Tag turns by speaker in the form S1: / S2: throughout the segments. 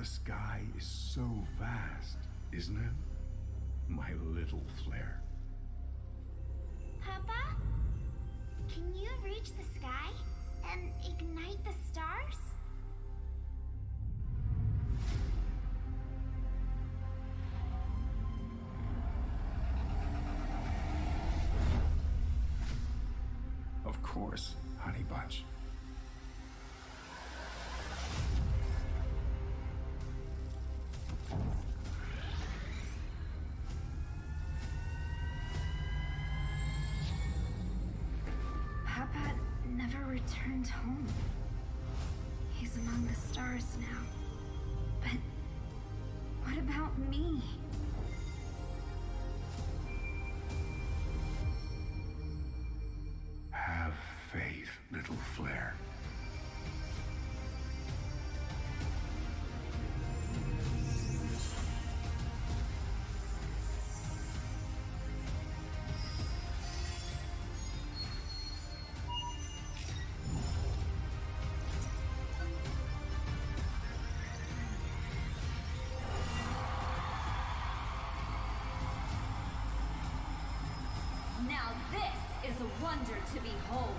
S1: The sky is so vast, isn't it? My little flare.
S2: Papa? Can you reach the sky and ignite the stars?
S1: Of course, Honey Bunch.
S2: Papa never returned home. He's among the stars now. But what about me?
S1: Have faith, little flare.
S3: Now this is a wonder to behold.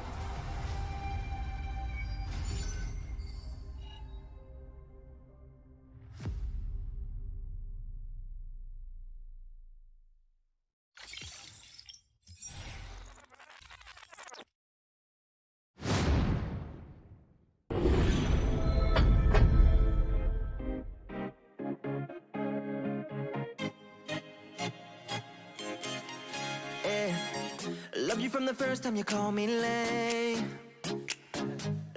S4: Loved you from the first time you called me lame.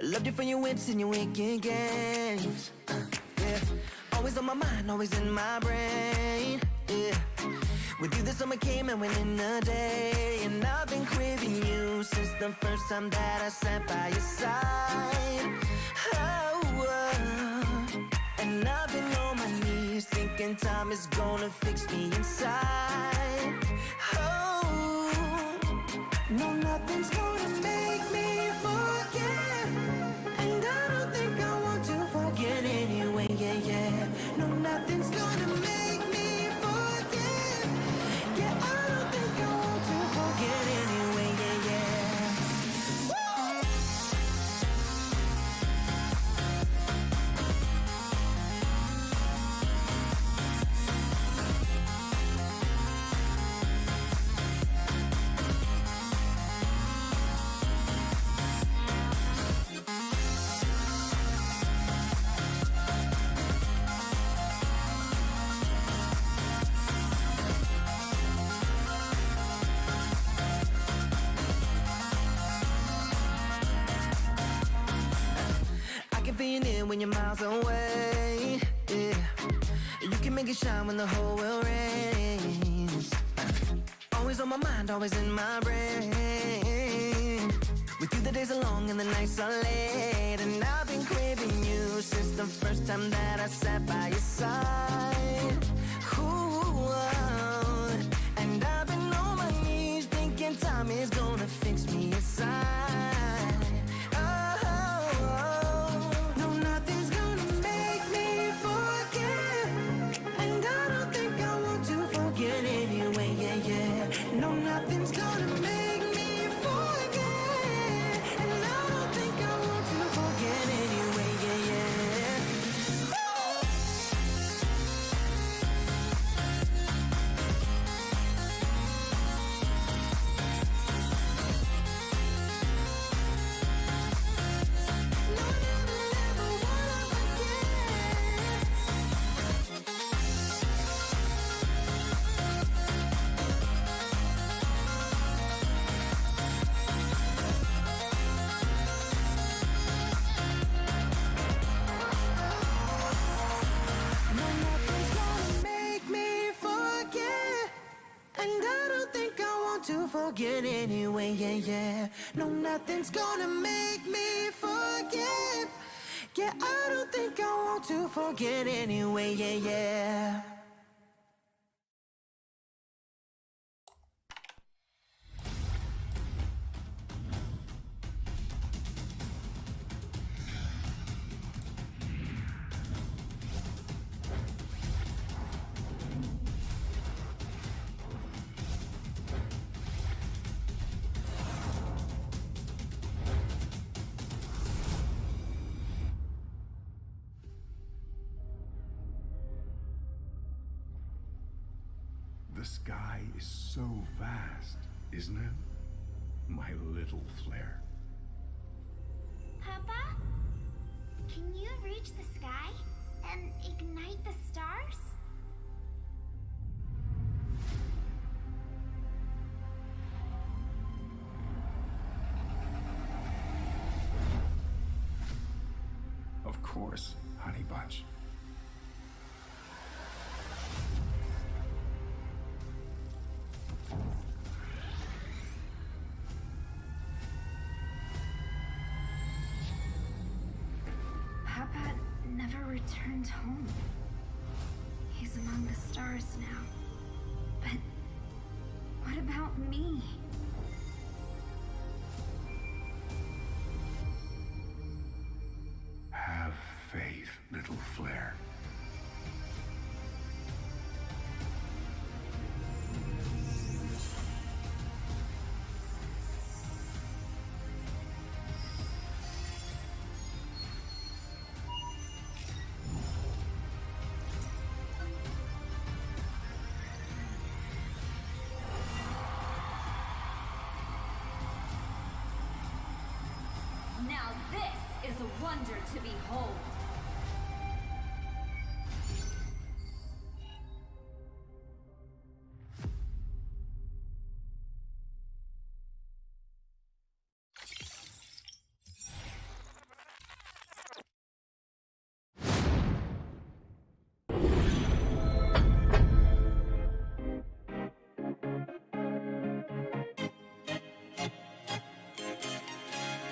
S4: Loved you for your wits and your wicked games. Yeah, always on my mind, always in my brain. Yeah, with you the summer came and went in a day, and I've been craving you since the first time that I sat by your side. And I've been on my knees thinking time is gonna fix me inside. No, nothing's gonna make me forget, and I don't think I want to forget anyway, yeah. No, nothing's gonna make me forget. Yeah, I don't think I want to forget anyway, yeah. Woo! When you're miles away, yeah, you can make it shine when the whole world rains. Always on my mind, always in my brain. With you the days are long and the nights are late, and I've been craving you since the first time that I sat by your side. Ooh, and I've been on my knees thinking time is gonna fix me inside. No, nothing's gonna make me forget, and I don't think I want to forget anyway, yeah. Forget anyway, yeah. No, nothing's gonna make me forget. Yeah, I don't think I want to forget anyway, yeah.
S1: The sky is so vast, isn't it? My little flare.
S2: Papa? Can you reach the sky and ignite the stars?
S1: Of course, Honey Bunch.
S2: Papa never returned home. He's among the stars now. But what about me?
S1: Have faith, little flare.
S3: Now this is a wonder to behold.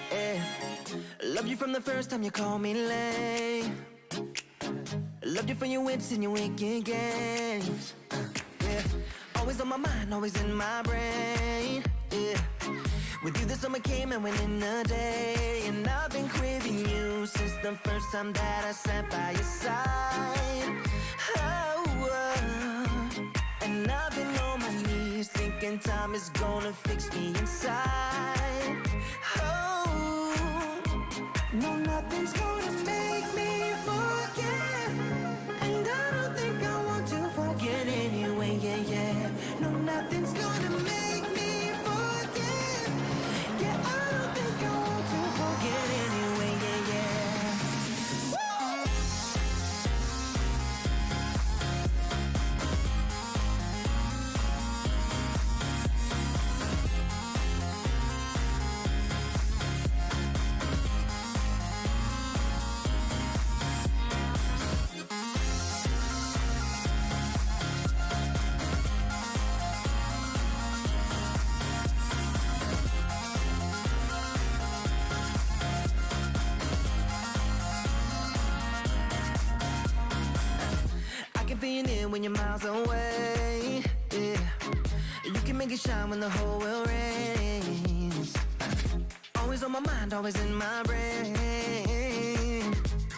S4: Yeah. Loved you from the first time you called me lame. Loved you for your wits and your wicked games. Yeah. Always on my mind, always in my brain. Yeah. With you the summer came and went in a day. And I've been craving you since the first time that I sat by your side. And I've been on my knees thinking time is gonna fix me inside. No, nothing's gonna make me forget. And I don't think I want to forget anyway, yeah, yeah. No, nothing's gonna make me forget. Yeah, I don't think I want to forget anyway, yeah, yeah. When you're miles away, yeah. You can make it shine when the whole world rains. Always on my mind, always in my brain.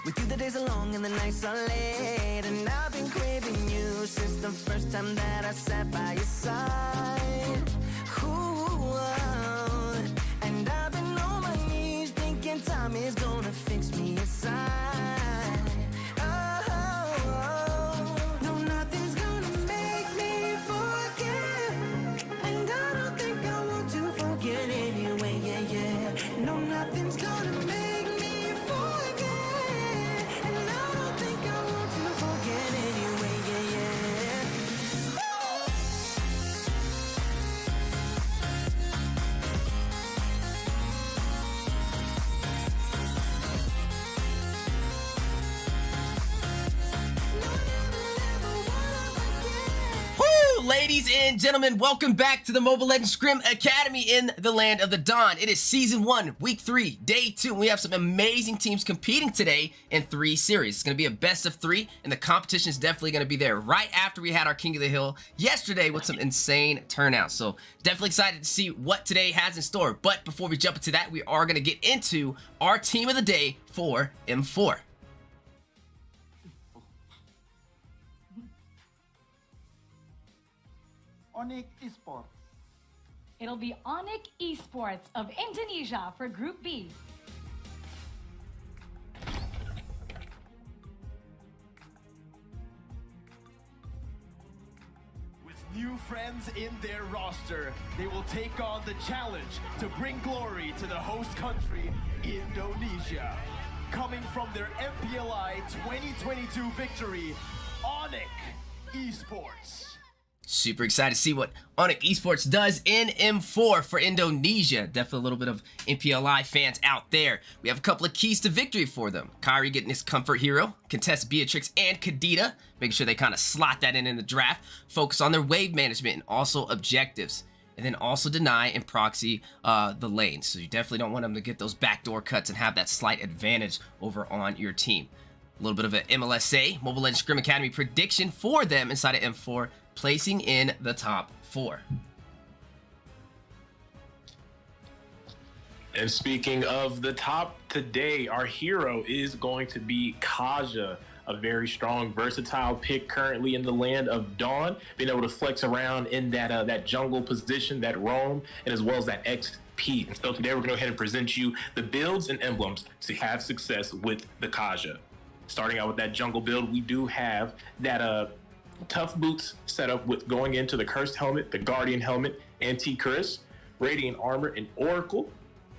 S4: With you the days are long and the nights are late. And I've been craving you since the first time that I sat by your side. Ooh, and I've been on my knees thinking time is gonna fix me inside.
S5: Ladies and gentlemen, welcome back to the Mobile Legends Scrim Academy in the Land of the Dawn. It is Season 1, Week 3, Day 2, and we have some amazing teams competing today in 3 series. It's going to be a best of 3, and the competition is definitely going to be there right after we had our King of the Hill yesterday with some insane turnouts. So definitely excited to see what today has in store. But before we jump into that, we are going to get into our team of the day for M4.
S6: Onyx Esports.
S7: It'll be Onyx Esports of Indonesia for Group B.
S1: With
S8: new friends in their roster, they will take on the challenge to bring glory to the host country, Indonesia. Coming from their MPLI 2022 victory, Onyx Esports.
S5: Super excited to see what Onyx Esports does in M4 for Indonesia. Definitely a little bit of MPLI fans out there. We have a couple of keys to victory for them. Kyrie getting his comfort hero, contest Beatrix and Kadita, making sure they kind of slot that in the draft, focus on their wave management and also objectives, and then also deny and proxy the lanes. So you definitely don't want them to get those backdoor cuts and have that slight advantage over on your team. A little bit of an MLSA, Mobile Legends Scrim Academy prediction for them inside of M4, placing in the top 4.
S9: And speaking of the top today, our hero is going to be Kaja, a very strong, versatile pick currently in the land of Dawn, being able to flex around in that jungle position, that roam, and as well as that XP. And so today we're going to go ahead and present you the builds and emblems to have success with the Kaja. Starting out with that jungle build, we do have that tough boots set up with going into the cursed helmet, the guardian helmet, anti-curse, radiant armor, and oracle.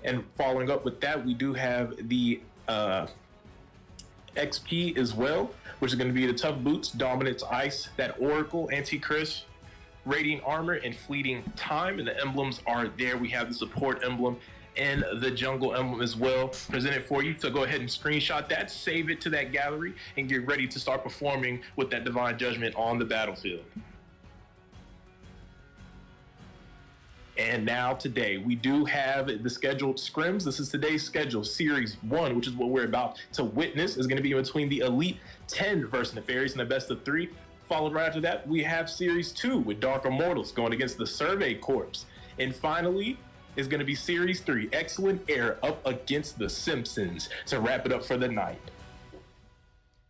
S9: And following up with that, we do have the XP as well, which is going to be the tough boots, dominance, ice, that oracle, anti-curse, radiant armor, and fleeting time. And the emblems are there. We have the support emblem and the jungle emblem as well presented for you. So go ahead and screenshot that, save it to that gallery, and get ready to start performing with that divine judgment on the battlefield. And now today we do have the scheduled scrims. This is today's schedule. Series 1, which is what we're about to witness, is going to be between the Elite 10 versus Nefarious in the best of 3. Followed right after that, we have Series 2 with Dark Immortals going against the Survey Corps. And finally, is going to be Series 3, Excellent Air up against the Simpsons to wrap it up for the night.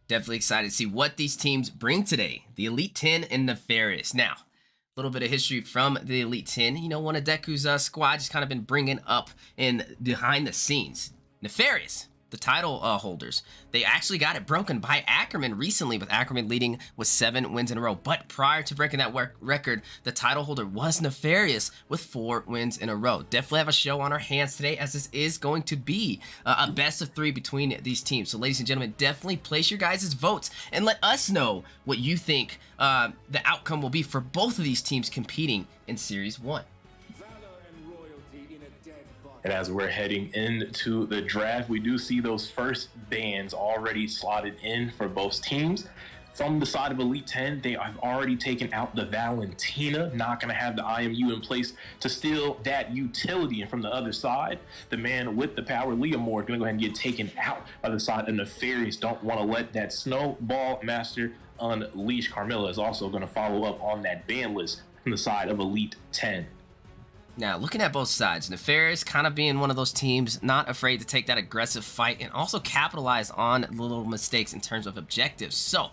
S5: Definitely excited to see what these teams bring today. The Elite 10 and Nefarious. Now, a little bit of history from the Elite 10. You know, one of Deku's squad just kind of been bringing up in behind the scenes. Nefarious, the title holders, they actually got it broken by Ackerman recently, with Ackerman leading with 7 wins in a row. But prior to breaking that record, the title holder was Nefarious with 4 wins in a row. Definitely have a show on our hands today, as this is going to be a best of 3 between these teams. So ladies and gentlemen, definitely place your guys' votes and let us know what you think the outcome will be for both of these teams competing in Series 1.
S9: And as we're heading into the draft, we do see those first bans already slotted in for both teams. From the side of Elite 10, they have already taken out the Valentina, not going to have the IMU in place to steal that utility. And from the other side, the man with the power, Leomore, going to go ahead and get taken out by the side of Nefarious. Don't want to let that Snowball Master unleash. Carmilla is also going to follow up on that ban list from the side of Elite 10.
S5: Now, looking at both sides, Nefarious kind of being one of those teams not afraid to take that aggressive fight and also capitalize on little mistakes in terms of objectives. So,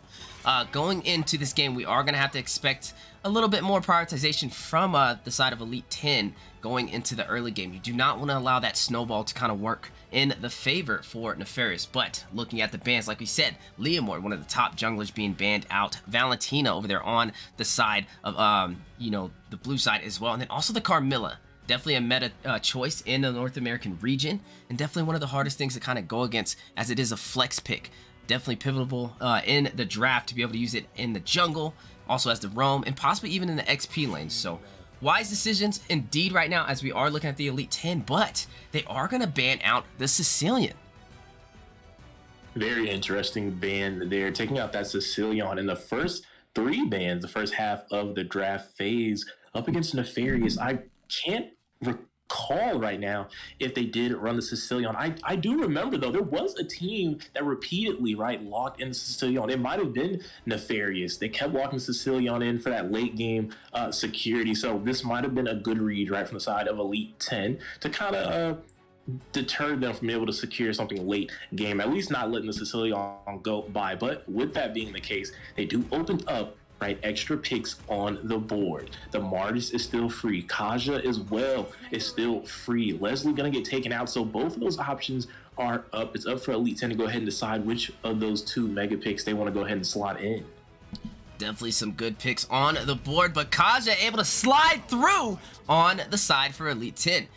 S5: going into this game, we are going to have to expect a little bit more prioritization from the side of Elite 10 going into the early game. You do not want to allow that snowball to kind of work in the favor for Nefarious. But looking at the bans, like we said, Leomore, one of the top junglers, being banned out. Valentina over there on the side of, you know, the blue side as well. And then also the Carmilla. Definitely a meta choice in the North American region. And definitely one of the hardest things to kind of go against, as it is a flex pick. Definitely pivotal in the draft to be able to use it in the jungle, also as the roam, and possibly even in the XP lanes. So wise decisions indeed right now as we are looking at the Elite 10, but they are going to ban out the Sicilian.
S9: Very interesting ban there, taking out that Sicilian in the first 3 bans, the first half of the draft phase up against Nefarious. I can't recall right now if they did run the Sicilian. I do remember, though, there was a team that repeatedly, right, locked in the Sicilian. It might have been Nefarious. They kept locking Sicilian in for that late game security. So this might have been a good read, right, from the side of Elite 10 to kind of deter them from being able to secure something late game, at least not letting the Sicilian go by. But with that being the case, they do open up, right, extra picks on the board. The Martis is still free. Kaja as well is still free. Leslie gonna get taken out. So both of those options are up. It's up for Elite 10 to go ahead and decide which of those 2 mega picks they want to go ahead and slot in.
S5: Definitely some good picks on the board, but Kaja able to slide through on the side for Elite 10.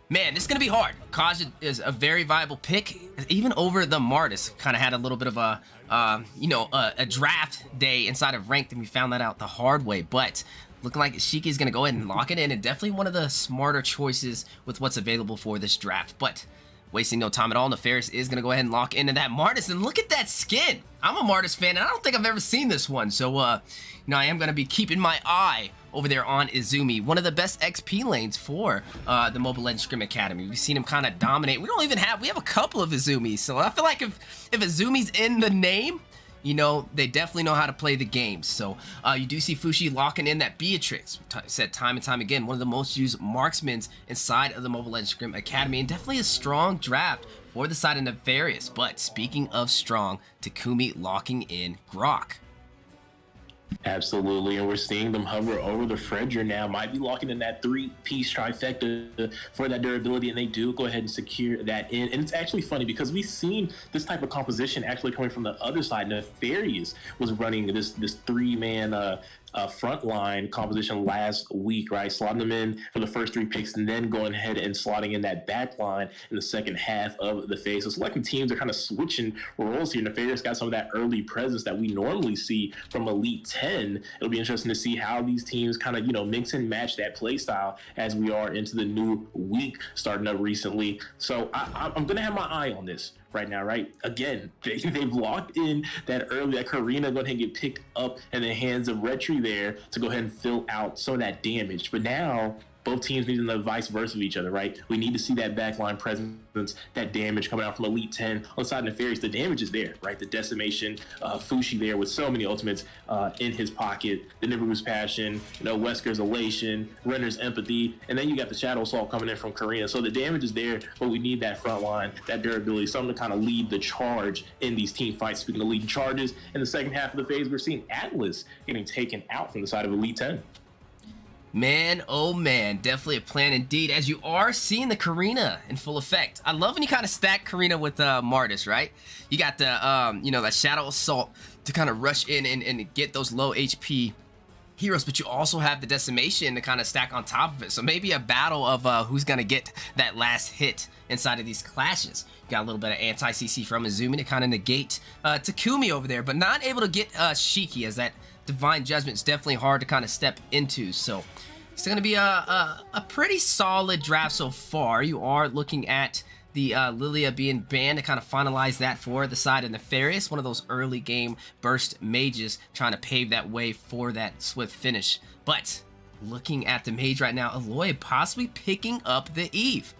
S5: Man, this is going to be hard. Kaja is a very viable pick, even over the Martis. Kind of had a little bit of a, a draft day inside of Ranked, and we found that out the hard way. But looking like Shiki is going to go ahead and lock it in, and definitely one of the smarter choices with what's available for this draft. But wasting no time at all, Nefarious is going to go ahead and lock into that Martis, and look at that skin. I'm a Martis fan, and I don't think I've ever seen this one. So, I am going to be keeping my eye over there on Izumi, one of the best XP lanes for the Mobile Legends Scrim Academy. We've seen him kind of dominate. We have a couple of Izumis, so I feel like if Izumi's in the name, they definitely know how to play the game. So you do see Fushi locking in that Beatrix. Said time and time again, one of the most used marksmen inside of the Mobile Legends Scrim Academy, and definitely a strong draft for the side of Nefarious. But speaking of strong, Takumi locking in Grok.
S9: Absolutely, and we're seeing them hover over the Fredger now. Might be locking in that 3-piece trifecta for that durability, and they do go ahead and secure that in. And it's actually funny because we've seen this type of composition actually coming from the other side. Nefarious was running this 3-man frontline composition last week, right? Slotting them in for the first 3 picks and then going ahead and slotting in that back line in the second half of the phase. So selecting teams are kind of switching roles here. Nefarious got some of that early presence that we normally see from Elite 10. It'll be interesting to see how these teams kind of, mix and match that play style as we are into the new week starting up recently. So I'm going to have my eye on this right now, right? Again, they've locked in that Karina going to get picked up in the hands of Retri there to go ahead and fill out some of that damage. But now both teams need the vice versa of each other, right? We need to see that backline presence, that damage coming out from Elite 10. On the side of Nefarious, the damage is there, right? The decimation, Fushi there with so many ultimates in his pocket, the Nibiru's Passion, Wesker's Elation, Renner's Empathy, and then you got the Shadow Assault coming in from Karina. So the damage is there, but we need that front line, that durability, something to kind of lead the charge in these team fights. Speaking of leading charges, in the second half of the phase, we're seeing Atlas getting taken out from the side of Elite 10.
S5: Man, oh man, definitely a plan indeed, as you are seeing the Karina in full effect. I love when you kind of stack Karina with Martis, right? You got the, that Shadow Assault to kind of rush in and get those low HP heroes, but you also have the Decimation to kind of stack on top of it. So maybe a battle of who's going to get that last hit inside of these clashes. You got a little bit of anti-CC from Izumi to kind of negate Takumi over there, but not able to get Shiki, as that Divine Judgment is definitely hard to kind of step into. So it's going to be a pretty solid draft so far. You are looking at the Lilia being banned to kind of finalize that for the side of Nefarious, one of those early game burst mages trying to pave that way for that swift finish. But looking at the mage right now, Aloy possibly picking up the Eve.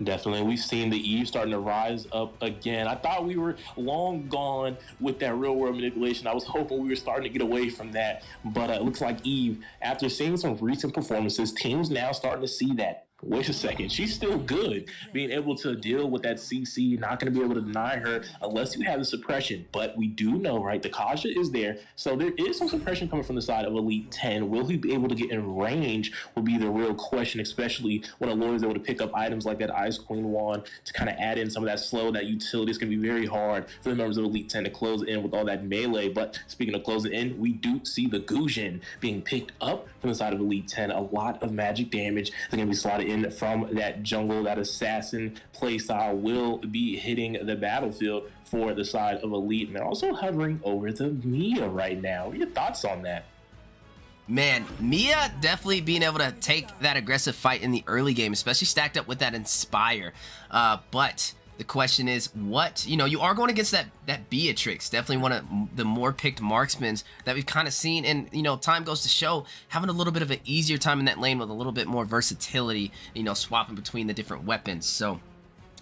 S9: Definitely. We've seen the Eve starting to rise up again. I thought we were long gone with that real world manipulation. I was hoping we were starting to get away from that. But it looks like Eve, after seeing some recent performances, teams now starting to see that. Wait a second, she's still good. Being able to deal with that CC, not going to be able to deny her unless you have the suppression. But we do know, right, the Kaja is there. So there is some suppression coming from the side of Elite 10. Will he be able to get in range will be the real question, especially when Aloy is able to pick up items like that Ice Queen wand to kind of add in some of that slow, that utility. It's going to be very hard for the members of Elite 10 to close in with all that melee. But speaking of closing in, we do see the Gujin being picked up from the side of Elite 10. A lot of magic damage. They're going to be slotted in from that jungle. That assassin playstyle will be hitting the battlefield for the side of Elite, and they're also hovering over the Mia right now. What are your thoughts on that?
S5: Man, Mia definitely being able to take that aggressive fight in the early game, especially stacked up with that Inspire. But the question is, what, you are going against that Beatrix, definitely one of the more picked marksmen that we've kind of seen, and time goes to show having a little bit of an easier time in that lane with a little bit more versatility, swapping between the different weapons. So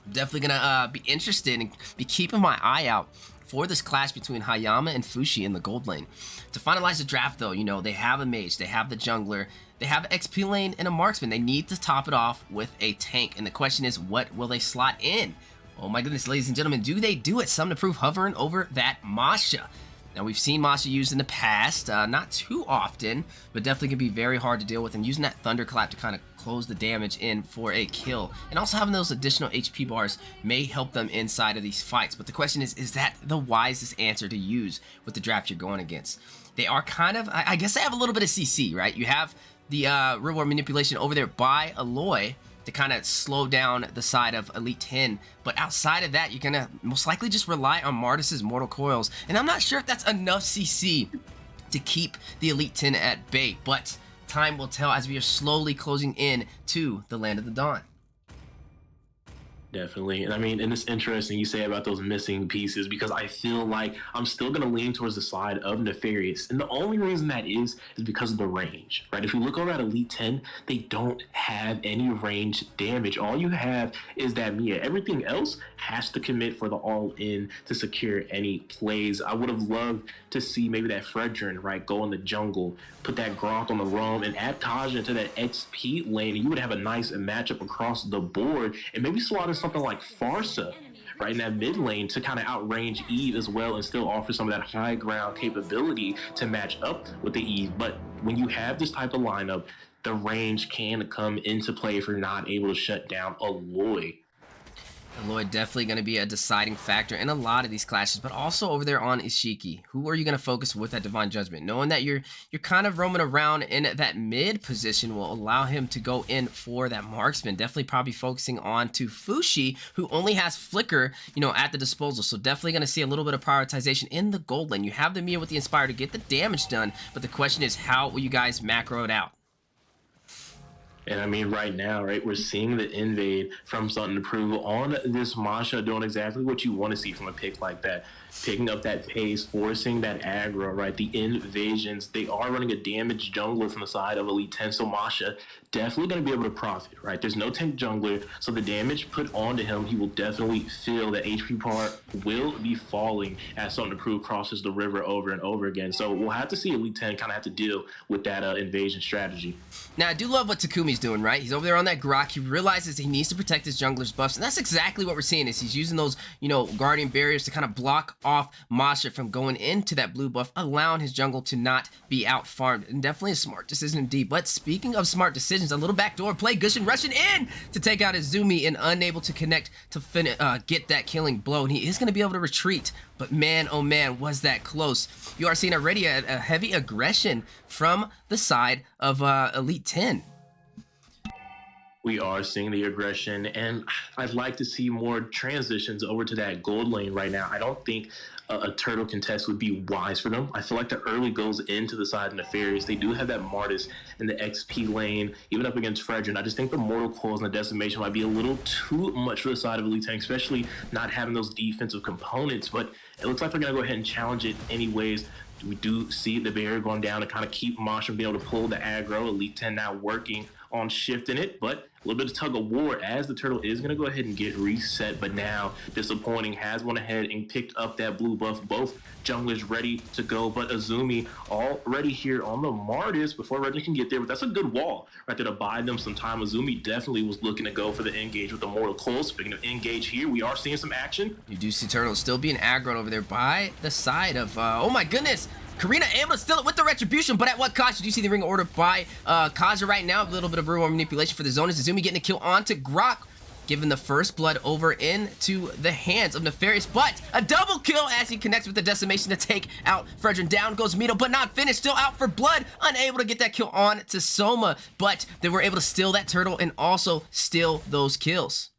S5: I'm definitely gonna be interested and be keeping my eye out for this clash between Hayama and Fushi in the gold lane. To finalize the draft though, they have a mage, they have the jungler, they have an XP lane and a marksman. They need to top it off with a tank, and the question is, what will they slot in? Oh my goodness, ladies and gentlemen, do they do it? Something to prove, hovering over that Masha. Now, we've seen Mlsa used in the past, not too often, but definitely can be very hard to deal with, and using that Thunderclap to kind of close the damage in for a kill. And also having those additional HP bars may help them inside of these fights. But the question is that the wisest answer to use with the draft you're going against? They are kind of, I guess they have a little bit of CC, right? You have the real world manipulation over there by Aloy to kind of slow down the side of Elite 10, but outside of that, you're gonna most likely just rely on Martis's Mortal Coils, and I'm not sure if that's enough CC to keep the Elite 10 at bay, but time will tell as we are slowly closing in to the Land of the Dawn.
S9: Definitely. And I mean, and it's interesting you say about those missing pieces, because I feel like I'm still going to lean towards the side of Nefarious. And the only reason that is because of the range, right? If you look over at Elite 10, they don't have any range damage. All you have is that Mia. Everything else has to commit for the all-in to secure any plays. I would have loved to see maybe that Fredrin, right, go in the jungle, put that Gronk on the roam, and add Kaja into that XP lane, and you would have a nice matchup across the board, and maybe slot in something like Farsa, right, in that mid lane to kind of outrange Eve as well and still offer some of that high ground capability to match up with the Eve. But when you have this type of lineup, the range can come into play if you're not able to shut down Aloy.
S5: Aloy definitely going to be a deciding factor in a lot of these clashes, but also over there on Ishiki. Who are you going to focus with at Divine Judgment? Knowing that you're kind of roaming around in that mid position will allow him to go in for that marksman. Definitely probably focusing on to Fushi, who only has Flicker, at the disposal. So definitely going to see a little bit of prioritization in the gold lane. You have the Mia with the Inspire to get the damage done, but the question is, how will you guys macro it out?
S9: And I mean, right now, right, we're seeing the invade from Something to Prove on this Mlsa doing exactly what you want to see from a pick like that. Picking up that pace, forcing that aggro, right? The invasions, they are running a damaged jungler from the side of Elite 10, so Mlsa definitely going to be able to profit, right? There's no tank jungler, so the damage put onto him, he will definitely feel that HP part will be falling as Something to Prove crosses the river over and over again. So we'll have to see Elite 10 kind of have to deal with that invasion strategy.
S5: Now, I do love what Takumi's doing, right? He's over there on that Grok. He realizes he needs to protect his jungler's buffs, and that's exactly what we're seeing is he's using those, guardian barriers to kind of block off Mlsa from going into that blue buff, allowing his jungle to not be out farmed. And definitely a smart decision indeed. But speaking of smart decisions, a little backdoor play, Gushin rushing in to take out Izumi and unable to connect to get that killing blow. And he is going to be able to retreat. But man, oh man, was that close. You are seeing already a heavy aggression from the side of Elite 10.
S9: We are seeing the aggression, and I'd like to see more transitions over to that gold lane right now. I don't think a turtle contest would be wise for them. I feel like the early goes into the side of Nefarious. They do have that Martis in the XP lane, even up against Fredrin. I just think the Mortal Coils and the Decimation might be a little too much for the side of Elite 10, especially not having those defensive components, but it looks like they're going to go ahead and challenge it anyways. We do see the barrier going down to kind of keep Mlsa from being able to pull the aggro. Elite 10 now working on shifting it, but a little bit of tug of war as the turtle is going to go ahead and get reset. But now, disappointing, has went ahead and picked up that blue buff. Both junglers ready to go, but Izumi already here on the Martis before Reggie can get there. But that's a good wall right there to buy them some time. Izumi definitely was looking to go for the engage with the Mortal Coil. Speaking of engage here, we are seeing some action.
S5: You do see Turtle still being aggroed over there by the side of, oh my goodness, Karina able to steal it with the retribution, but at what cost? You do see the ring order by Kaja right now. A little bit of real manipulation for the zone. Is Izumi getting a kill onto Grok, giving the first blood over into the hands of Nefarious, but a double kill as he connects with the Decimation to take out Fredrin. Down goes Mito, but not finished. Still out for blood, unable to get that kill on to Soma, but they were able to steal that turtle and also steal those kills.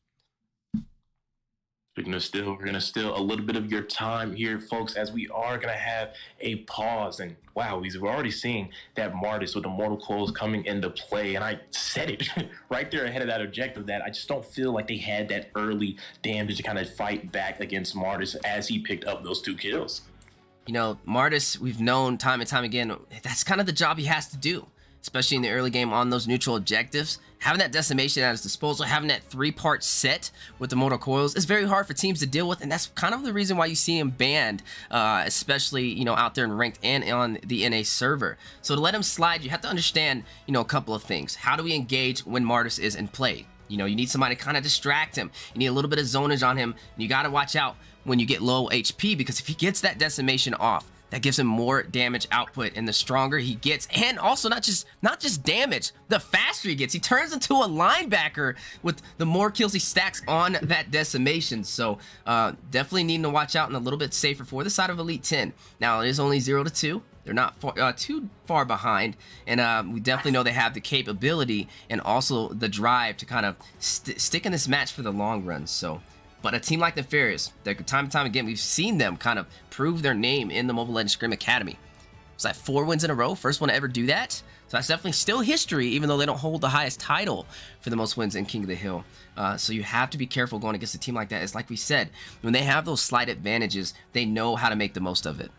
S9: We're gonna steal a little bit of your time here, folks, as we are gonna have a pause. And wow, we're already seeing that Martis with the Mortal Coils coming into play. And I said it right there ahead of that objective that I just don't feel like they had that early damage to kind of fight back against Martis as he picked up those 2 kills.
S5: Martis, we've known time and time again, that's kind of the job he has to do, especially in the early game on those neutral objectives. Having that Decimation at his disposal, having that 3-part set with the Mortal Coils is very hard for teams to deal with, and that's kind of the reason why you see him banned, especially, out there in ranked and on the NA server. So to let him slide, you have to understand, a couple of things. How do we engage when Martis is in play? You need somebody to kind of distract him. You need a little bit of zonage on him, and you got to watch out when you get low HP, because if he gets that Decimation off, That gives him more damage output, and the stronger he gets, and also not just damage, the faster he gets. He turns into a linebacker with the more kills he stacks on that decimation. So definitely needing to watch out and a little bit safer for the side of Elite 10. Now it is only 0-2. They're not too far behind, and we definitely know they have the capability and also the drive to kind of stick in this match for the long run. So. But a team like Nefarious, time and time again, we've seen them kind of prove their name in the Mobile Legends Scrim Academy. It's like 4 wins in a row, first one to ever do that. So that's definitely still history, even though they don't hold the highest title for the most wins in King of the Hill. So you have to be careful going against a team like that. It's like we said, when they have those slight advantages, they know how to make the most of it.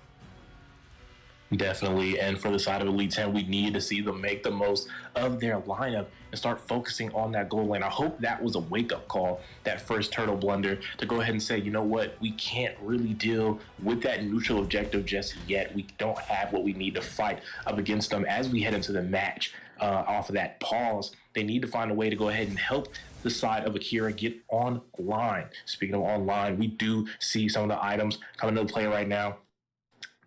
S9: Definitely, and for the side of Elite 10, we need to see them make the most of their lineup and start focusing on that goal lane. I hope that was a wake-up call, that first turtle blunder, to go ahead and say, you know what, we can't really deal with that neutral objective just yet. We don't have what we need to fight up against them as we head into the match. Off of that pause, they need to find a way to go ahead and help the side of Akira get online. Speaking of online, we do see some of the items coming into play right now.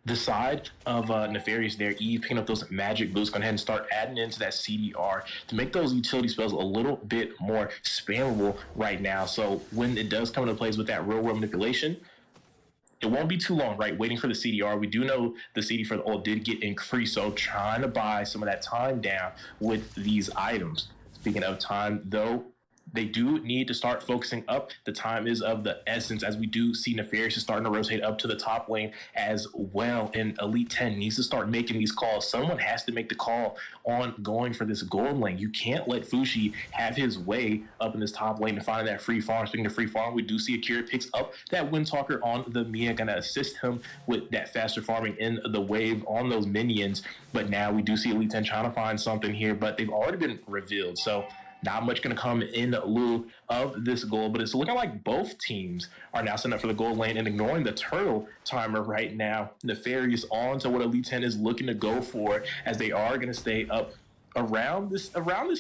S9: The side of Nefarious there, Eve picking up those magic boosts, going ahead and start adding into that CDR to make those utility spells a little bit more spammable right now. So when it does come into place with that real world manipulation, it won't be too long, right? Waiting for the CDR. We do know the CD for the ult did get increased, so trying to buy some of that time down with these items. Speaking of time, though, they do need to start focusing up. The time is of the essence, as we do see Nefarious is starting to rotate up to the top lane as well. And Elite 10 needs to start making these calls. Someone has to make the call on going for this gold lane. You can't let Fushi have his way up in this top lane to find that free farm. Speaking of free farm, we do see Akira picks up that Windtalker on the Mia, going to assist him with that faster farming in the wave on those minions. But now we do see Elite 10 trying to find something here, but they've already been revealed. So not much going to come in lieu of this goal, but it's looking like both teams are now setting up for the gold lane and ignoring the turtle timer right now. Nefarious on to what Elite 10 is looking to go for, as they are going to stay up around this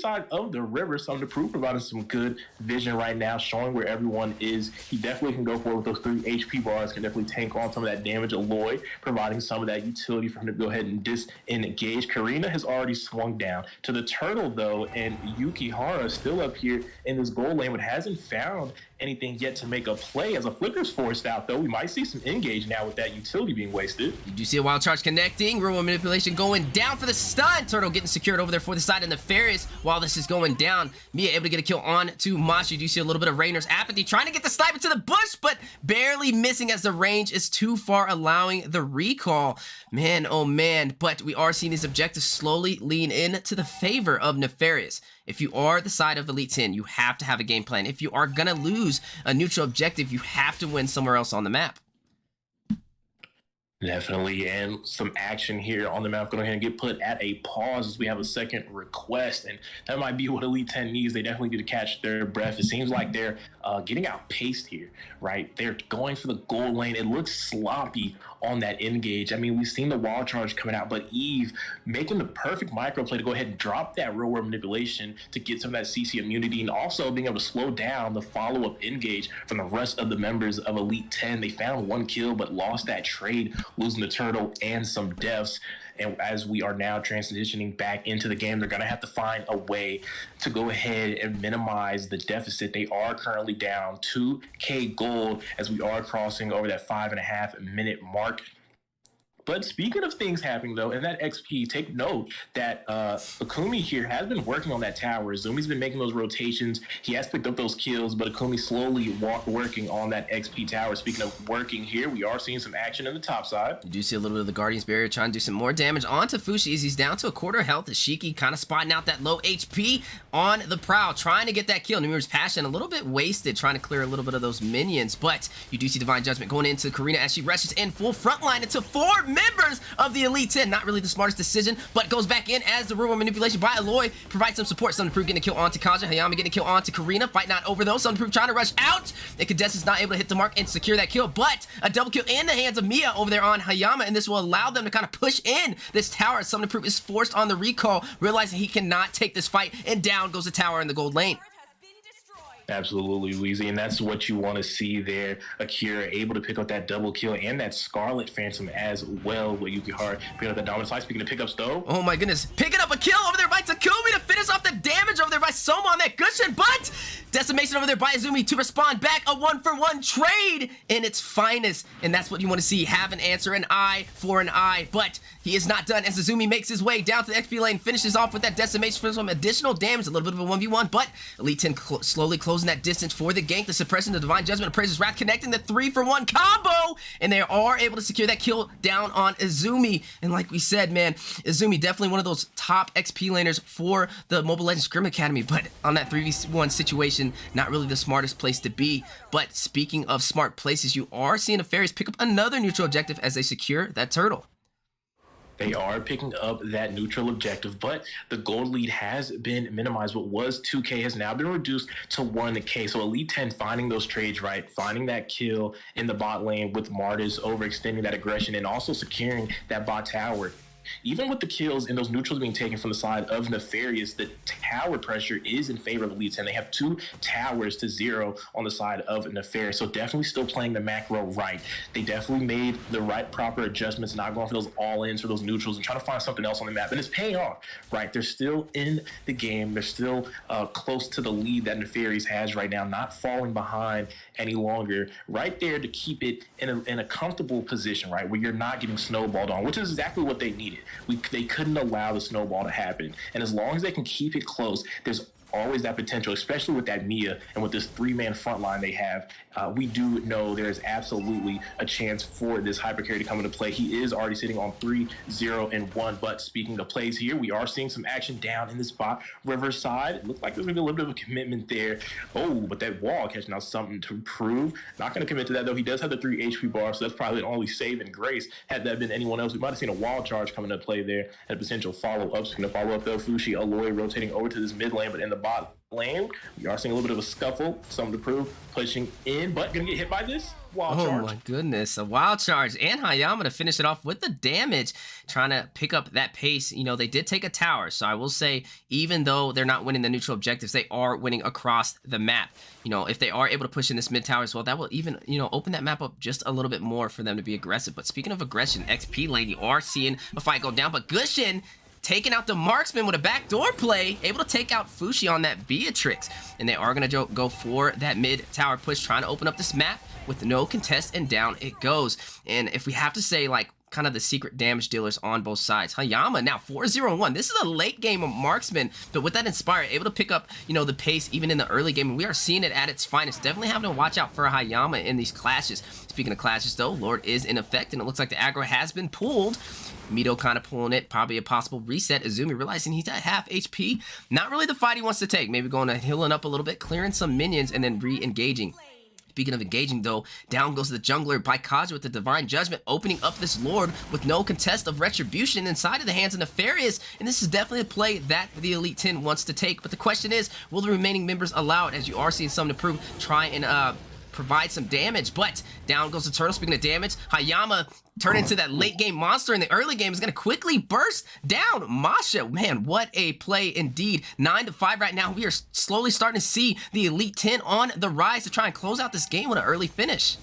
S9: side of the river. So the proof providing some good vision right now, showing where everyone is. He definitely can go forward with those 3 HP bars, can definitely tank on some of that damage. Aloy providing some of that utility for him to go ahead and disengage. Karina has already swung down to the turtle though, and Yukihara still up here in this gold lane, but hasn't found anything yet to make a play. As a flicker's forced out though, we might see some engage now with that utility being wasted.
S5: You do see a wild charge connecting, real manipulation going down for the stun. Turtle getting secured over there for the side of Nefarious while this is going down. Mia able to get a kill on to Mashi. You do see a little bit of Rainer's apathy trying to get the snipe into the bush, but barely missing as the range is too far, allowing the recall. Man, oh man, but we are seeing these objectives slowly lean in to the favor of Nefarious. If you are the side of Elite 10, you have to have a game plan. If you are going to lose a neutral objective, you have to win somewhere else on the map.
S9: Definitely, and some action here on the map. Go ahead and get put at a pause as we have a second request, and that might be what Elite 10 needs. They definitely need to catch their breath. It seems like they're getting outpaced here, right? They're going for the gold lane. It looks sloppy on that engage. I mean, we've seen the wall charge coming out, but Eve making the perfect micro play to go ahead and drop that real world manipulation to get some of that CC immunity, and also being able to slow down the follow-up engage from the rest of the members of Elite 10. They found 1 kill, but lost that trade, losing the turtle and some deaths. And as we are now transitioning back into the game, they're going to have to find a way to go ahead and minimize the deficit. They are currently down 2K gold as we are crossing over that 5.5 minute mark. But speaking of things happening, though, in that XP, take note that Akumi here has been working on that tower. Zumi's been making those rotations. He has picked up those kills, but Akumi slowly working on that XP tower. Speaking of working here, we are seeing some action in the top side.
S5: You do see a little bit of the Guardian's Barrier trying to do some more damage onto Fushi as he's down to a quarter health. As Shiki kind of spotting out that low HP on the prowl, trying to get that kill. Numir's Passion a little bit wasted, trying to clear a little bit of those minions, but you do see Divine Judgment going into Karina as she rushes in full frontline into 4 members of the Elite 10. Not really the smartest decision, but goes back in as the rural manipulation by Aloy provides some support. Sun Proof getting a kill onto Kaja. Hayama getting a kill onto Karina. Fight not over though. Sun Proof trying to rush out. And Cadet is not able to hit the mark and secure that kill, but a double kill in the hands of Mia over there on Hayama, and this will allow them to kind of push in this tower. Sun Proof is forced on the recall, realizing he cannot take this fight, and down goes the tower in the gold lane.
S9: Absolutely, Weezy, and that's what you want to see there. Akira able to pick up that double kill and that Scarlet Phantom as well. With Yuki Hara picking up that dominant side. Speaking of pickups, though.
S5: Oh my goodness. Picking up a kill over there by Takumi to finish off the damage over there by Soma on that cushion, but decimation over there by Azumi to respond back. A 1-for-1 trade in its finest, and that's what you want to see. Have an answer, an eye for an eye, but he is not done as Azumi makes his way down to the XP lane, finishes off with that decimation for some additional damage, a little bit of a 1v1, but Elite 10 slowly closing that distance for the gank. The suppression, the Divine Judgment, Appraiser's Wrath connecting the 3-for-1 combo, and they are able to secure that kill down on Azumi. And like we said, man, Azumi definitely one of those top XP laners for the Mobile Legends Scrim Academy, but on that 3v1 situation, not really the smartest place to be. But speaking of smart places, you are seeing Nefarious pick up another neutral objective as they secure that turtle.
S9: They are picking up that neutral objective, but the gold lead has been minimized. What was 2K has now been reduced to 1K. So Elite 10 finding those trades right, finding that kill in the bot lane with Martis, overextending that aggression, and also securing that bot tower. Even with the kills and those neutrals being taken from the side of Nefarious, the tower pressure is in favor of Elite 10. They have 2 towers to 0 on the side of Nefarious, so definitely still playing the macro right. They definitely made the right proper adjustments, not going for those all-ins for those neutrals and trying to find something else on the map, and it's paying off, right? They're still in the game. They're still close to the lead that Nefarious has right now, not falling behind any longer, right there to keep it in a comfortable position, right, where you're not getting snowballed on, which is exactly what they needed. They couldn't allow the snowball to happen, and as long as they can keep it close, there's always that potential, especially with that Mia and with this 3-man front line they have. We do know there's absolutely a chance for this hyper carry to come into play. He is already sitting on 3-0-1, but speaking of plays here, we are seeing some action down in the spot. Riverside, it looked like there's going to be a little bit of a commitment there. Oh, but that wall catching out something to prove. Not going to commit to that, though. He does have the 3 HP bar, so that's probably the only save and grace. Had that been anyone else, we might have seen a wall charge coming into play there and a potential follow-up. Speaking of follow-up, though, Fushi Aloy rotating over to this mid lane, but in the bot lane, we are seeing a little bit of a scuffle, something to prove, pushing in, but gonna get hit by this wild charge.
S5: Oh my goodness, a wild charge, and Hayama to finish it off with the damage, trying to pick up that pace. You know, they did take a tower, so I will say, even though they're not winning the neutral objectives, they are winning across the map. You know, if they are able to push in this mid tower as well, that will even, you know, open that map up just a little bit more for them to be aggressive. But speaking of aggression, XP lane, you are seeing a fight go down, but Gushin taking out the marksman with a backdoor play, able to take out Fushi on that Beatrix. And they are going to go for that mid tower push, trying to open up this map with no contest, and down it goes. And if we have to say, like, kind of the secret damage dealers on both sides, Hayama now 4-0-1. This is a late game marksman, but with that Inspire, able to pick up, you know, the pace even in the early game, and we are seeing it at its finest. Definitely having to watch out for Hayama in these clashes. Speaking of clashes, though, Lord is in effect, and it looks like the aggro has been pulled. Mito kind of pulling it, probably a possible reset. Azumi realizing he's at half HP. Not really the fight he wants to take. Maybe going to healing up a little bit, clearing some minions, and then re-engaging. Speaking of engaging, though, down goes the jungler by Kaja with the Divine Judgment, opening up this Lord with no contest of Retribution inside of the hands of Nefarious, and this is definitely a play that the Elite 10 wants to take. But the question is, will the remaining members allow it, as you are seeing something to prove, try and provide some damage? But down goes the turtle. Speaking of damage, Hayama turn into that late game monster in the early game, is going to quickly burst down Masha. Man, what a play indeed. 9-5 right now. We are slowly starting to see the Elite 10 on the rise to try and close out this game with an early finish.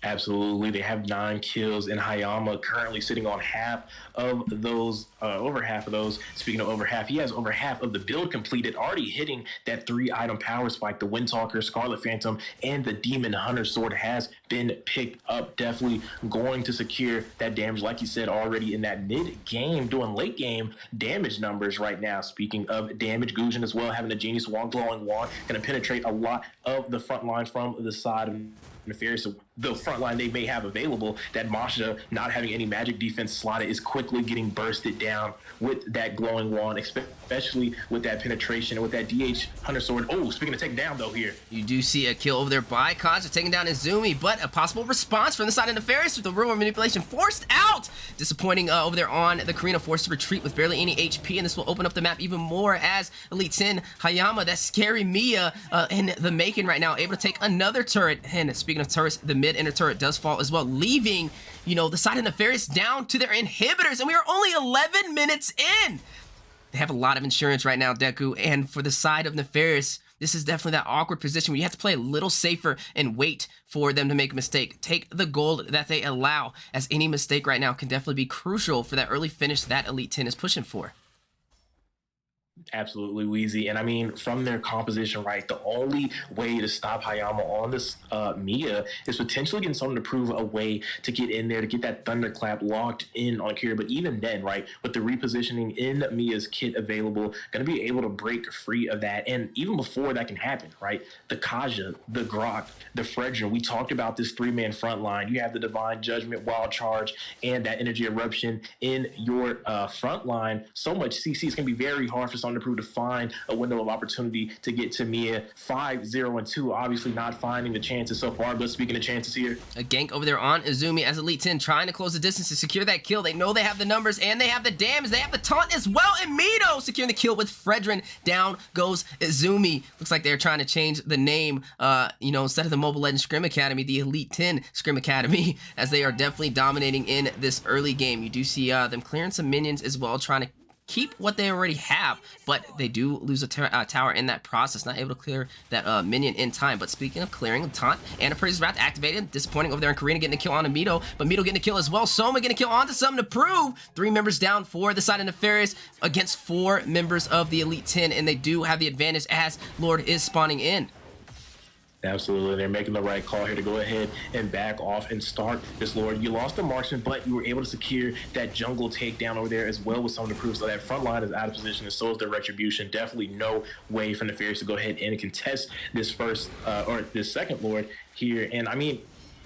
S9: Absolutely. They have 9 kills, and Hayama currently sitting on half of those, over half of those. Speaking of over half, he has over half of the build completed, already hitting that 3-item power spike. The Windtalker, Scarlet Phantom, and the Demon Hunter Sword has been picked up. Definitely going to secure that damage, like you said, already in that mid-game, doing late-game damage numbers right now. Speaking of damage, Gujin as well, having a Genius Wand, Glowing Wand, going to penetrate a lot of the front line from the side of Nefarious. So the front line they may have available, that Masha not having any magic defense slotted, is quickly getting bursted down with that Glowing Wand, especially with that penetration and with that DH Hunter Sword. Oh, speaking of taking down, though, here
S5: you do see a kill over there by Kaja, taking down Izumi, but a possible response from the side of Nefarious with the real manipulation forced out. Disappointing over there on the Karina, forced to retreat with barely any HP, and this will open up the map even more as Elite 10 Hayama, that scary Mia in the making right now, able to take another turret. And speaking of turrets, the mid inner turret does fall as well, leaving, you know, the side of Nefarious down to their inhibitors, and we are only 11 minutes in. They have a lot of insurance right now, Deku, and for the side of Nefarious, this is definitely that awkward position where you have to play a little safer and wait for them to make a mistake. Take the gold that they allow, as any mistake right now can definitely be crucial for that early finish that Elite 10 is pushing for.
S9: Absolutely, Wheezy. And I mean, from their composition, right, the only way to stop Hayama on this Mia is potentially getting someone to prove a way to get in there, to get that thunderclap locked in on Kira. But even then, right, with the repositioning in Mia's kit available, going to be able to break free of that. And even before that can happen, right, the Kaja, the Grok, the Fredrin, we talked about this three-man front line. You have the Divine Judgment, Wild Charge, and that Energy Eruption in your front line. So much CC, it's going to be very hard for someone to prove to find a window of opportunity to get to Mia. 5-0-2, obviously not finding the chances so far, but speaking of chances here.
S5: A gank over there on Izumi as Elite 10 trying to close the distance to secure that kill. They know they have the numbers and they have the damage. They have the taunt as well, and Mito securing the kill with Fredrin. Down goes Izumi. Looks like they're trying to change the name, instead of the Mobile Legends Scrim Academy, the Elite 10 Scrim Academy, as they are definitely dominating in this early game. You do see them clearing some minions as well, trying to keep what they already have, but they do lose a tower in that process, not able to clear that minion in time. But speaking of clearing, the taunt and a Appraiser's Wrath activated. Disappointing over there in Karina getting a kill on Mito, but Mito getting a kill as well. Soma getting a kill onto something to prove. 3 members down for the side of Nefarious against 4 members of the Elite 10, and they do have the advantage as Lord is spawning in.
S9: Absolutely, they're making the right call here to go ahead and back off and start this Lord. You lost the marksman, but you were able to secure that jungle takedown over there as well with someone to prove. So that front line is out of position, and so is the retribution. Definitely no way for Nefarious to go ahead and contest this this second Lord here. And I mean,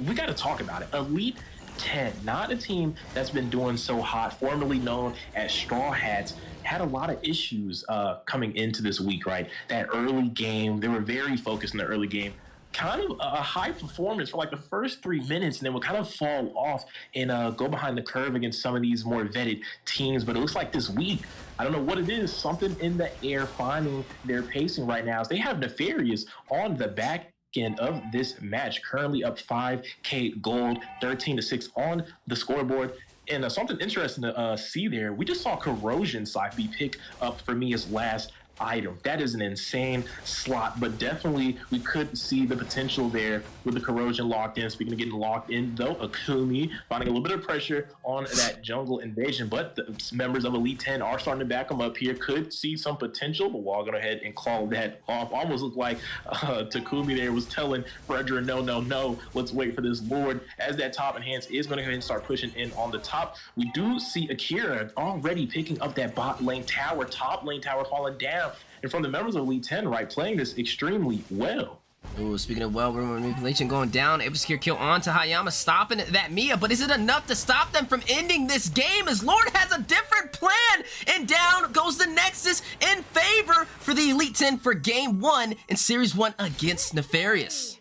S9: we got to talk about it. Elite 10, not a team that's been doing so hot, formerly known as Straw Hats, had a lot of issues coming into this week, right? That early game, they were very focused in the early game. Kind of a high performance for like the first 3 minutes, and then would kind of fall off and go behind the curve against some of these more vetted teams. But it looks like this week, I don't know what it is, something in the air finding their pacing right now. As they have Nefarious on the back end of this match, currently up 5K gold, 13-6 on the scoreboard. And something interesting to see there, we just saw Corrosion Cypher pick up for me as last item. That is an insane slot, but definitely we could see the potential there with the Corrosion locked in. Speaking of getting locked in, though, Akumi finding a little bit of pressure on that jungle invasion, but the members of Elite 10 are starting to back them up here. Could see some potential, but we'll go ahead and call that off. Almost looked like Takumi there was telling Fredrin, no, let's wait for this Lord, as that top enhance is going to go ahead and start pushing in on the top. We do see Akira already picking up that bot lane tower, top lane tower falling down. And from the members of Elite 10, right, playing this extremely well.
S5: Ooh, speaking of well, room manipulation going down, able to secure kill onto Hayama, stopping that Mia, but is it enough to stop them from ending this game, as Lord has a different plan, and down goes the Nexus in favor for the Elite 10 for Game 1 in Series 1 against Nefarious.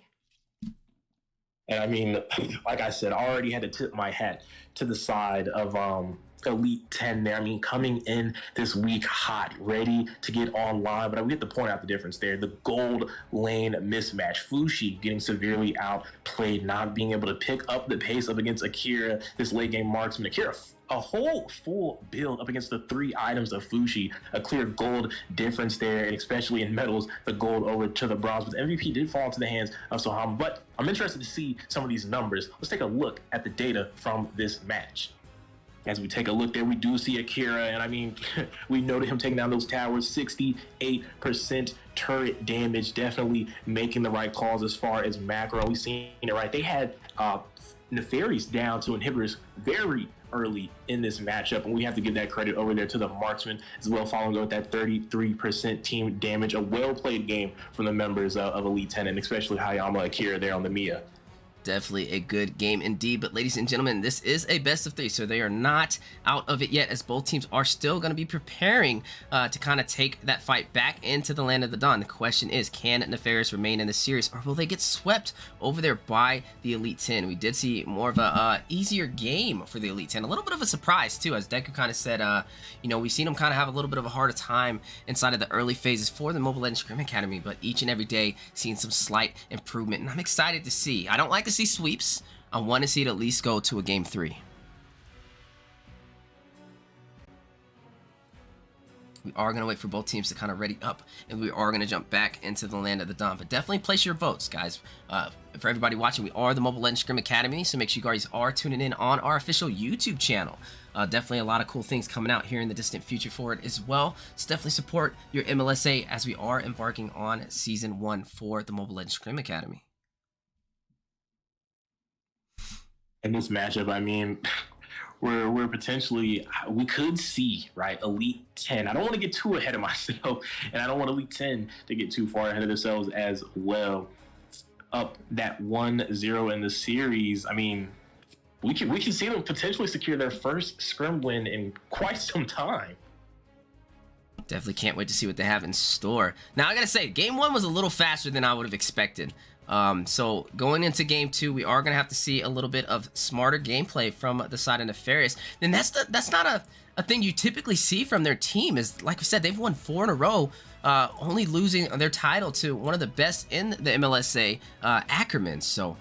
S9: And I mean, like I said, I already had to tip my hat to the side of Elite 10 there. I mean, coming in this week hot, ready to get online, but we have to point out the difference there. The gold lane mismatch. Fushi getting severely outplayed, not being able to pick up the pace up against Akira, this late game marksman. Akira, a whole full build up against the 3 items of Fushi. A clear gold difference there, and especially in metals, the gold over to the bronze. But the MVP did fall into the hands of Soham. But I'm interested to see some of these numbers. Let's take a look at the data from this match. As we take a look there, we do see Akira, and I mean, we noted him taking down those towers, 68% turret damage, definitely making the right calls as far as macro. We've seen it, right? They had Nefarious down to inhibitors very early in this matchup, and we have to give that credit over there to the marksman as well, following up with that 33% team damage. A well-played game from the members of Elite 10, and especially Hayama Akira there on the Mia.
S5: Definitely a good game indeed, but ladies and gentlemen, this is a best of 3, so they are not out of it yet, as both teams are still going to be preparing to kind of take that fight back into the Land of the Dawn. The question is, can Nefarious remain in the series, or will they get swept over there by the Elite 10? We did see more of a easier game for the Elite 10, a little bit of a surprise too, as Deku kind of said, we've seen them kind of have a little bit of a harder time inside of the early phases for the Mobile Legends Scrim Academy, but each and every day seeing some slight improvement, and I'm excited to see. I don't like to see sweeps. I want to see it at least go to a Game 3. we are going to wait for both teams to kind of ready up, and we are going to jump back into the land of the Dawn. But definitely place your votes, guys. For everybody watching, we are the Mobile Legends Scrim Academy, so make sure you guys are tuning in on our official YouTube channel. Definitely a lot of cool things coming out here in the distant future for it as well. So definitely support your MLSA as we are embarking on Season 1 for the Mobile Legends Scrim Academy.
S9: In this matchup, I mean, we're potentially, we could see, right, Elite 10. I don't want to get too ahead of myself, and I don't want Elite 10 to get too far ahead of themselves as well. Up that 1-0 in the series, I mean, we can see them potentially secure their first scrim win in quite some time.
S5: Definitely can't wait to see what they have in store. Now, I gotta say, Game 1 was a little faster than I would have expected. So going into Game 2, we are gonna have to see a little bit of smarter gameplay from the side of Nefarious. And that's not a thing you typically see from their team. Is like we said, they've won 4 in a row, only losing their title to one of the best in the MLSA, Ackerman. So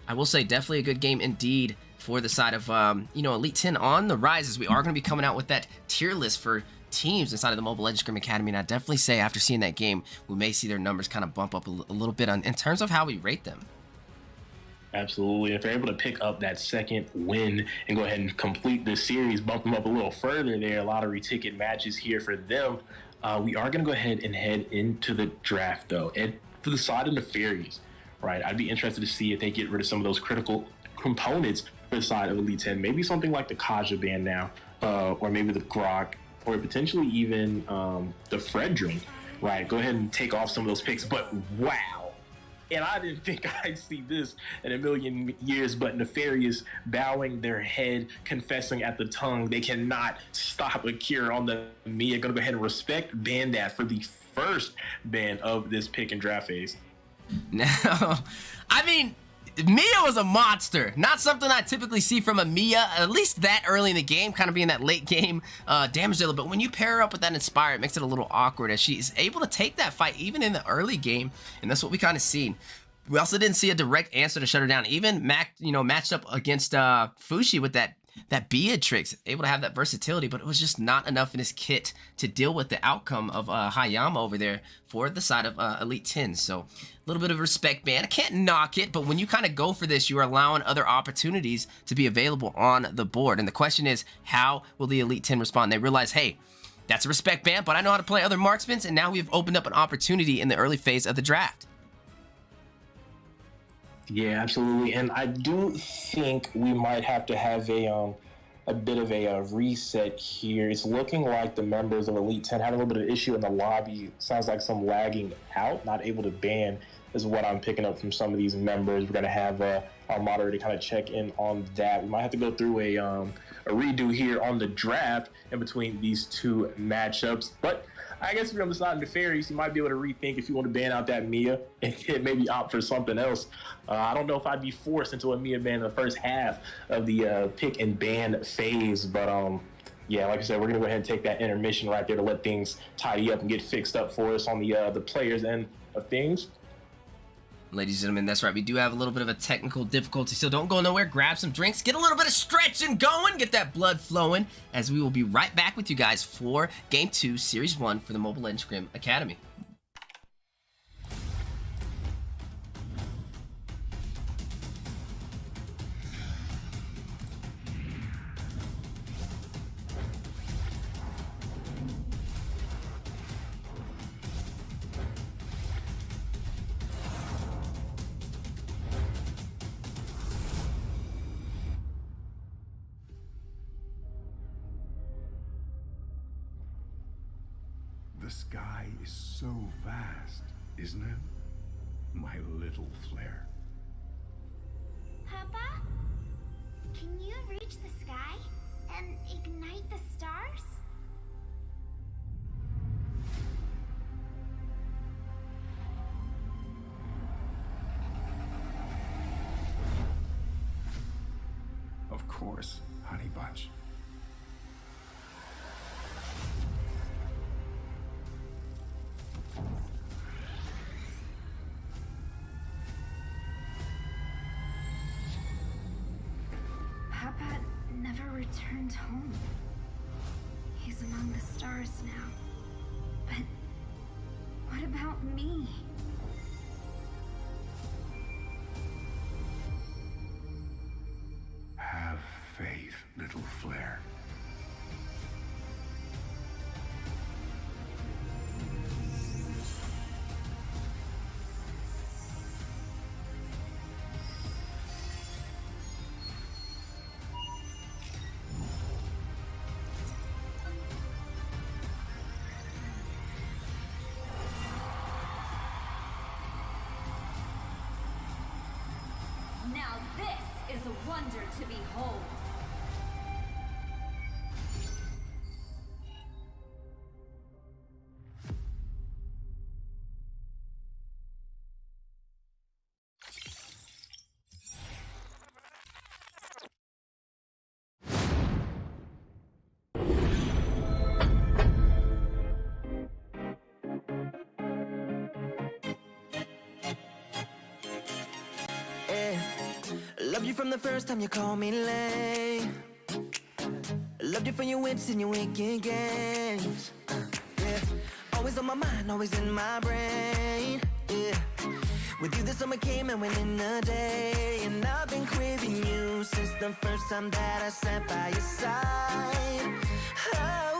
S5: I will say, definitely a good game indeed for the side of Elite 10 on the rise, as we are going to be coming out with that tier list for teams inside of the Mobile Legends Scrim Academy. And I definitely say, after seeing that game, we may see their numbers kind of bump up a little bit in terms of how we rate them.
S9: Absolutely. If they're able to pick up that second win and go ahead and complete this series, bump them up a little further there, lottery ticket matches here for them. We are going to go ahead and head into the draft, though. And for the side of Nefarious, right, I'd be interested to see if they get rid of some of those critical components for the side of Elite 10. Maybe something like the Kaja band now, or maybe the Grok, or potentially even the Fredrin, right? Go ahead and take off some of those picks. But wow, and I didn't think I'd see this in a million years, but Nefarious bowing their head, confessing at the tongue they cannot stop a cure on the Mia. Gonna go ahead and respect ban that for the first ban of this pick and draft phase.
S5: Now, I mean, Mia was a monster. Not something I typically see from a Mia, at least that early in the game, kind of being that late game damage dealer. But when you pair her up with that Inspire, it makes it a little awkward, as she is able to take that fight even in the early game, and that's what we kind of seen. We also didn't see a direct answer to shut her down. Even matched up against Fushi with that Beatrix, able to have that versatility, but it was just not enough in his kit to deal with the outcome of Hayama over there for the side of Elite 10. So a little bit of respect, man. I can't knock it, but when you kind of go for this, you are allowing other opportunities to be available on the board. And the question is, how will the Elite 10 respond? They realize, hey, that's a respect ban, but I know how to play other marksmen, and now we've opened up an opportunity in the early phase of the draft.
S9: Yeah, absolutely. And I do think we might have to have a bit of a reset here. It's looking like the members of Elite 10 had a little bit of issue in the lobby. Sounds like some lagging out, not able to ban is what I'm picking up from some of these members. We're going to have our moderator kind of check in on that. We might have to go through a redo here on the draft in between these two matchups. But I guess if you're on the side of Nefarious, you might be able to rethink if you want to ban out that Mia and maybe opt for something else. I don't know if I'd be forced into a Mia ban in the first half of the pick and ban phase, but yeah, like I said, we're going to go ahead and take that intermission right there to let things tidy up and get fixed up for us on the players' end of things.
S5: Ladies and gentlemen, that's right. We do have a little bit of a technical difficulty, so don't go nowhere. Grab some drinks, get a little bit of stretching going, get that blood flowing, as we will be right back with you guys for Game 2, Series 1 for the Mobile Legends Scrim Academy.
S1: The sky is so vast, isn't it? My little flare.
S2: Papa? Can you reach the sky and ignite the stars?
S1: Of course, Honey Bunch.
S2: Papa never returned home. He's among the stars now.
S3: But what about me?
S1: Have faith, little flare.
S3: Now this is a wonder to behold.
S4: Yeah. Loved you from the first time you called me lame. Loved you for your wits and your wicked games. Yeah. Always on my mind, always in my brain. Yeah. With you the summer came and went in a day. And I've been craving you since the first time that I sat by your side. Oh.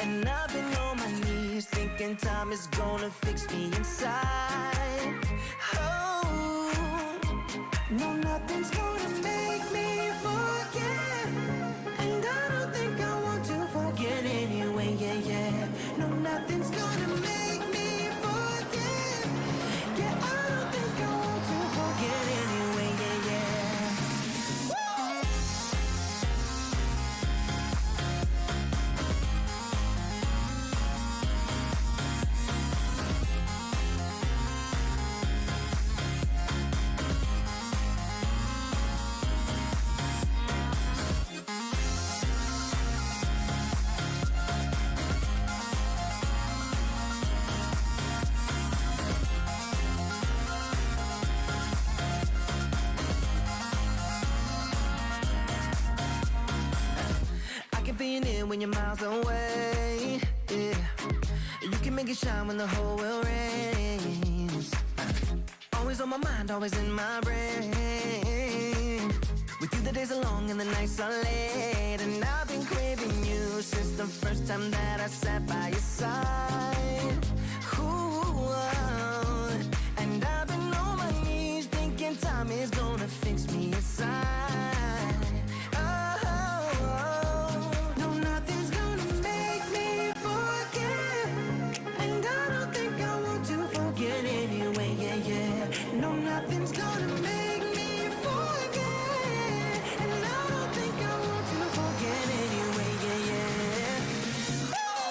S4: And I've been on my knees thinking time is gonna fix me inside. Oh, no, nothing's gonna make me forget. And I don't think I want to forget anyway, yeah, yeah. No, nothing's gonna make me forget. Yeah, I don't think I want to forget anyway, yeah, yeah. Woo! I can feel it when you're miles away. Yeah, you can make it shine when the whole world rains. Always on my mind, always in my brain. With you the days are long and the nights are late. And I've been craving you since the first time that I sat by your side. Ooh, and I've been on my knees thinking time is gonna fix me inside. Oh, no, nothing's gonna make me forget. And I don't think I want to forget anyway, yeah, yeah. No, nothing's gonna make me forget. And I don't think I want to forget anyway, yeah, yeah. No, never, never wanna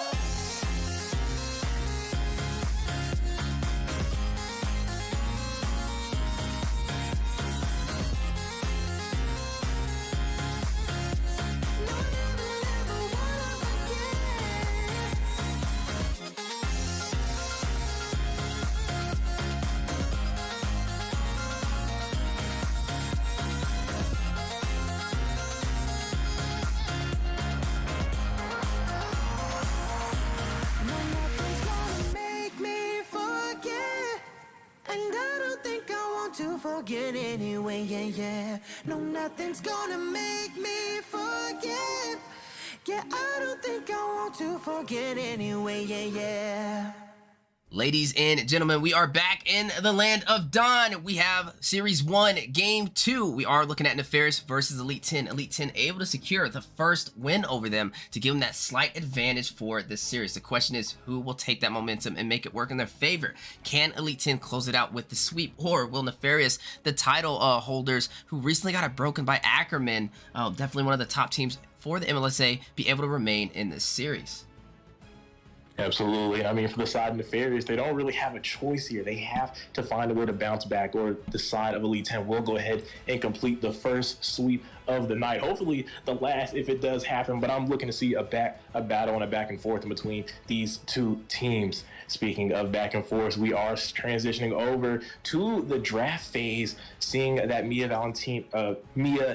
S4: forget. No, nothing's gonna make me forget. And I don't think I want to forget anyway, yeah, yeah. No, nothing's gonna make me forget. Yeah, I don't think I want to forget anyway, yeah, yeah.
S5: Ladies and gentlemen, we are back in the land of Dawn. We have Series 1, Game 2. We are looking at Nefarious versus Elite 10. Elite 10 able to secure the first win over them to give them that slight advantage for this series. The question is, who will take that momentum and make it work in their favor? Can Elite 10 close it out with the sweep, or will Nefarious, the title holders who recently got it broken by Ackerman, definitely one of the top teams for the MLSA, be able to remain in this series?
S9: Absolutely. I mean, for the side of Nefarious, they don't really have a choice here. They have to find a way to bounce back, or the side of Elite 10 will go ahead and complete the first sweep of the night. Hopefully the last, if it does happen, but I'm looking to see a battle and a back and forth in between these two teams. Speaking of back and forth, we are transitioning over to the draft phase, seeing that Mia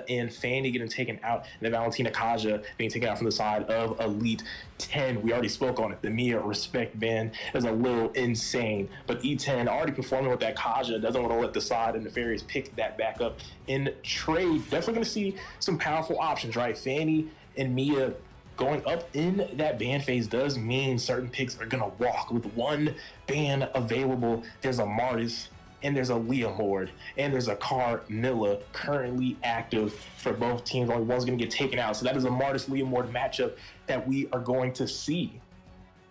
S9: and Fanny getting taken out, and the Valentina Kaja being taken out from the side of Elite 10. We already spoke on it. The Mia respect ban is a little insane, but E10 already performing with that Kaja, doesn't want to let the side and Nefarious pick that back up in trade. Definitely going to see some powerful options, right? Fanny and Mia going up in that ban phase does mean certain picks are going to walk. With one ban available, there's a Martis, and there's a Leomord, and there's a Carmilla currently active for both teams. Only one's going to get taken out. So that is a Martis-Leomord matchup that we are going to see.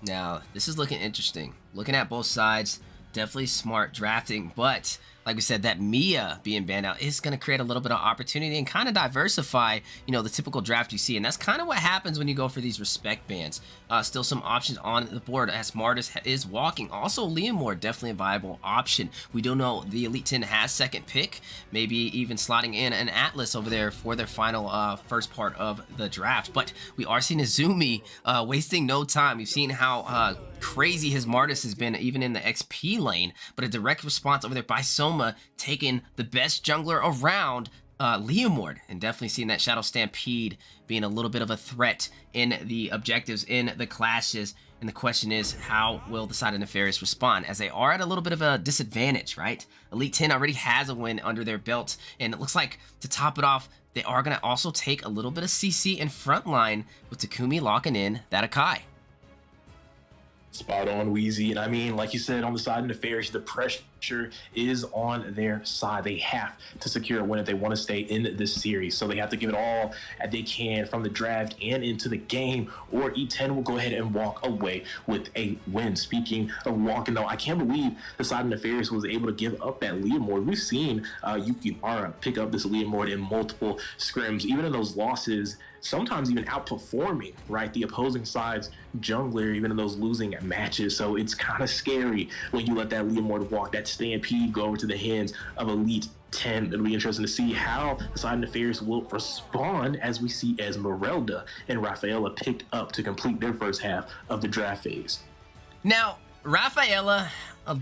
S5: Now, this is looking interesting. Looking at both sides, definitely smart drafting, but like we said, that Mia being banned out is going to create a little bit of opportunity and kind of diversify, you know, the typical draft you see. And that's kind of what happens when you go for these respect bans. Still some options on the board as Martis is walking. Also, Leomord, definitely a viable option. We do know the Elite 10 has second pick, maybe even slotting in an Atlas over there for their final first part of the draft. But we are seeing Izumi wasting no time. We've seen how crazy his Martis has been even in the XP lane, but a direct response over there by Soma, taking the best jungler around, Leomord, and definitely seeing that Shadow Stampede being a little bit of a threat in the objectives in the clashes. And the question is, how will the side of Nefarious respond, as they are at a little bit of a disadvantage, right? Elite 10 already has a win under their belt, and it looks like to top it off, they are going to also take a little bit of CC in front line with Takumi locking in that Akai.
S9: Spot on, Wheezy. And I mean, like you said, on the side of Nefarious, the pressure is on their side. They have to secure a win if they want to stay in this series. So they have to give it all that they can from the draft and into the game, or E10 will go ahead and walk away with a win. Speaking of walking, though, I can't believe the side of Nefarious was able to give up that Leomord. We've seen Yukihara pick up this Leomord in multiple scrims, even in those losses, sometimes even outperforming, right, the opposing side's jungler, even in those losing matches. So it's kind of scary when you let that Leomord walk, that Stampede go over to the hands of Elite 10. It'll be interesting to see how the side of Nefarious will respond, as we see Esmeralda and Rafaela picked up to complete their first half of the draft phase.
S5: Now, Rafaela,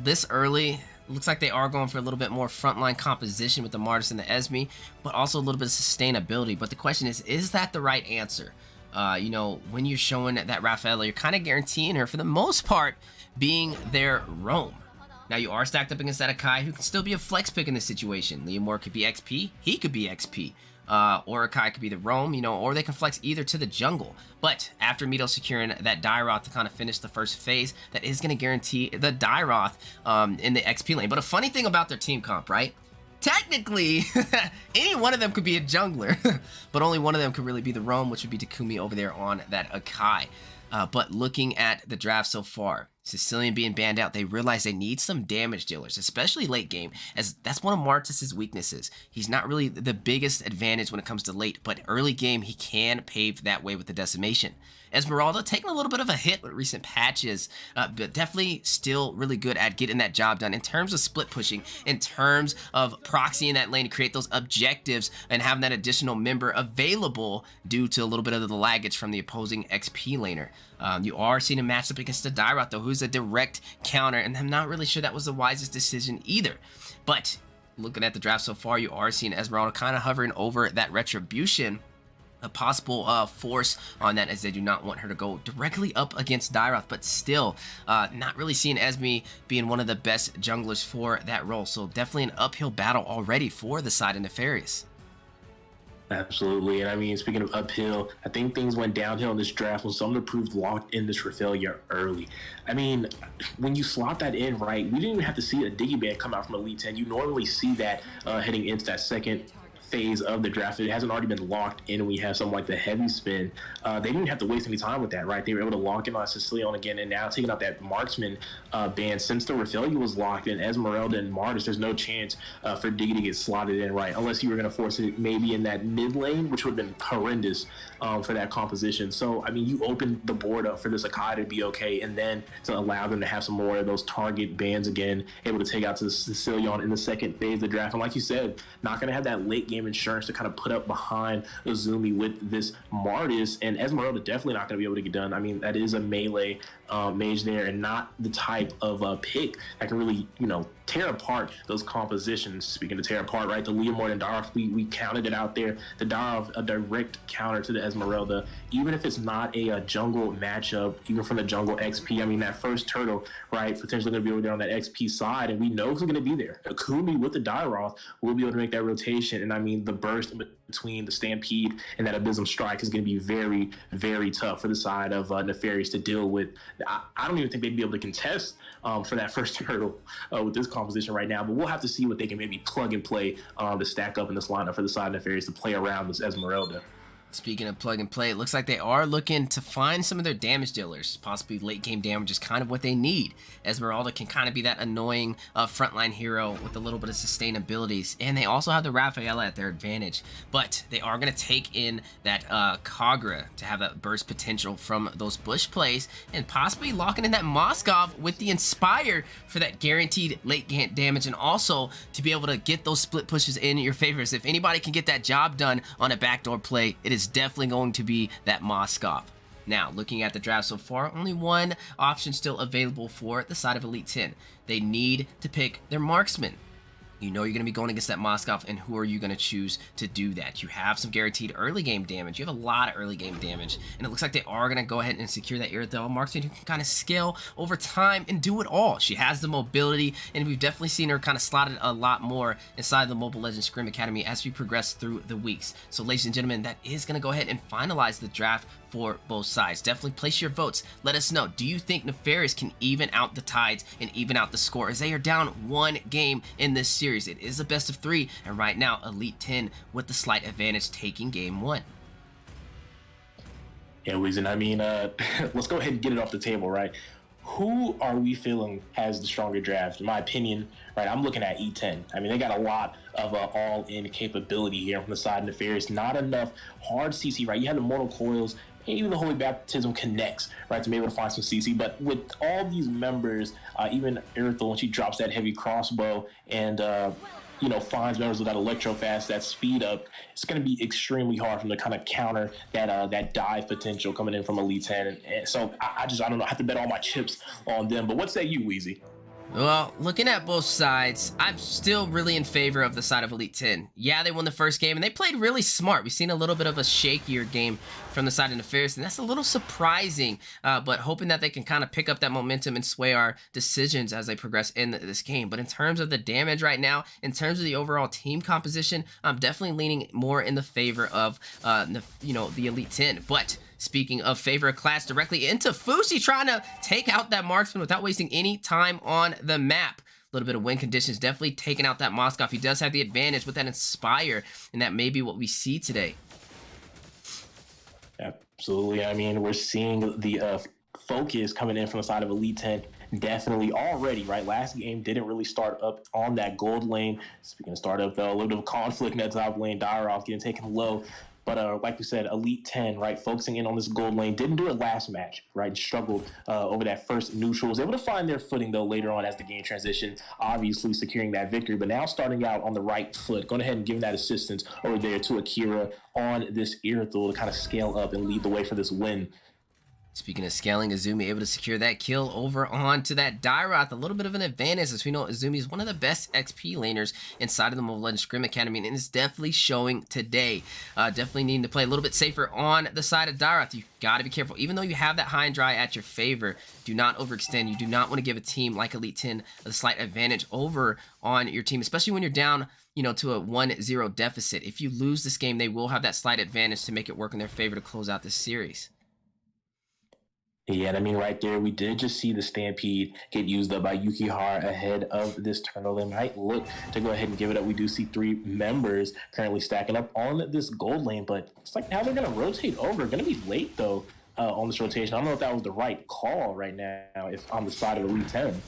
S5: this early, looks like they are going for a little bit more frontline composition with the Martis and the Esme, but also a little bit of sustainability. But the question is that the right answer? You know, when you're showing that Rafaela, you're kind of guaranteeing her, for the most part, being their roam. Now, you are stacked up against that Akai, who can still be a flex pick in this situation. Leomord could be XP, he could be XP. Or Akai could be the roam, you know, or they can flex either to the jungle. But after Mito securing that Dairoth to kind of finish the first phase, that is going to guarantee the Dairoth in the XP lane. But a funny thing about their team comp, right? Technically, any one of them could be a jungler, but only one of them could really be the roam, which would be Takumi over there on that Akai. But looking at the draft so far, Sicilian being banned out, they realize they need some damage dealers, especially late game, as that's one of Martis' weaknesses. He's not really the biggest advantage when it comes to late, but early game, he can pave that way with the decimation. Esmeralda taking a little bit of a hit with recent patches, but definitely still really good at getting that job done in terms of split pushing, in terms of proxying that lane to create those objectives and having that additional member available due to a little bit of the laggage from the opposing XP laner. You are seeing a matchup against the Dairoth, though, who's a direct counter, and I'm not really sure that was the wisest decision either. But looking at the draft so far, you are seeing Esmeralda kind of hovering over that Retribution, a possible force on that, as they do not want her to go directly up against Dairoth, but still not really seeing Esme being one of the best junglers for that role. So definitely an uphill battle already for the side of Nefarious.
S9: Absolutely. And I mean, speaking of uphill, I think things went downhill in this draft when someone proved locked in this for failure early. I mean, when you slot that in, right, we didn't even have to see a Diggy Band come out from Elite 10. You normally see that heading into that second phase of the draft. It hasn't already been locked in. We have something like the heavy spin. They didn't have to waste any time with that, right? They were able to lock in on Sicilian again, and now taking out that marksman band. Since the Raphaelia was locked in, Esmeralda and Martis, there's no chance for Diggy to get slotted in, right? Unless you were going to force it maybe in that mid lane, which would have been horrendous for that composition. So, I mean, you open the board up for this Akai to be okay, and then to allow them to have some more of those target bans again, able to take out to Sicilian in the second phase of the draft. And like you said, not going to have that late game insurance to kind of put up behind Azumi with this Martis, and Esmeralda definitely not going to be able to get done. I mean, that is a melee mage there, and not the type of pick that can really, tear apart those compositions. Speaking of tear apart, right, the Leomord and Darov, we counted it out there. The Darov, a direct counter to the Esmeralda, even if it's not a jungle matchup, even from the jungle XP. I mean, that first turtle, right, potentially going to be over there on that XP side, and we know who's going to be there. Akumi with the Darov will be able to make that rotation, and I mean, the burst in between the Stampede and that Abysm Strike is going to be very, very tough for the side of Nefarious to deal with. I don't even think they'd be able to contest for that first turtle with this composition right now, but we'll have to see what they can maybe plug and play to stack up in this lineup for the side of Nefarious to play around this Esmeralda.
S5: Speaking of plug and play, it looks like they are looking to find some of their damage dealers. Possibly late game damage is kind of what they need. Esmeralda can kind of be that annoying frontline hero with a little bit of sustainabilities. And they also have the Rafaela at their advantage. But they are going to take in that Kagura to have that burst potential from those bush plays. And possibly locking in that Moskov with the Inspire for that guaranteed late game damage. And also to be able to get those split pushes in your favors. If anybody can get that job done on a backdoor play, it is definitely going to be that Moskov. Now, looking at the draft so far, only one option still available for the side of Elite 10. They need to pick their marksman. You know you're going to be going against that Moskov, and who are you going to choose to do that? You have some guaranteed early game damage. You have a lot of early game damage, and it looks like they are going to go ahead and secure that Irithel marksman who can kind of scale over time and do it all. She has the mobility, and we've definitely seen her kind of slotted a lot more inside the Mobile Legends Scrim Academy as we progress through the weeks. So ladies and gentlemen, that is going to go ahead and finalize the draft for both sides. Definitely place your votes. Let us know. Do you think Nefarious can even out the Tides and even out the score, as they are down one game in this series? It is a best of 3, and right now Elite 10 with the slight advantage taking game 1.
S9: Yeah, Weezen, I mean, let's go ahead and get it off the table, right? Who are we feeling has the stronger draft? In my opinion, right, I'm looking at E10. I mean, they got a lot of all-in capability here from the side of Nefarious. Not enough hard CC, right? You have the Mortal Coils, and even the Holy Baptism connects, right, to be able to find some CC. But with all these members, even Irithel, when she drops that heavy crossbow and, finds members with that electro fast, that speed up, it's going to be extremely hard for them to kind of counter that dive potential coming in from Elite 10. And so I don't know. I have to bet all my chips on them. But what say you, Weezy?
S5: Well, looking at both sides, I'm still really in favor of the side of Elite 10. Yeah, they won the first game, and they played really smart. We've seen a little bit of a shakier game from the side of Nefarious, and that's a little surprising, but hoping that they can kind of pick up that momentum and sway our decisions as they progress in this game. But in terms of the damage right now, in terms of the overall team composition, I'm definitely leaning more in the favor of, the Elite 10. But speaking of favorite class, directly into Fushi, trying to take out that marksman without wasting any time on the map. A little bit of win conditions, definitely taking out that Moskov. He does have the advantage with that Inspire, and that may be what we see today.
S9: Absolutely. I mean, we're seeing the focus coming in from the side of Elite 10 definitely already, right? Last game didn't really start up on that gold lane. Speaking of startup, though, a little bit of a conflict in that top lane. Dyrov getting taken low. But like we said, Elite 10, right, focusing in on this gold lane, didn't do it last match, right, and struggled over that first neutral. Was able to find their footing, though, later on as the game transitioned, obviously securing that victory. But now starting out on the right foot, going ahead and giving that assistance over there to Akira on this Irithel to kind of scale up and lead the way for this win.
S5: Speaking of scaling, Azumi able to secure that kill over onto that Dairoth. A little bit of an advantage, as we know Azumi is one of the best XP laners inside of the Mobile Legends Scrim Academy, and it's definitely showing today. Definitely needing to play a little bit safer on the side of Dairoth. You got to be careful. Even though you have that high and dry at your favor, do not overextend. You do not want to give a team like Elite 10 a slight advantage over on your team, especially when you're down to a 1-0 deficit. If you lose this game, they will have that slight advantage to make it work in their favor to close out this series.
S9: Yeah, and I mean, right there, we did just see the Stampede get used up by Yukihara ahead of this turtle. They might look to go ahead and give it up. We do see 3 members currently stacking up on this gold lane, but it's like now they're going to rotate over. Going to be late, though, on this rotation. I don't know if that was the right call right now if on the side of Elite 10.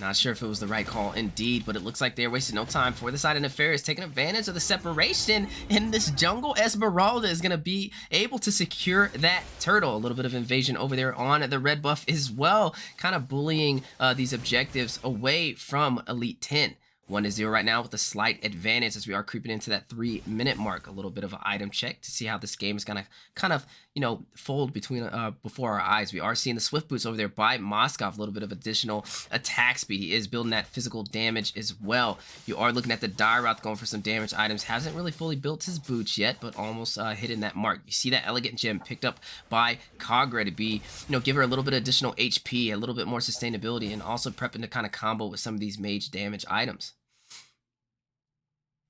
S5: Not sure if it was the right call indeed, but it looks like they're wasting no time for the side of Nefarious, taking advantage of the separation in this jungle. Esmeralda is going to be able to secure that turtle. A little bit of invasion over there on the red buff as well, kind of bullying these objectives away from Elite 10. 1-0 right now with a slight advantage as we are creeping into that 3-minute mark. A little bit of an item check to see how this game is gonna kind of, you know, fold between before our eyes. We are seeing the Swift Boots over there by Moskov, a little bit of additional attack speed. He is building that physical damage as well. You are looking at the dire route going for some damage items. Hasn't really fully built his boots yet, but almost hitting that mark. You see that elegant gem picked up by Kagura to be, you know, give her a little bit of additional HP, a little bit more sustainability, and also prepping to kind of combo with some of these mage damage items.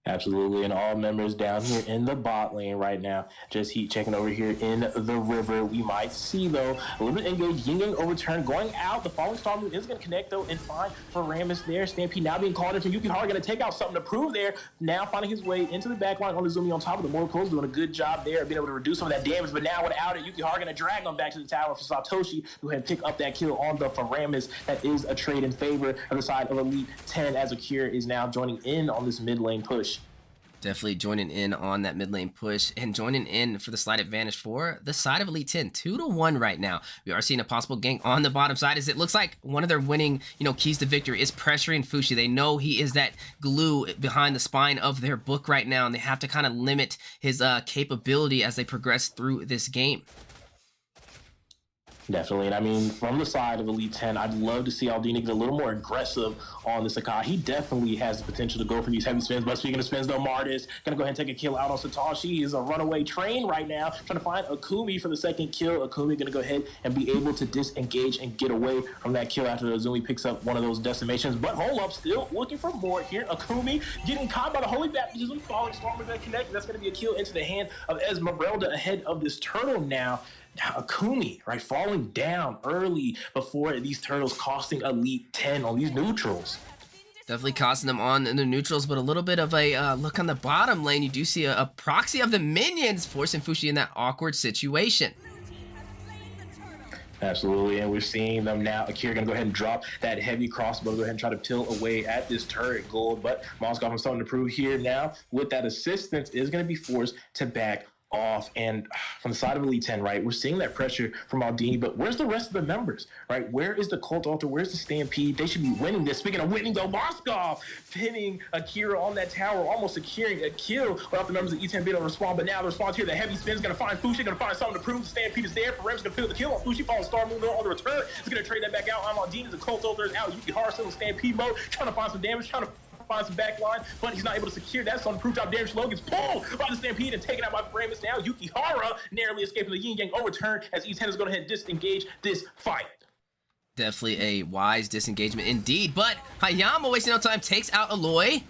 S9: Absolutely, and all members down here in the bot lane right now. Just heat checking over here in the river. We might see, though, a little bit engaged. Yin Yang overturn going out. The falling star move is going to connect, though, and find Faramis there. Stampede now being called in from Yukihara, going to take out something to prove there. Now finding his way into the back line on the Zumi on top of the Mortals, doing a good job there, being able to reduce some of that damage. But now without it, Yukihara going to drag him back to the tower for Satoshi, who had pick up that kill on the Faramis. That is a trade in favor of the side of Elite 10, as Akira is now joining in on this mid lane push.
S5: Definitely joining in on that mid lane push and joining in for the slight advantage for the side of Elite 10. 2-1 right now. We are seeing a possible gank on the bottom side as it looks like one of their winning, you know, keys to victory is pressuring Fushi. They know he is that glue behind the spine of their book right now, and they have to kind of limit his capability as they progress through this game.
S9: Definitely, and I mean, from the side of Elite 10, I'd love to see Aldini get a little more aggressive on the Sakai. He definitely has the potential to go for these heavy spins, but speaking of spins, though, Martis gonna go ahead and take a kill out on Satoshi. He's a runaway train right now, trying to find Akumi for the second kill. Akumi gonna go ahead and be able to disengage and get away from that kill after the Azumi picks up one of those decimations, but hold up, still looking for more here. Akumi getting caught by the Holy Baptism, falling storm gonna connect. That's gonna be a kill into the hand of Esmeralda ahead of this turtle now. Akumi, right, falling down early before these turtles, costing Elite 10 on these neutrals.
S5: Definitely costing them on the neutrals, but a little bit of a look on the bottom lane. You do see a proxy of the minions forcing Fushi in that awkward situation.
S9: Absolutely, and we're seeing them now. Akira gonna go ahead and drop that heavy crossbow, go ahead and try to peel away at this turret gold, but Moskov is starting to prove here now with that assistance is gonna be forced to back off. And from the side of Elite 10, right, we're seeing that pressure from Aldini, but where's the rest of the members, right? Where is the Cult Altar? Where's the Stampede? They should be winning this. Speaking of winning, though, Moskov pinning Akira on that tower, almost securing a kill without the members of E10 being able to respond. But now the response here, the heavy spin's going to find Fushi, going to find something to prove. The Stampede is there. Rem's going to feel the kill on Fushi, follows Star Moon on the return. He's going to trade that back out. I'm Aldini. The Cult Altar is out. Yukihara still in Stampede mode, trying to find some damage, trying to find some backline, but he's not able to secure that. So on the proof job, damage low gets pulled by the Stampede and taken out by Faramis. Now Yukihara narrowly escaping the Yin Yang overturn as E10 is going to head disengage this fight.
S5: Definitely a wise disengagement indeed, but Hayama wasting no time takes out Aloy.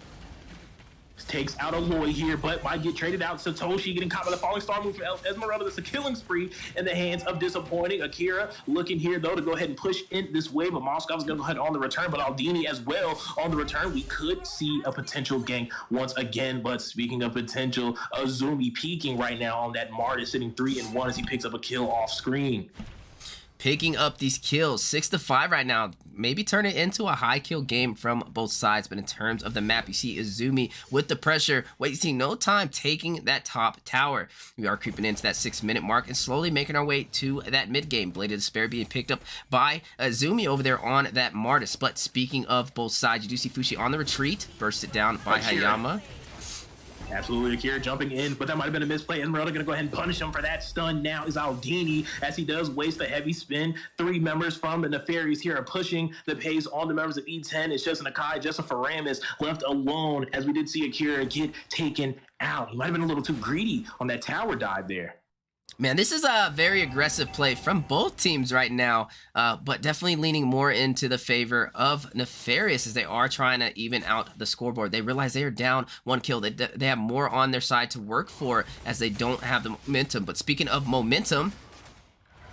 S9: Takes out Aloy here, but might get traded out. Satoshi getting caught by the falling star move from Esmeralda. That's a killing spree in the hands of disappointing. Akira looking here, though, to go ahead and push in this way, but Moskov is going to go ahead on the return, but Aldini as well on the return. We could see a potential gank once again, but speaking of potential, Azumi peeking right now on that Martis, sitting 3-1 as he picks up a kill off screen.
S5: Picking up these kills, 6-5 right now. Maybe turn it into a high kill game from both sides, but in terms of the map, you see Izumi with the pressure, wasting no time taking that top tower. We are creeping into that 6-minute mark and slowly making our way to that mid game. Blade of Despair being picked up by Izumi over there on that Martis. But speaking of both sides, you do see Fushi on the retreat, bursted down by Hayama.
S9: Absolutely, Akira jumping in, but that might have been a misplay. Esmeralda going to go ahead and punish him for that stun. Now is Aldini as he does waste a heavy spin. 3 members from the Nefarious here are pushing the pace on the members of E10. It's just an Akai, just a Faramis left alone as we did see Akira get taken out. He might have been a little too greedy on that tower dive there.
S5: Man, this is a very aggressive play from both teams right now, but definitely leaning more into the favor of Nefarious as they are trying to even out the scoreboard. They realize they are down 1 kill. They have more on their side to work for as they don't have the momentum. But speaking of momentum...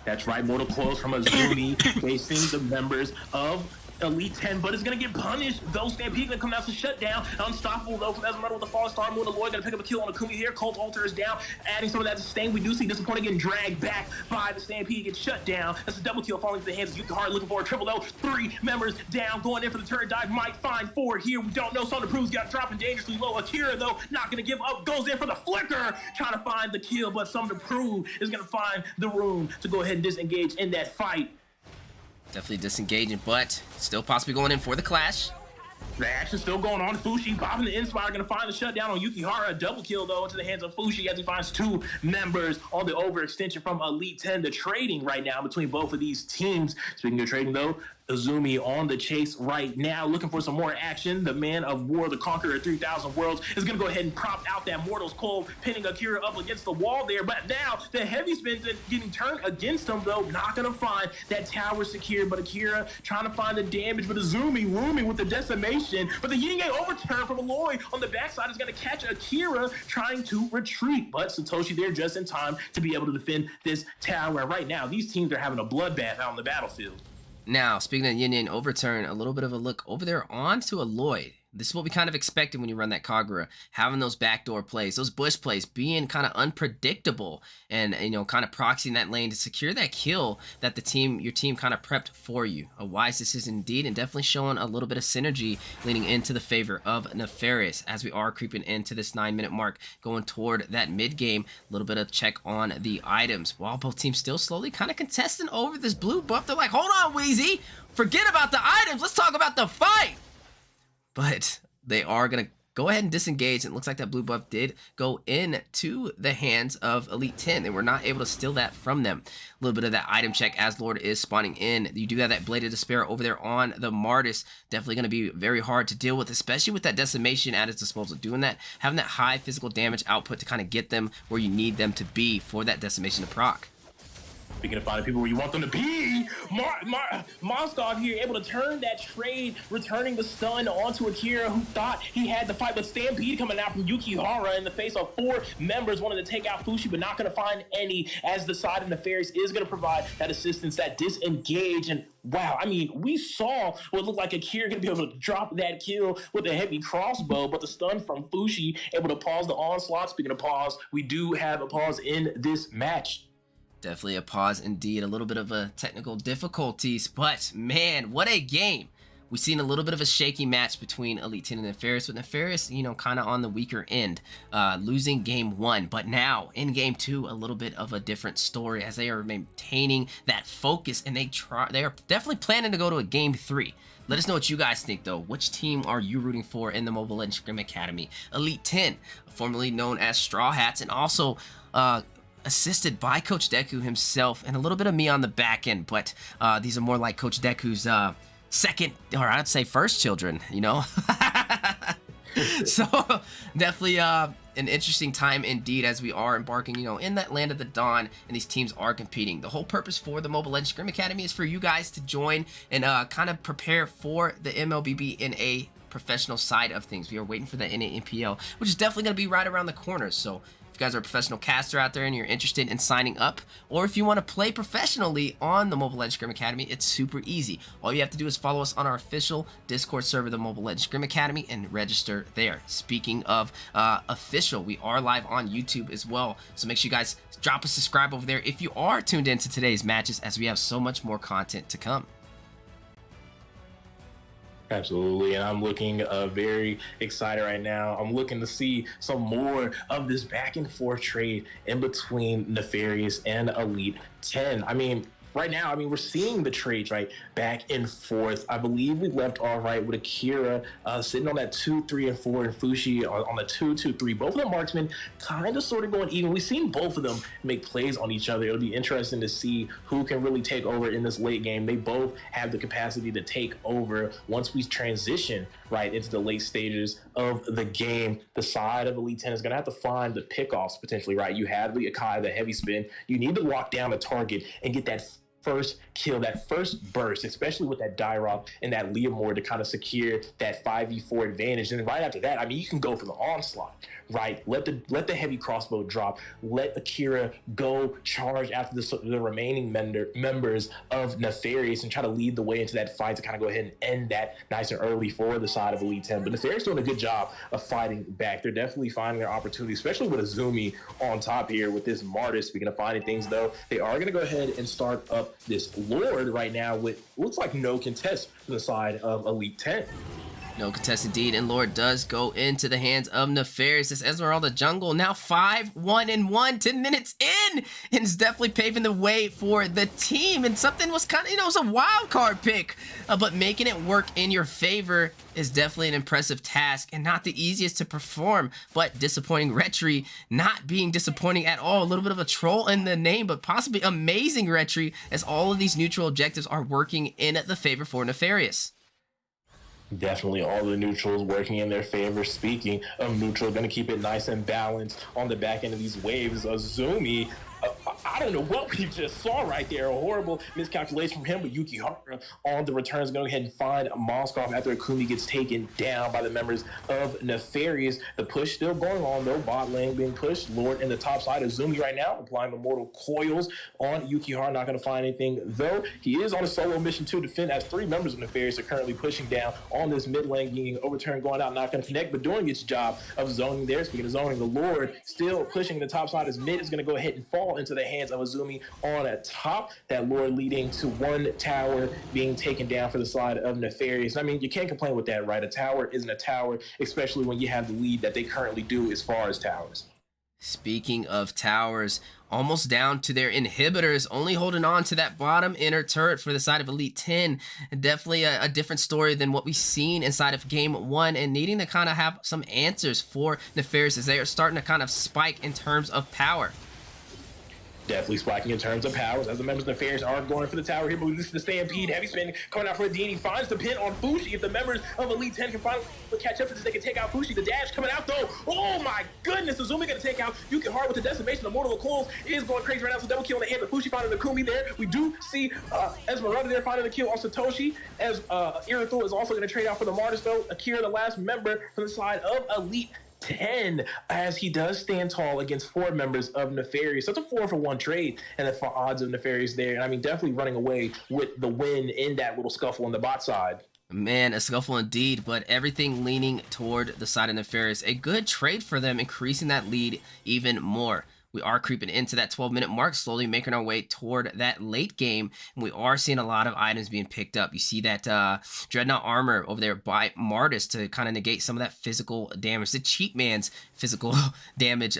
S9: That's right, mortal close from Azumi facing the members of Elite 10, but it's going to get punished. Though Stampede going to come out to shut down. Unstoppable, though, from Esmeralda with the Fallen Star Moon. Aloy going to pick up a kill on Akumi here. Cult Altar is down, adding some of that sustain. We do see Disappointing getting dragged back by the Stampede, gets shut down. That's a double kill falling into the hands of Yukihara, looking for a triple though. 3 members down, going in for the turret dive. Might find 4 here. We don't know. Son of Proves got dropping dangerously low. Akira, though, not going to give up. Goes in for the flicker, trying to find the kill, but Son of Prove is going to find the room to go ahead and disengage in that fight.
S5: Definitely disengaging, but still possibly going in for the clash.
S9: The action's still going on. Fushi popping the Inspire, going to find the shutdown on Yukihara. A double kill, though, into the hands of Fushi as he finds 2 members on the overextension from Elite 10. The trading right now between both of these teams. Speaking of trading, though, Azumi on the chase right now, looking for some more action. The Man of War, the Conqueror of 3,000 Worlds, is going to go ahead and prop out that Mortal's Cold, pinning Akira up against the wall there. But now the heavy spin getting turned against him, though. Not going to find that tower secure, but Akira trying to find the damage. But Azumi rooming with the decimation. But the Yin overturn from Aloy on the backside is going to catch Akira trying to retreat. But Satoshi there just in time to be able to defend this tower. Right now, these teams are having a bloodbath out on the battlefield.
S5: Now, speaking of Yin overturn, a little bit of a look over there onto Aloy. This is what we kind of expected when you run that Kagura, having those backdoor plays, those bush plays, being kind of unpredictable and kind of proxying that lane to secure that kill that your team kind of prepped for you. A wise decision indeed, and definitely showing a little bit of synergy leaning into the favor of Nefarious as we are creeping into this 9-minute mark, going toward that mid game. A little bit of check on the items while both teams still slowly kind of contesting over this blue buff. They're like, hold on, Wheezy, forget about the items, let's talk about the fight. But they are going to go ahead and disengage. It looks like that blue buff did go into the hands of Elite 10. They were not able to steal that from them. A little bit of that item check as Lord is spawning in. You do have that Blade of Despair over there on the Martis. Definitely going to be very hard to deal with, especially with that decimation at its disposal. Doing that, having that high physical damage output to kind of get them where you need them to be for that decimation to proc.
S9: Speaking of finding people where you want them to be, Moskov here able to turn that trade, returning the stun onto Akira, who thought he had the fight, but Stampede coming out from Yukihara in the face of 4 members wanted to take out Fushi, but not going to find any, as the side of Nefarious is going to provide that assistance, that disengage. And wow, I mean, we saw what looked like Akira going to be able to drop that kill with a heavy crossbow, but the stun from Fushi able to pause the onslaught. Speaking of pause, we do have a pause in this match.
S5: Definitely a pause indeed, a little bit of a technical difficulties, but man, what a game. We've seen a little bit of a shaky match between Elite 10 and Nefarious, but Nefarious, kind of on the weaker end, losing game 1. But now, in game 2, a little bit of a different story as they are maintaining that focus, and they are definitely planning to go to a game 3. Let us know what you guys think, though. Which team are you rooting for in the Mobile Legends Scrim Academy? Elite 10, formerly known as Straw Hats, and also assisted by Coach Deku himself, and a little bit of me on the back end, but these are more like Coach Deku's second, or I'd say first children, So definitely an interesting time indeed as we are embarking, in that land of the dawn, and these teams are competing. The whole purpose for the Mobile Legends Scrim Academy is for you guys to join and kind of prepare for the MLBB in a professional side of things. We are waiting for the NAMPL, which is definitely going to be right around the corner. So if you guys are a professional caster out there and you're interested in signing up, or if you want to play professionally on the Mobile Legends Scrim Academy, it's super easy. All you have to do is follow us on our official Discord server, the Mobile Legends Scrim Academy, and register there. Speaking of official, we are live on YouTube as well, so make sure you guys drop a subscribe over there if you are tuned into today's matches, as we have so much more content to come.
S9: Absolutely, and I'm looking very excited right now. I'm looking to see some more of this back and forth trade in between Nefarious and Elite 10. I mean, right now, we're seeing the trades, right, back and forth. I believe we left all right with Akira sitting on that 2, 3, and 4, and Fushi on the 2, 2, 3. Both of the marksmen kind of sort of going even. We've seen both of them make plays on each other. It'll be interesting to see who can really take over in this late game. They both have the capacity to take over once we transition right into the late stages of the game. The side of Elite 10 is going to have to find the pickoffs potentially, right? You have the Akai, the heavy spin. You need to lock down the target and get that first kill, that first burst, especially with that Dyrok and that Leomord to kind of secure that 5v4 advantage. And then right after that, I mean, you can go for the onslaught, right? Let the heavy crossbow drop. Let Akira go charge after the remaining members of Nefarious and try to lead the way into that fight to kind of go ahead and end that nice and early for the side of Elite 10. But Nefarious doing a good job of fighting back. They're definitely finding their opportunity, especially with Azumi on top here with this Martis. Speaking of finding things, though, they are going to go ahead and start up this Lord right now with looks like no contest from the side of Elite 10.
S5: No contest indeed, and Lord does go into the hands of Nefarious. This Esmeralda jungle now 5-1-1, 10 minutes in, and it's definitely paving the way for the team. And something was kind of, it was a wild card pick, but making it work in your favor is definitely an impressive task and not the easiest to perform. But disappointing Retri not being disappointing at all. A little bit of a troll in the name, but possibly amazing Retri, as all of these neutral objectives are working in the favor for Nefarious.
S9: Definitely all the neutrals working in their favor. Speaking of neutral, going to keep it nice and balanced on the back end of these waves. Azumi, I don't know what we just saw right there. A horrible miscalculation from him, but Yukihara on the return is going to go ahead and find Moskov after Akumi gets taken down by the members of Nefarious. The push still going on, though. Bot lane being pushed. Lord in the top side. Azumi right now applying the mortal coils on Yukihara. Not going to find anything, though. He is on a solo mission to defend, as 3 members of Nefarious are currently pushing down on this mid lane, getting overturned, going out, not going to connect, but doing its job of zoning there. Speaking of zoning, the Lord still pushing the top side as mid is going to go ahead and fall into the hands of Azumi on a top. That Lord leading to 1 tower being taken down for the side of Nefarious. I mean, you can't complain with that, right? A tower isn't a tower, especially when you have the lead that they currently do as far as towers.
S5: Speaking of towers, almost down to their inhibitors, only holding on to that bottom inner turret for the side of Elite 10. Definitely a different story than what we've seen inside of Game 1, and needing to kind of have some answers for Nefarious as they are starting to kind of spike in terms of power.
S9: Definitely spiking in terms of powers as the members of Nefarious are going for the tower here, but we listen to Stampede. Heavy spin coming out for a Dini, finds the pin on Fushi. If the members of Elite 10 can finally catch up to this, they can take out Fushi. The dash coming out, though. Oh my goodness, Azumi going to take out Yukihara with the decimation. The Mortal of Coils is going crazy right now, so double kill on the hand of Fushi, finding the Kumi there. We do see Esmeralda there finding the kill on Satoshi, as Irithu is also going to trade out for the Martis, though. Akira, the last member from the side of Elite 10, as he does stand tall against 4 members of Nefarious. So it's a 4-for-1 trade, and the odds of Nefarious there. And I mean, definitely running away with the win in that little scuffle on the bot side.
S5: Man, a scuffle indeed, but everything leaning toward the side of Nefarious. A good trade for them, increasing that lead even more. We are creeping into that 12-minute mark, slowly making our way toward that late game, and we are seeing a lot of items being picked up. You see that Dreadnought armor over there by Martis to kind of negate some of that physical damage, the cheap man's physical damage,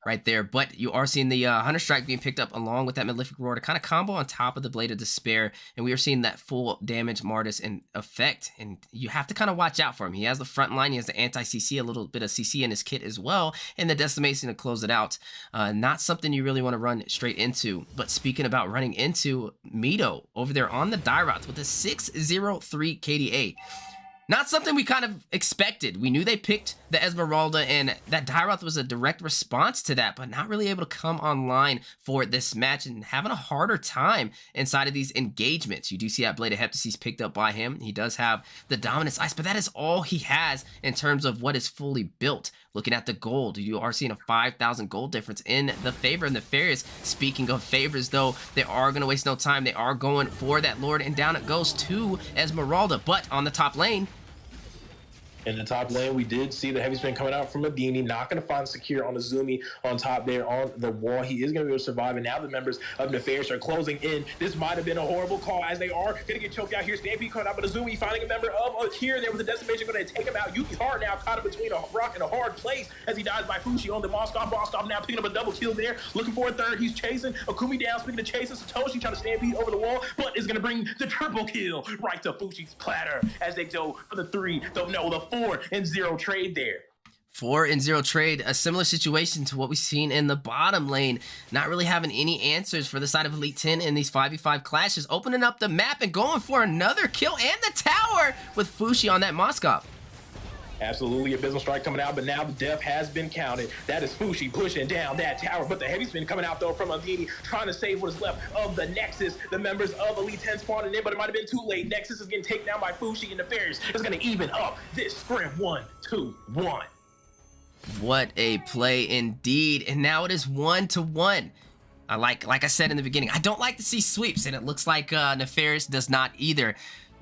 S5: right there. But you are seeing the Hunter Strike being picked up along with that Malefic Roar to kind of combo on top of the Blade of Despair, and we are seeing that full damage Martis in effect, and you have to kind of watch out for him. He has the front line, he has the anti-CC, a little bit of CC in his kit as well, and the Decimation to close it out. Not something you really want to run straight into. But speaking about running into, Mito over there on the die routes with a 603 KDA. Not something we kind of expected. We knew they picked the Esmeralda, and that Dairoth was a direct response to that, but not really able to come online for this match and having a harder time inside of these engagements. You do see that Blade of Heptasis picked up by him. He does have the Dominance Ice, but that is all he has in terms of what is fully built. Looking at the gold, you are seeing a 5,000 gold difference in the favor of Nefarious. Speaking of favors, though, they are going to waste no time. They are going for that Lord, and down it goes to Esmeralda. But on the top lane,
S9: in the top lane, we did see the heavy spin coming out from Medini, not going to find secure on Azumi on top there on the wall. He is going to be able to survive, and now the members of Nefarious are closing in. This might have been a horrible call, as they are going to get choked out here. Stampede coming out, but Azumi finding a member of Akira there with the decimation, going to take him out. Yukihara now caught in between a rock and a hard place as he dies by Fushi on the Moskov. Moskov now picking up a double kill there, looking for a third. He's chasing Akumi down, speaking of chasing Satoshi, trying to stampede over the wall, but is going to bring the triple kill right to Fushi's platter as they go for the 4-0 trade there.
S5: 4-0 trade, a similar situation to what we've seen in the bottom lane. Not really having any answers for the side of Elite 10 in these 5v5 clashes. Opening up the map and going for another kill and the tower with Fushi on that Moskov.
S9: Absolutely, Abysmal Strike coming out, but now the death has been counted. That is Fushi pushing down that tower, but the heavy spin coming out though from Andini, trying to save what is left of the Nexus. The members of Elite 10 spawning in, but it might have been too late. Nexus is getting taken down by Fushi, and Nefarious is going to even up this scrim 1-2-1.
S5: What a play indeed, and now it is 1-1. Like I said in the beginning, I don't like to see sweeps, and it looks like Nefarious does not either.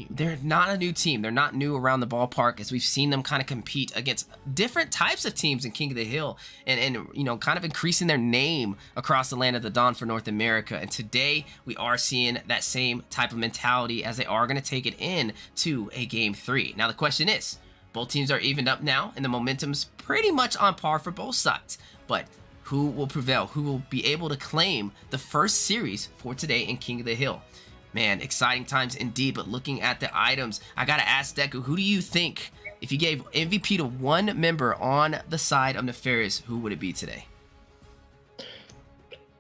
S5: They're not a new team. They're not new around the ballpark, as we've seen them kind of compete against different types of teams in King of the Hill and you know, kind of increasing their name across the land of the Dawn for North America. And today we are seeing that same type of mentality as they are going to take it in to a game 3. Now the question is, both teams are evened up now and the momentum's pretty much on par for both sides. But who will prevail? Who will be able to claim the first series for today in King of the Hill? Man, exciting times indeed, but looking at the items, I gotta ask Deku, who do you think, if you gave MVP to one member on the side of Nefarious, who would it be today?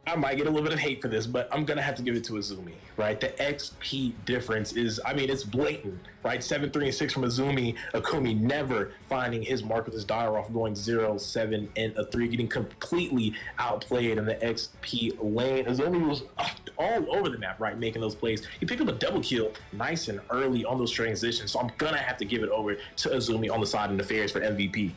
S9: I might get a little bit of hate for this, but I'm gonna have to give it to Azumi, right? The XP difference is, I mean, it's blatant, right? 7, 3, and 6 from Azumi. Akumi never finding his mark with his dire off, going 0, 7, and a 3, getting completely outplayed in the XP lane. Azumi was all over the map, right? Making those plays. He picked up a double kill nice and early on those transitions, so I'm gonna have to give it over to Azumi on the side of Nefarious for MVP.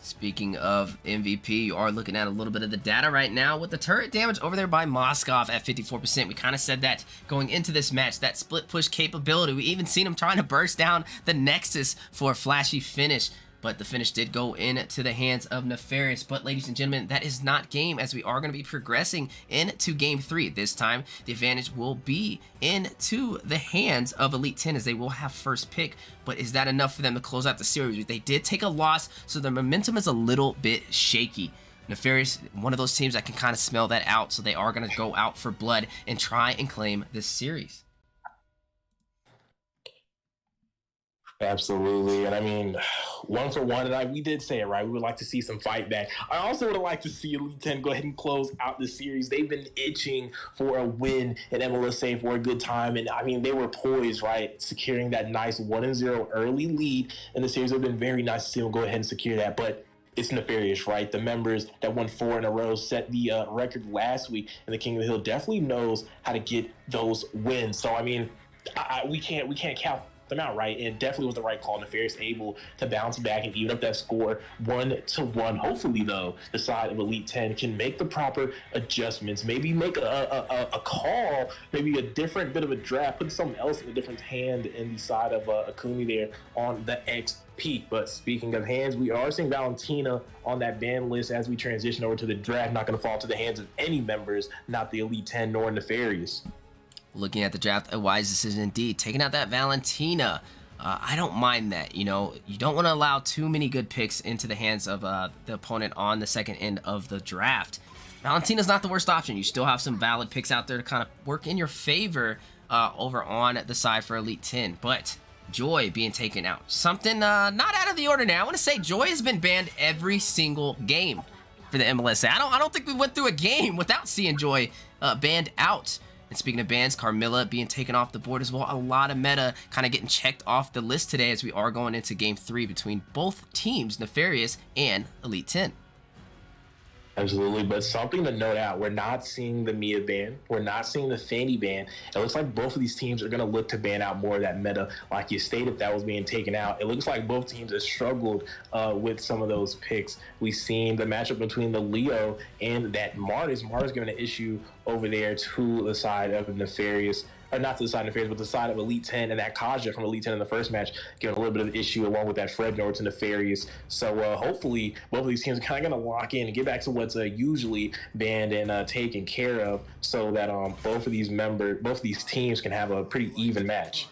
S5: Speaking of MVP, you are looking at a little bit of the data right now with the turret damage over there by Moskov at 54%. We kind of said that going into this match, that split push capability. We even seen him trying to burst down the Nexus for a flashy finish, but the finish did go into the hands of Nefarious. But ladies and gentlemen, that is not game, as we are going to be progressing into game 3. This time, the advantage will be into the hands of Elite 10, as they will have first pick. But is that enough for them to close out the series? They did take a loss, so the momentum is a little bit shaky. Nefarious, one of those teams that can kind of smell that out, so they are going to go out for blood and try and claim this series.
S9: Absolutely, and I mean, 1 for 1, and we did say it, right? We would like to see some fight back. I also would have liked to see Elite 10 go ahead and close out the series. They've been itching for a win in MLSA for a good time, and I mean, they were poised, right? Securing that nice 1-0 early lead in the series. It would have been very nice to see them go ahead and secure that, but it's Nefarious, right? The members that won 4 in a row set the record last week, and the King of the Hill definitely knows how to get those wins. So, I mean, we can't count them out, right? It definitely was the right call. Nefarious able to bounce back and even up that score 1-1. Hopefully, though, the side of Elite 10 can make the proper adjustments, maybe make a call, maybe a different bit of a draft, put something else in a different hand in the side of Akumi there on the XP. But speaking of hands, we are seeing Valentina on that ban list as we transition over to the draft. Not going to fall to the hands of any members, not the Elite 10 nor Nefarious.
S5: Looking at the draft, a wise decision indeed. Taking out that Valentina, I don't mind that. You know, you don't want to allow too many good picks into the hands of the opponent on the second end of the draft. Valentina's not the worst option. You still have some valid picks out there to kind of work in your favor over on the side for Elite 10. But Joy being taken out, something not out of the ordinary. I want to say Joy has been banned every single game for the MLSA. I don't think we went through a game without seeing Joy banned out. And speaking of bans, Carmilla being taken off the board as well. A lot of meta kind of getting checked off the list today as we are going into game 3 between both teams, Nefarious and Elite 10.
S9: Absolutely, but something to note out, we're not seeing the Mia ban. We're not seeing the Fanny ban. It looks like both of these teams are going to look to ban out more of that meta. Like you stated, that was being taken out. It looks like both teams have struggled with some of those picks. We've seen the matchup between the Leo and that Martis. Martis giving an issue over there to the side of Nefarious. Or not to the side of Nefarious, but the side of Elite 10, and that Kaja from Elite 10 in the first match giving a little bit of issue along with that Fred Nord to Nefarious. So hopefully both of these teams are kind of going to lock in and get back to what's usually banned and taken care of, so that both of these teams can have a pretty even match.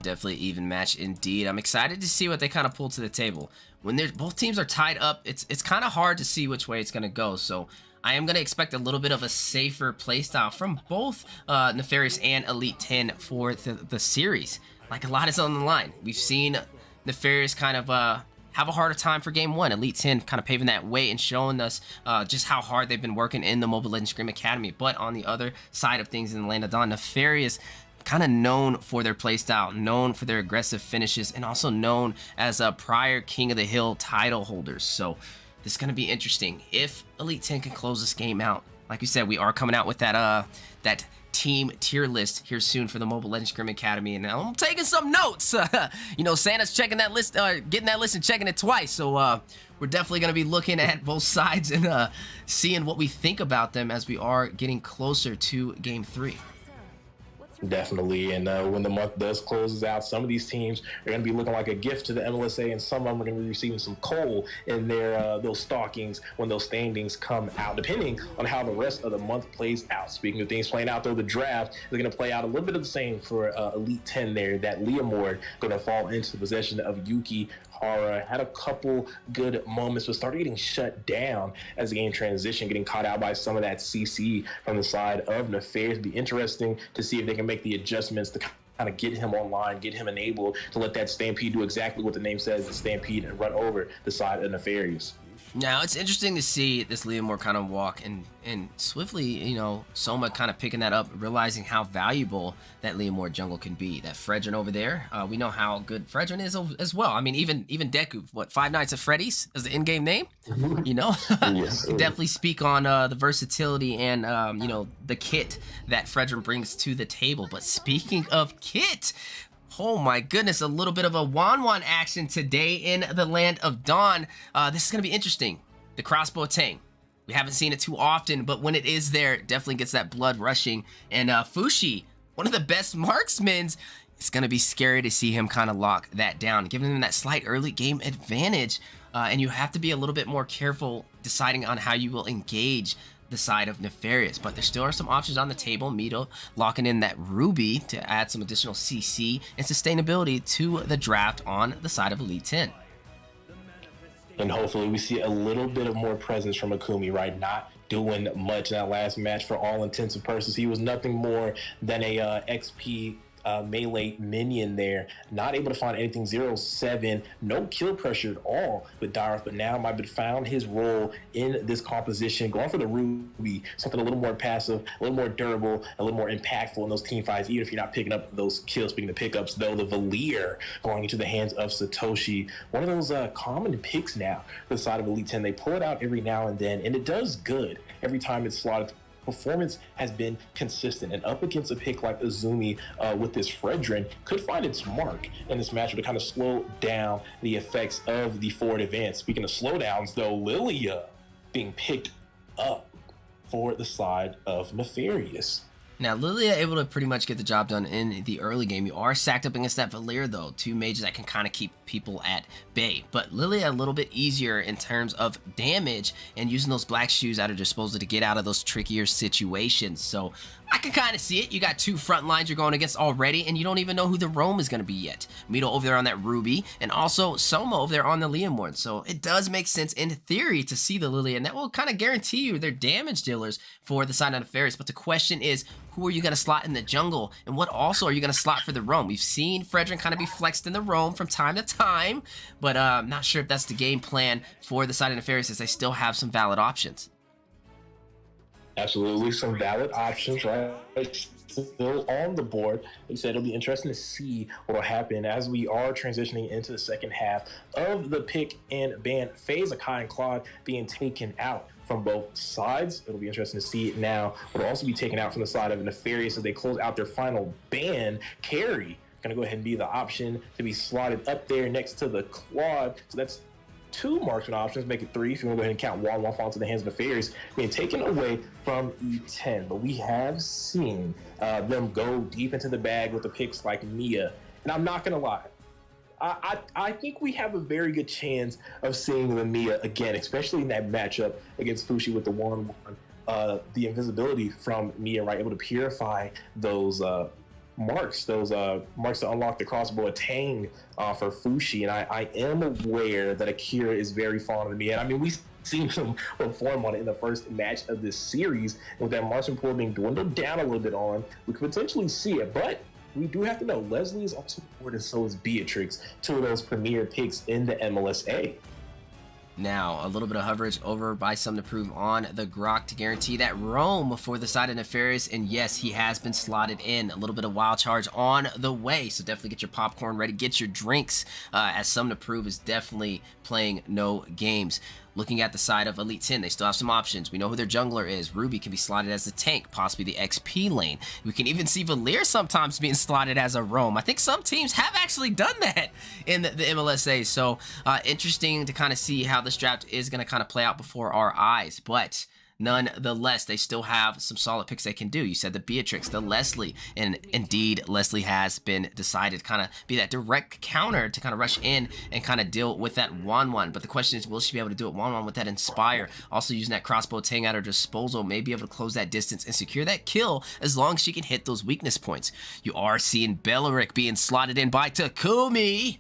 S5: Definitely even match indeed. I'm excited to see what they kind of pull to the table. When both teams are tied up, it's kind of hard to see which way it's going to go. So I am going to expect a little bit of a safer playstyle from both Nefarious and Elite 10 for the series. Like, a lot is on the line. We've seen Nefarious kind of have a harder time for game 1. Elite 10 kind of paving that way and showing us just how hard they've been working in the Mobile Legends Scrim Academy. But on the other side of things in the Land of Dawn, Nefarious kind of known for their play style, known for their aggressive finishes, and also known as a prior King of the Hill title holders. So this is going to be interesting if Elite 10 can close this game out. Like you said, we are coming out with that team tier list here soon for the Mobile Legends Scrim Academy, and I'm taking some notes. You know, Santa's checking that list, getting that list and checking it twice. So we're definitely going to be looking at both sides and seeing what we think about them as we are getting closer to Game 3.
S9: Definitely, and when the month does closes out, some of these teams are going to be looking like a gift to the MLSA, and some of them are going to be receiving some coal in their those stockings when those standings come out, depending on how the rest of the month plays out. Speaking of things playing out, though, the draft is going to play out a little bit of the same for Elite 10 there. That Leomord going to fall into the possession of Yuki Hara. Had a couple good moments, but started getting shut down as the game transitioned, getting caught out by some of that CC from the side of Nefarious. It'd be interesting to see if they can make the adjustments to kind of get him online, get him enabled to let that Stampede do exactly what the name says, the Stampede, and run over the side of Nefarious.
S5: Now, it's interesting to see this Leomord kind of walk and swiftly, you know, Soma kind of picking that up, realizing how valuable that Leomord jungle can be. That Fredrin over there, we know how good Fredrin is as well. I mean, even Deku, what, Five Nights at Freddy's is the in-game name? You know?
S9: Yes,
S5: can definitely speak on the versatility and, you know, the kit that Fredrin brings to the table. But speaking of kit, oh my goodness, a little bit of a Wan action today in the Land of Dawn. This is going to be interesting. The crossbow Tang. We haven't seen it too often, but when it is there, it definitely gets that blood rushing. And Fushi, one of the best marksmen, it's going to be scary to see him kind of lock that down, giving him that slight early game advantage. And you have to be a little bit more careful deciding on how you will engage the side of Nefarious, but there still are some options on the table. Mito locking in that Ruby to add some additional CC and sustainability to the draft on the side of Elite 10.
S9: And hopefully we see a little bit of more presence from Akumi, right? Not doing much in that last match for all intents and purposes. He was nothing more than a XP melee minion there, not able to find anything. 0-7, no kill pressure at all with Darth, but now might have found his role in this composition, going for the Ruby, something a little more passive, a little more durable, a little more impactful in those team fights, even if you're not picking up those kills. Speaking of pickups, though, the Valier going into the hands of Satoshi, one of those common picks now for the side of Elite 10. They pull it out every now and then, and it does good every time it's slotted. Performance has been consistent, and up against a pick like Azumi with this Fredrin could find its mark in this match to kind of slow down the effects of the forward advance. Speaking of slowdowns, though, Lilia being picked up for the side of Nefarious.
S5: Now, Lilia able to pretty much get the job done in the early game. You are stacked up against that Valier, though. Two mages that can kind of keep people at bay. But Lilia a little bit easier in terms of damage and using those black shoes at her disposal to get out of those trickier situations. So I can kind of see it. You got two front lines you're going against already, and you don't even know who the roam is going to be yet. Mito over there on that Ruby, and also Soma over there on the Leomord. So it does make sense in theory to see the Lilia, and that will kind of guarantee you their damage dealers for the side of Nefarious. But the question is, who are you going to slot in the jungle, and what also are you going to slot for the roam? We've seen Fredrin kind of be flexed in the roam from time to time, but I'm not sure if that's the game plan for the side of Nefarious, as they still have some valid options.
S9: Absolutely, some valid options, right? Still on the board. Like I said, it'll be interesting to see what will happen as we are transitioning into the second half of the pick and ban phase. Akai and Claude being taken out from both sides. It'll be interesting to see now what will also be taken out from the side of Nefarious as they close out their final ban. Carry gonna go ahead and be the option to be slotted up there next to the Claude. So that's two marksman options, make it three if you want to go ahead and count one fall into the hands of the Nefarious, being taken away from E10. But we have seen them go deep into the bag with the picks like Mia. And I'm not going to lie, I think we have a very good chance of seeing the Mia again, especially in that matchup against Fushi with the 1-1. The invisibility from Mia, right, able to purify those marks to unlock the crossbow Tang for Fushi. And I am aware that Akira is very fond of me, and I mean, we've seen him perform on it in the first match of this series. And with that marksman pool being dwindled down a little bit on, we could potentially see it, but we do have to know Leslie is also bored, and so is Beatrix, two of those premier picks in the MLSA.
S5: Now, a little bit of coverage over by Something to Prove on the Grok to guarantee that roam for the side of Nefarious. And yes, he has been slotted in. A little bit of wild charge on the way. So definitely get your popcorn ready. Get your drinks as Something to Prove is definitely playing no games. Looking at the side of Elite 10, they still have some options. We know who their jungler is. Ruby can be slotted as the tank, possibly the XP lane. We can even see Valir sometimes being slotted as a roam. I think some teams have actually done that in the MLSA. So interesting to kind of see how this draft is going to kind of play out before our eyes. But nonetheless, they still have some solid picks they can do. You said the Beatrix, the Leslie, and indeed, Leslie has been decided to kind of be that direct counter to kind of rush in and kind of deal with that 1-1. But the question is, will she be able to do it 1-1 with that Inspire? Also using that crossbow Tang at her disposal, may be able to close that distance and secure that kill as long as she can hit those weakness points. You are seeing Belleric being slotted in by Takumi.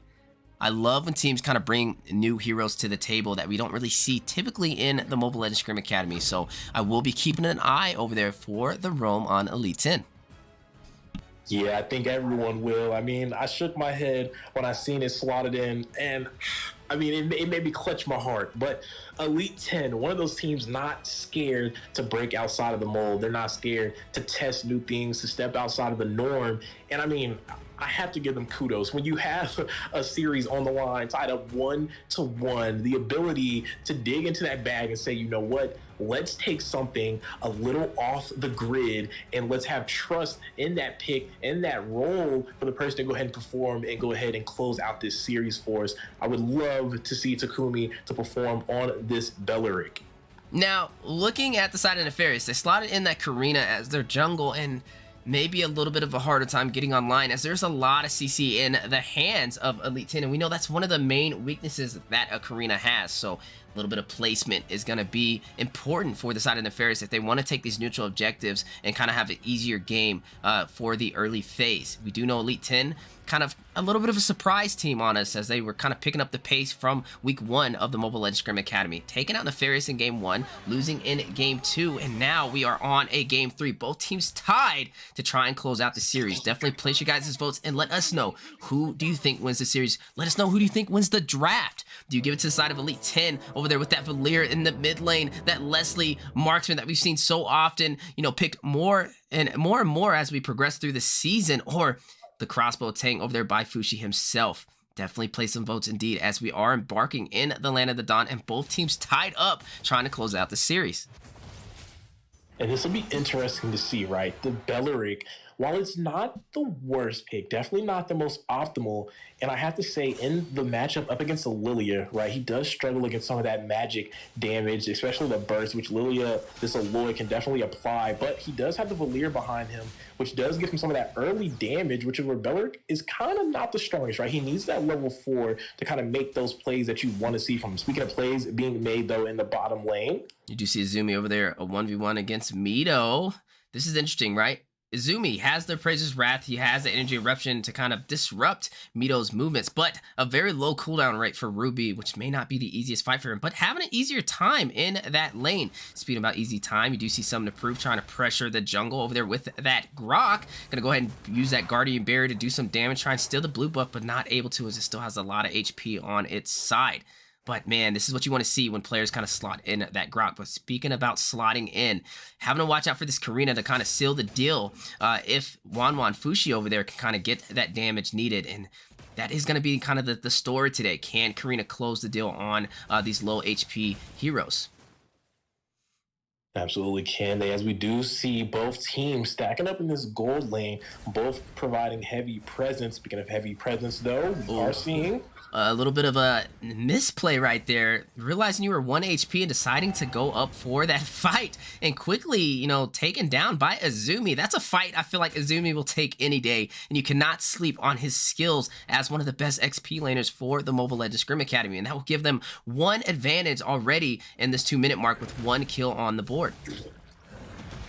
S5: I love when teams kind of bring new heroes to the table that we don't really see typically in the Mobile Legends Scrim Academy. So I will be keeping an eye over there for the roam on Elite 10.
S9: Yeah, I think everyone will. I mean, I shook my head when I seen it slotted in, and I mean, it made me clutch my heart. But Elite 10, one of those teams not scared to break outside of the mold. They're not scared to test new things, to step outside of the norm. And I mean, I have to give them kudos. When you have a series on the line tied up 1-1, the ability to dig into that bag and say, you know what, let's take something a little off the grid and let's have trust in that pick and that role for the person to go ahead and perform and go ahead and close out this series for us. I would love to see Takumi to perform on this Belleric.
S5: Now, looking at the side of Nefarious, they slotted in that Karina as their jungle, and maybe a little bit of a harder time getting online as there's a lot of CC in the hands of Elite 10, and we know that's one of the main weaknesses that a Karina has. So a little bit of placement is going to be important for the side of Nefarious if they want to take these neutral objectives and kind of have an easier game for the early phase. We do know Elite 10 kind of a little bit of a surprise team on us as they were kind of picking up the pace from week 1 of the Mobile Legends Scrim Academy. Taking out Nefarious in game 1, losing in game 2, and now we are on a game 3. Both teams tied to try and close out the series. Definitely place your guys' votes and let us know, who do you think wins the series? Let us know, who do you think wins the draft? Do you give it to the side of Elite 10 over there with that Valir in the mid lane, that Leslie marksman that we've seen so often, you know, picked more and more as we progress through the season, or the crossbow Tang over there by Fushi himself? Definitely place some votes indeed as we are embarking in the Land of the Dawn and both teams tied up trying to close out the series.
S9: And this will be interesting to see, right? The Belleric, while it's not the worst pick, definitely not the most optimal, and I have to say, in the matchup up against the Lilia, right, he does struggle against some of that magic damage, especially the burst, which Lilia, this Aloy, can definitely apply, but he does have the Valir behind him, which does give him some of that early damage, which is where Belleric is kind of not the strongest, right? He needs that level 4 to kind of make those plays that you want to see from him. Speaking of plays being made, though, in the bottom lane.
S5: You do see Izumi over there, a 1v1 against Mito. This is interesting, right? Izumi has the Praise's Wrath. He has the Energy Eruption to kind of disrupt Mito's movements, but a very low cooldown rate for Ruby, which may not be the easiest fight for him, but having an easier time in that lane. Speaking about easy time, you do see Something to Prove trying to pressure the jungle over there with that Grok. Gonna go ahead and use that Guardian Barrier to do some damage, try and steal the blue buff, but not able to as it still has a lot of HP on its side. But man, this is what you want to see when players kind of slot in that Grok. But speaking about slotting in, having to watch out for this Karina to kind of seal the deal if Wanwan Fushi over there can kind of get that damage needed. And that is going to be kind of the story today. Can Karina close the deal on these low HP heroes?
S9: Absolutely can they, as we do see both teams stacking up in this gold lane, both providing heavy presence. Speaking of heavy presence, though, we are seeing
S5: a little bit of a misplay right there, realizing you were 1 HP and deciding to go up for that fight and quickly, you know, taken down by Izumi. That's a fight I feel like Izumi will take any day, and you cannot sleep on his skills as one of the best XP laners for the Mobile Legends Scrim Academy, and that will give them 1 advantage already in this 2-minute mark with 1 kill on the board.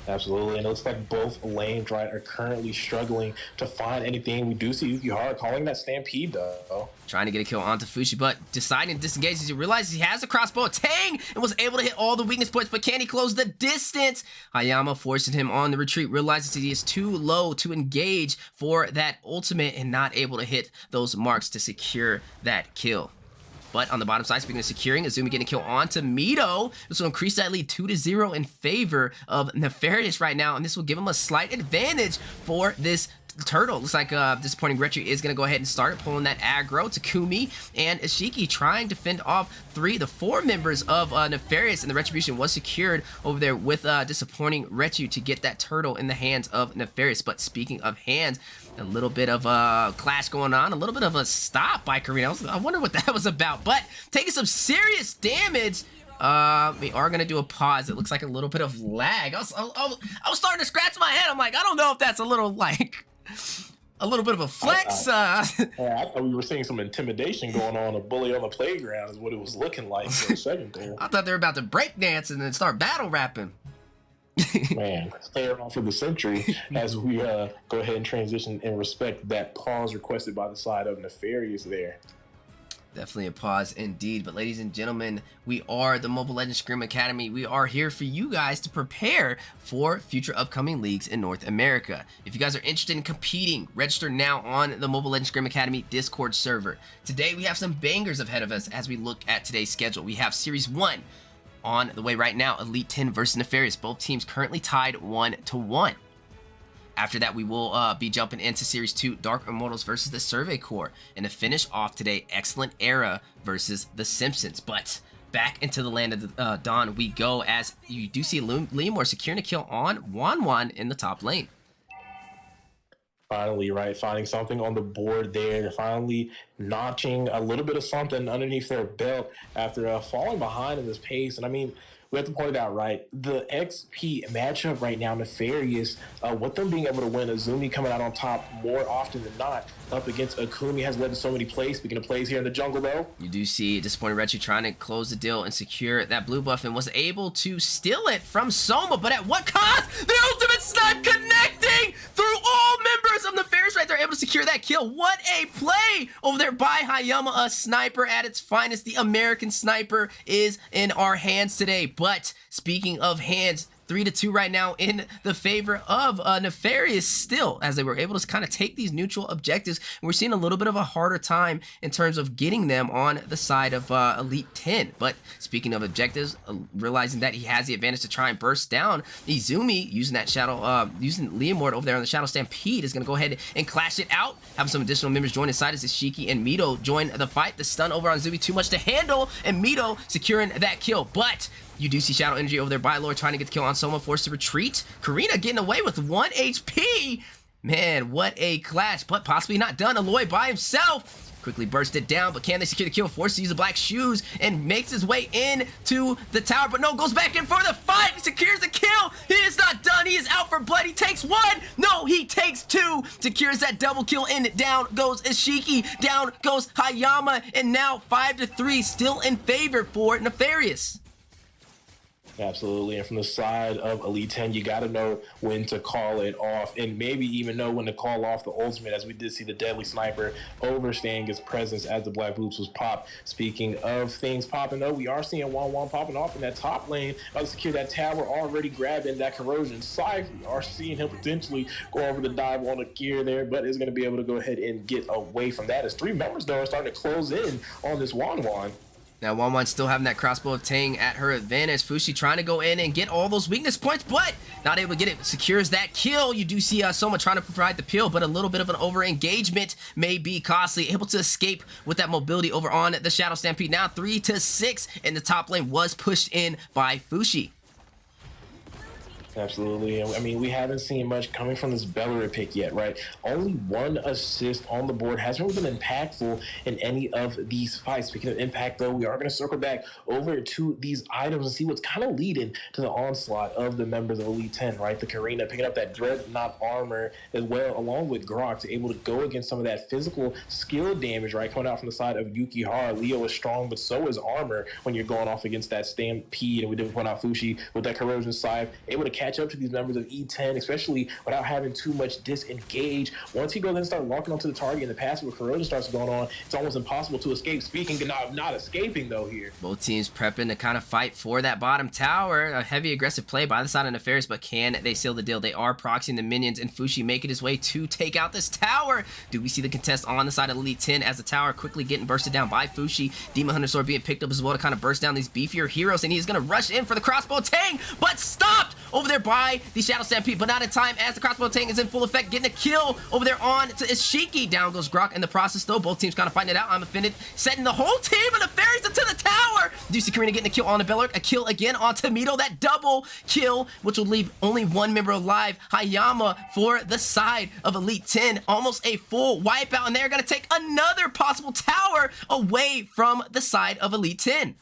S9: Absolutely, and it looks like both lanes, right, are currently struggling to find anything. We do see Yukihara calling that Stampede, though.
S5: Trying to get a kill onto Fushi, but deciding to disengage as he realizes he has a crossbow Tang and was able to hit all the weakness points, but can he close the distance? Hayama forcing him on the retreat, realizes he is too low to engage for that ultimate and not able to hit those marks to secure that kill. But on the bottom side, speaking of securing, Azumi getting a kill onto Mito. This will increase that lead 2-0 in favor of Nefarious right now, and this will give him a slight advantage for this turtle. Looks like Disappointing Retro is going to go ahead and start pulling that aggro. Takumi and Ishiki trying to fend off the 4 members of Nefarious, and the Retribution was secured over there with Disappointing Retro to get that turtle in the hands of Nefarious. But speaking of hands, a little bit of a clash going on, a little bit of a stop by Karina. I wonder what that was about, but taking some serious damage. We are gonna do a pause. It looks like a little bit of lag. I was starting to scratch my head. I'm like, I don't know if that's a little like a little bit of a flex.
S9: I thought we were seeing some intimidation going on. A bully on the playground is what it was looking like for a second there.
S5: I thought they were about to break dance and then start battle rapping.
S9: Man, staying on for the century as we go ahead and transition and respect that pause requested by the side of Nefarious there.
S5: Definitely a pause indeed. But ladies and gentlemen, we are the Mobile Legends Scrim Academy. We are here for you guys to prepare for future upcoming leagues in North America. If you guys are interested in competing, register now on the Mobile Legends Scrim Academy Discord server. Today we have some bangers ahead of us as we look at today's schedule. We have Series 1 on the way right now, Elite 10 versus Nefarious. Both teams currently tied 1-1. After that, we will be jumping into Series 2, Dark Immortals versus the Survey Corps. And to finish off today, Excellent Era versus the Simpsons. But back into the land of the Dawn we go, as you do see Leomore securing a kill on Wan in the top lane.
S9: Finally, right, finding something on the board there. They're finally notching a little bit of something underneath their belt after falling behind in this pace. And I mean, we have to point it out, right? The XP matchup right now, Nefarious, with them being able to win, Azumi coming out on top more often than not up against Akumi has led to so many plays. Speaking of plays here in the jungle, though.
S5: You do see Disappointed Retro trying to close the deal and secure that blue buff and was able to steal it from Soma, but at what cost? The ultimate snipe connecting through all members of Nefarious right there, able to secure that kill. What a play over there by Hayama, a sniper at its finest. The American sniper is in our hands today. But speaking of hands, 3-2 right now in the favor of Nefarious still, as they were able to kind of take these neutral objectives. And we're seeing a little bit of a harder time in terms of getting them on the side of Elite 10. But speaking of objectives, realizing that he has the advantage to try and burst down, Izumi using that shadow, using Leomord over there on the Shadow Stampede is going to go ahead and clash it out. Having some additional members join inside as Ishiki and Mito join the fight. The stun over on Izumi too much to handle, and Mito securing that kill. But you do see Shadow Energy over there by Lord trying to get the kill on Soma, forced to retreat. Karina getting away with 1 HP. Man, what a clash, but possibly not done. Aloy by himself quickly burst it down, but can they secure the kill? Forced to use the black shoes and makes his way into the tower, but no, goes back in for the fight, secures the kill. He is not done, he is out for blood. He takes 1, no, he takes 2, secures that double kill, and down goes Ishiki, down goes Hayama, and now 5-3 still in favor for Nefarious.
S9: Absolutely. And from the side of Elite 10, you got to know when to call it off, and maybe even know when to call off the ultimate, as we did see the Deadly Sniper overstaying his presence as the Black Boots was popped. Speaking of things popping, though, we are seeing 1-1 popping off in that top lane. About to secure that tower, already grabbing that Corrosion Scythe. We are seeing him potentially go over the dive on the gear there, but is going to be able to go ahead and get away from that, as 3 members, though, are starting to close in on this Wan.
S5: Now, Wan still having that crossbow of Tang at her advantage. Fushi trying to go in and get all those weakness points, but not able to get it. Secures that kill. You do see Soma trying to provide the peel, but a little bit of an over-engagement may be costly. Able to escape with that mobility over on the Shadow Stampede. Now 3-6, and the top lane was pushed in by Fushi.
S9: Absolutely. I mean, we haven't seen much coming from this Bellery pick yet, right? Only 1 assist on the board. Hasn't really been impactful in any of these fights. Speaking of impact, though, we are going to circle back over to these items and see what's kind of leading to the onslaught of the members of Elite 10, right? The Karina picking up that Dreadnought armor as well, along with Grok, able to go against some of that physical skill damage, right? Coming out from the side of Yukihara. Leo is strong, but so is armor when you're going off against that Stampede. And we did point out Fushi with that Corrosion Scythe, able to catch up to these members of E10, especially without having too much disengage. Once he goes and starts locking onto the target and the passive corrosion starts going on, it's almost impossible to escape. Speaking of not escaping though here.
S5: Both teams prepping to kind of fight for that bottom tower. A heavy aggressive play by the side of Nefarious, but can they seal the deal? They are proxying the minions, and Fushi making his way to take out this tower. Do we see the contest on the side of Elite 10 as the tower quickly getting bursted down by Fushi? Demon Hunter Sword being picked up as well to kind of burst down these beefier heroes, and he's going to rush in for the crossbow tang, but stopped over there by the Shadow Stampede, but not in time as the crossbow tang is in full effect, getting a kill over there on to Ishiki. Down goes Grok in the process though. Both teams kind of fighting it out. I'm offended, setting the whole team of the fairies into the tower. Do you see Karina getting a kill on the Bellard? A kill again on Tomito, that double kill, which will leave only one member alive, Hayama, for the side of Elite 10. Almost a full wipeout, and they're going to take another possible tower away from the side of Elite 10.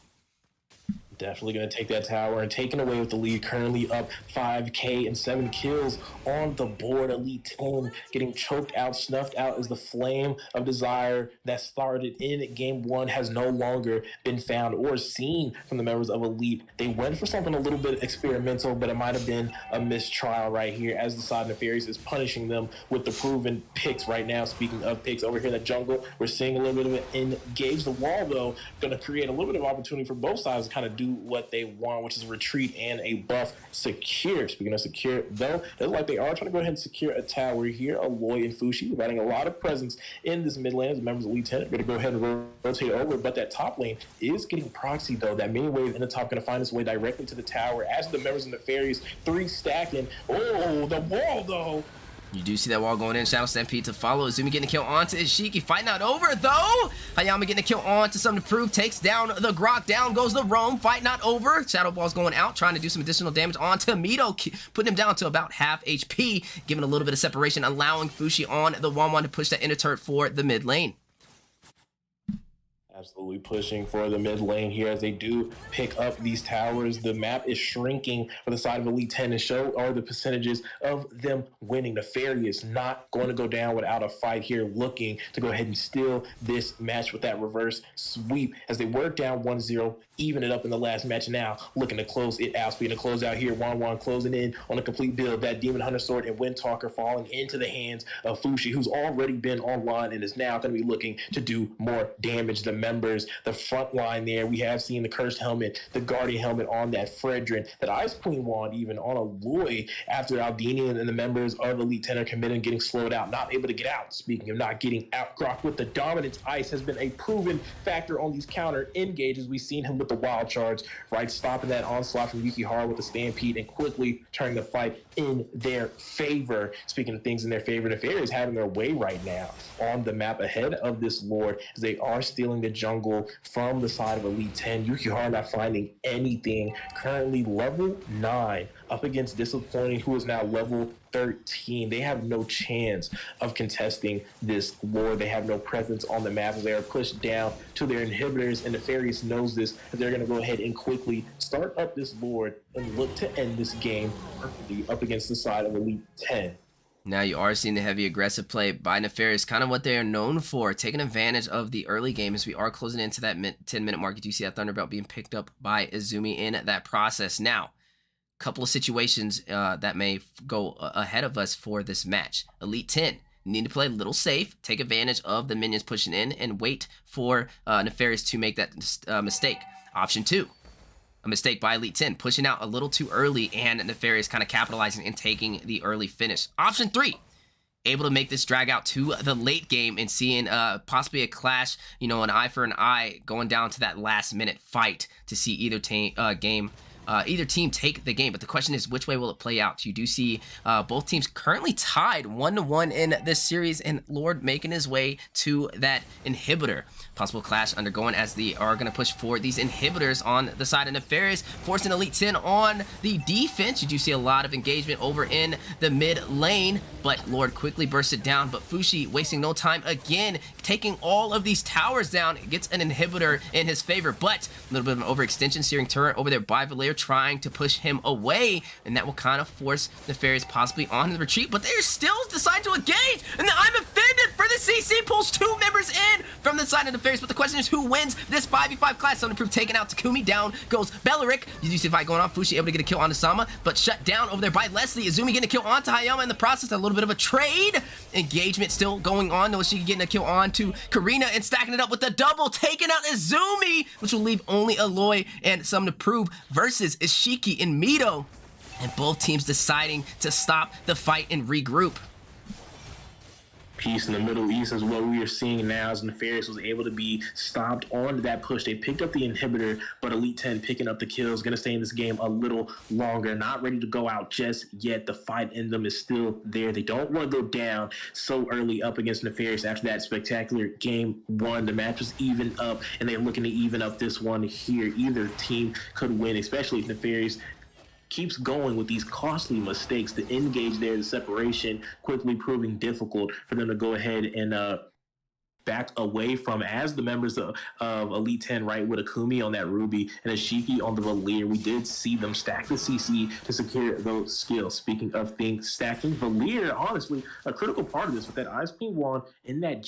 S9: Definitely going to take that tower and taking away with the lead, currently up 5K and 7 kills on the board. Elite 10 getting choked out, snuffed out as the flame of desire that started in game 1 has no longer been found or seen from the members of Elite. They went for something a little bit experimental, but it might have been a mistrial right here as the side of Nefarious is punishing them with the proven picks right now. Speaking of picks, over here in the jungle, we're seeing a little bit of it engage. The wall, though, going to create a little bit of opportunity for both sides to kind of do what they want, which is retreat and a buff secure. Speaking of secure, though, it looks like they are trying to go ahead and secure a tower here. Aloy and Fushi providing a lot of presence in this mid lane as members of Elite 10 are going to go ahead and rotate over, but that top lane is getting proxy though. That mini wave in the top going to find its way directly to the tower as the members of the Nefarious 3 stacking. Oh, the wall though.
S5: You do see that wall going in. Shadow Stampede to follow. Izumi getting a kill onto Ishiki. Fighting out over, though. Hayama getting a kill on to something to prove. Takes down the Grok. Down goes the Roam. Fight not over. Shadow Ball's going out. Trying to do some additional damage on Tomito. Putting him down to about half HP. Giving a little bit of separation. Allowing Fushi on the 1-1 to push that inner turret for the mid lane.
S9: Absolutely pushing for the mid lane here as they do pick up these towers. The map is shrinking for the side of Elite 10 and show are the percentages of them winning. Nefarious not going to go down without a fight here, looking to go ahead and steal this match with that reverse sweep as they were down 1-0, even it up in the last match. Now looking to close it out. Speaking of close out here, 1-1 closing in on a complete build. That Demon Hunter Sword and Windtalker falling into the hands of Fushi, who's already been online and is now going to be looking to do more damage. The members, the front line there, we have seen the Cursed Helmet, the Guardian Helmet on that Fredrin, that Ice Queen wand even on Aloy after Aldinian and the members of Elite 10 are committed, getting slowed out, not able to get out. Speaking of not getting out, Grok with the dominance ice has been a proven factor on these counter engages. We've seen him with the wild charge, right, stopping that onslaught from Yukihara with the Stampede and quickly turning the fight in their favor. Speaking of things in their favor, Nefarious is having their way right now on the map ahead of this Lord as they are stealing the jungle from the side of Elite 10. Yukihara not finding anything. Currently level 9 up against Disappointing, who is now level 13. They have no chance of contesting this Lord. They have no presence on the map as they are pushed down to their inhibitors, and Nefarious knows this. They're going to go ahead and quickly start up this Lord and look to end this game perfectly up against the side of Elite 10.
S5: Now you are seeing the heavy aggressive play by Nefarious, kind of what they are known for, taking advantage of the early game as we are closing into that 10-minute mark. You do see that Thunderbelt being picked up by Izumi in that process. Now, a couple of situations that may go ahead of us for this match. Elite 10 need to play a little safe, take advantage of the minions pushing in, and wait for Nefarious to make that mistake. Option 2. A mistake by Elite 10, pushing out a little too early and Nefarious kind of capitalizing and taking the early finish. Option 3, able to make this drag out to the late game and seeing possibly a clash, you know, an eye for an eye going down to that last minute fight to see either either team take the game. But the question is, which way will it play out? You do see both teams currently tied 1-1 in this series, and Lord making his way to that inhibitor. Possible clash undergoing as they are going to push for these inhibitors on the side of Nefarious, forcing Elite 10 on the defense. You do see a lot of engagement over in the mid lane, but Lord quickly bursts it down. But Fushi wasting no time again, taking all of these towers down, gets an inhibitor in his favor, but a little bit of an overextension, searing turret over there by Vallejo trying to push him away, and that will kind of force Nefarious possibly on the retreat, but they still decide to engage, and I'm offended for the CC pulls 2 members in from the side of Nefarious, but the question is who wins this 5v5 class? Something to prove taken out Takumi, down goes Belleric. You see the fight going on, Fushi able to get a kill on Sama, but shut down over there by Leslie. Izumi getting a kill onto Hayama in the process, a little bit of a trade. Engagement still going on, Noshiki getting a kill on to Karina and stacking it up with the double, taking out Izumi, which will leave only Aloy and Something to Prove versus Ishiki and Mito. And both teams deciding to stop the fight and regroup.
S9: Peace in the Middle East is what we are seeing now, as Nefarious was able to be stopped on that push. They picked up the inhibitor, but Elite 10 picking up the kills, going to stay in this game a little longer, not ready to go out just yet. The fight in them is still there. They don't want to go down so early up against Nefarious after that spectacular game one. The match was even up, and they're looking to even up this one here. Either team could win, especially if Nefarious keeps going with these costly mistakes. To engage there, the separation quickly proving difficult for them to go ahead and back away from, as the members of Elite 10, right, with Akumi on that Ruby and Ashiki on the Valir. We did see them stack the CC to secure those skills. Speaking of things stacking, Valir, honestly, a critical part of this with that Ice Queen wand in that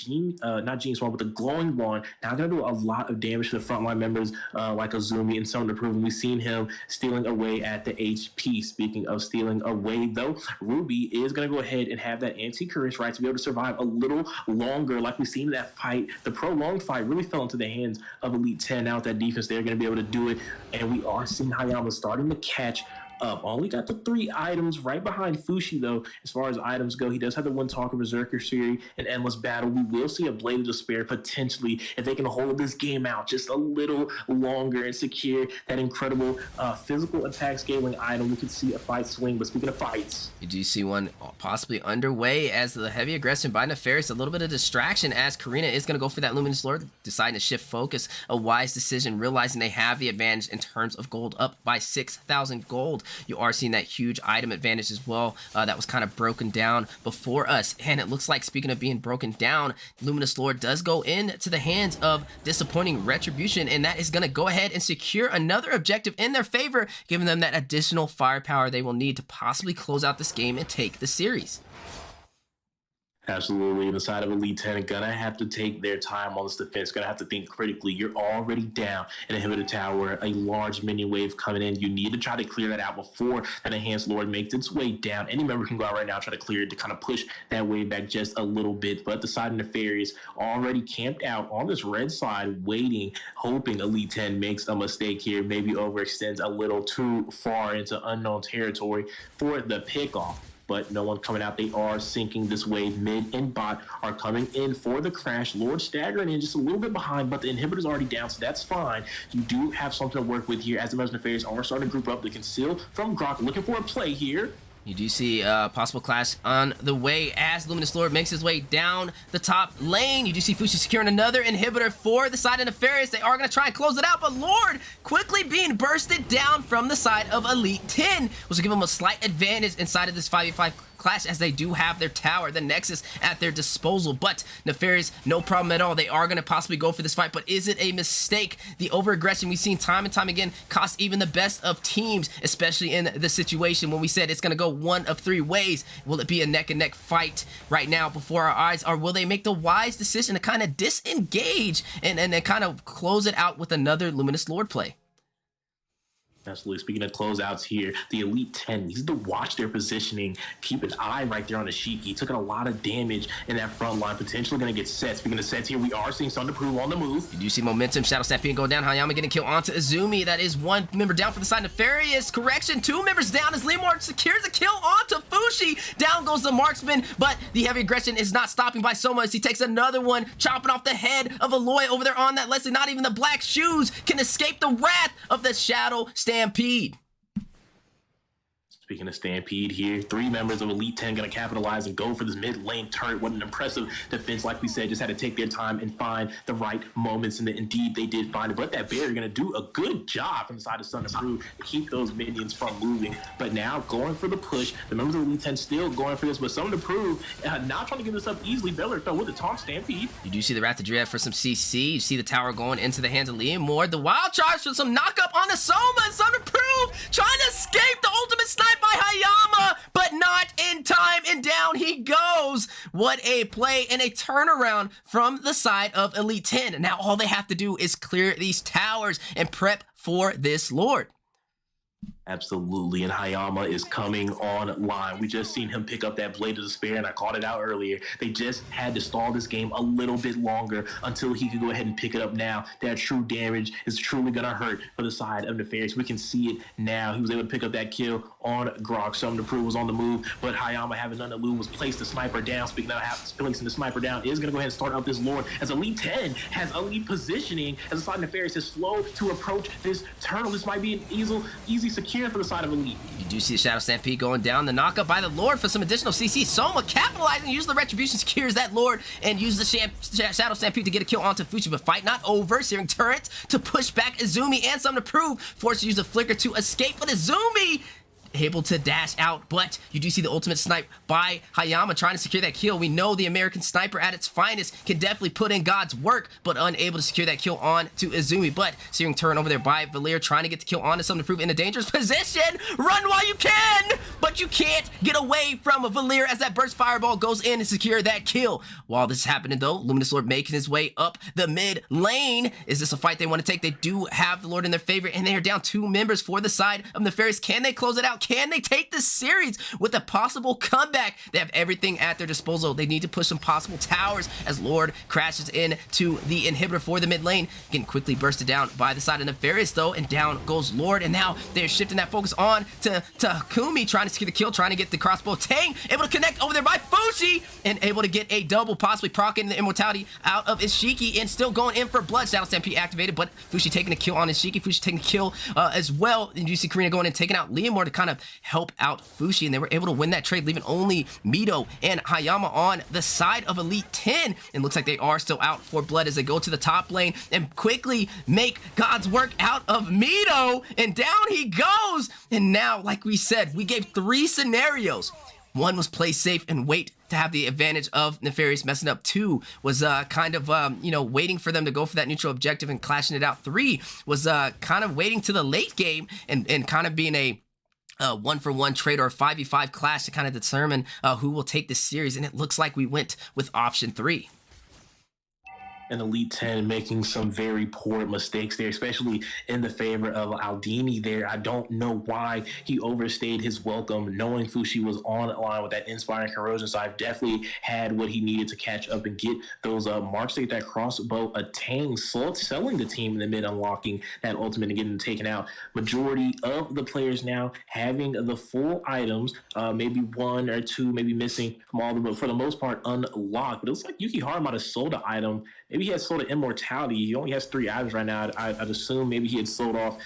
S9: not Gene Swan, but the glowing wand, now going to do a lot of damage to the frontline members like Azumi and Something to Prove. We've seen him stealing away at the HP. Speaking of stealing away, though, Ruby is going to go ahead and have that anti-curse, right, to be able to survive a little longer, like we've seen in that fight. The prolonged fight really fell into the hands of Elite 10. Now with that defense, they're going to be able to do it, and we are seeing Hayama starting to catch up. Only got the 3 items right behind Fushi, though. As far as items go, he does have the one Talker Berserker Series and Endless Battle. We will see a Blade of Despair potentially if they can hold this game out just a little longer and secure that incredible physical attack scaling item. We could see a fight swing. But speaking of fights,
S5: you do see one possibly underway as the heavy aggression by Nefarious, a little bit of distraction as Karina is going to go for that Luminous Lord, deciding to shift focus. A wise decision, realizing they have the advantage in terms of gold, up by 6,000 gold. You are seeing that huge item advantage as well that was kind of broken down before us. And it looks like, speaking of being broken down, Luminous Lord does go into the hands of Disappointing Retribution, and that is going to go ahead and secure another objective in their favor, giving them that additional firepower they will need to possibly close out this game and take the series.
S9: Absolutely. The side of Elite 10 gonna have to take their time on this defense, gonna have to think critically. You're already down in a inhibitor tower, a large minion wave coming in. You need to try to clear that out before that Enhanced Lord makes its way down. Any member can go out right now, try to clear it to kind of push that wave back just a little bit. But the side of Nefarious already camped out on this red side, waiting, hoping Elite 10 makes a mistake here, maybe overextends a little too far into unknown territory for the pickoff. But no one coming out. They are sinking this wave. Mid and bot are coming in for the crash. Lord staggering in just a little bit behind, but the inhibitor's already down, so that's fine. You do have something to work with here as the members of Nefarious are starting to group up. They can steal from Grok, looking for a play here.
S5: You do see a possible clash on the way as Luminous Lord makes his way down the top lane. You do see Fushi securing another inhibitor for the side of Nefarious. They are going to try and close it out, but Lord quickly being bursted down from the side of Elite 10, which will give them a slight advantage inside of this 5v5 clash, as they do have their tower, the Nexus, at their disposal. But Nefarious, no problem at all. They are going to possibly go for this fight, but is it a mistake? The over-aggression we've seen time and time again cost even the best of teams, especially in the situation when we said it's going to go one of 3 ways. Will it be a neck-and-neck fight right now before our eyes, or will they make the wise decision to kind of disengage and then kind of close it out with another Luminous Lord play?
S9: Absolutely. Speaking of closeouts here, the Elite 10 needs to watch their positioning, keep an eye right there on Ashiki. Took a lot of damage in that front line, potentially going to get set. Speaking of sets here, we are seeing Something to Prove on the move.
S5: You do see momentum, Shadow Stampede go down. Hayama getting killed onto Izumi. That is 1 member down for the side. Nefarious, correction, 2 members down as Lemar secures a kill onto Fushi. Down goes the marksman, but the heavy aggression is not stopping by Soma as he takes another one, chopping off the head of Aloy over there on that Leslie. Not even the black shoes can escape the wrath of the Shadow Stampede.
S9: Speaking of Stampede here, 3 members of Elite 10 going to capitalize and go for this mid lane turret. What an impressive defense. Like we said, just had to take their time and find the right moments, and indeed they did find it. But that barrier going to do a good job from the side of Something to Prove to keep those minions from moving. But now going for the push, the members of Elite 10 still going for this, but Something to Prove not trying to give this up easily. Beller though with the taunt Stampede.
S5: You do see the Wrath of Dread for some CC. You see the tower going into the hands of Liam. The wild charge for some knock up on the Soma, and Something to Prove trying to escape the ultimate sniper by Hayama, but not in time, and down he goes. What a play and a turnaround from the side of Elite 10. Now all they have to do is clear these towers and prep for this Lord.
S9: Absolutely, and Hayama is coming online. We just seen him pick up that Blade of Despair, and I called it out earlier. They just had to stall this game a little bit longer until he could go ahead and pick it up now. That true damage is truly going to hurt for the side of Nefarious. We can see it now. He was able to pick up that kill on Grok. Something to prove was on the move, but Hayama, having none to lose, was placed the sniper down. Speaking of placing the sniper down, is going to go ahead and start up this Lord as Elite 10 has elite positioning as the side of Nefarious is slow to approach this turtle. This might be an easy secure for the side of Elite.
S5: You do see the Shadow Stampede going down. The knockup by the Lord for some additional CC. Soma capitalizing, use the Retribution, secures that Lord, and use the Shadow Stampede to get a kill onto Fushi. But fight not over. Searing Turret to push back Izumi, and something to prove. Forced to use the Flicker to escape, but Izumi able to dash out, but you do see the ultimate snipe by Hayama trying to secure that kill. We know the American sniper at its finest can definitely put in God's work, but unable to secure that kill on to Izumi. But Searing Turn over there by Valir trying to get the kill on to something to prove in a dangerous position. Run while you can, but you can't get away from Valir as that burst fireball goes in and secure that kill. While this is happening though, Luminous Lord making his way up the mid lane. Is this a fight they want to take? They do have the Lord in their favor, and they are down 2 members for the side of Nefarious. Can they close it out? Can they take this series with a possible comeback? They have everything at their disposal. They need to push some possible towers as Lord crashes into the inhibitor for the mid lane. Getting quickly bursted down by the side of Nefarious though, and down goes Lord, and now they're shifting that focus on to Kumi, trying to secure the kill, trying to get the crossbow. Tang able to connect over there by Fushi, and able to get a double, possibly proccing the immortality out of Ishiki, and still going in for blood. Shadow Stampede activated, but Fushi taking the kill on Ishiki. Fushi taking the kill as well, and you see Karina going and taking out Leomore to kind of help out Fushi, and they were able to win that trade, leaving only Mito and Hayama on the side of Elite 10. And looks like they are still out for blood as they go to the top lane and quickly make God's work out of Mito, and down he goes. And now, like we said, we gave 3 scenarios. 1 was play safe and wait to have the advantage of Nefarious messing up. 2 was kind of, waiting for them to go for that neutral objective and clashing it out. 3 was kind of waiting to the late game and kind of being a 1-for-1 trade or a 5v5 clash to kind of determine who will take this series. And it looks like we went with option 3.
S9: And Elite 10 making some very poor mistakes there, especially in the favor of Aldini there. I don't know why he overstayed his welcome, knowing Fushi was on line with that Inspiring Corrosion. So I've definitely had what he needed to catch up and get those marks to get that crossbow attained, selling the team in the mid, unlocking that ultimate and getting taken out. Majority of the players now having the full items, maybe 1 or 2 maybe missing from all of them, but for the most part unlocked. But it looks like Yukihara might have sold an item. Maybe he has sold an immortality. He only has 3 items right now. I'd assume maybe he had sold off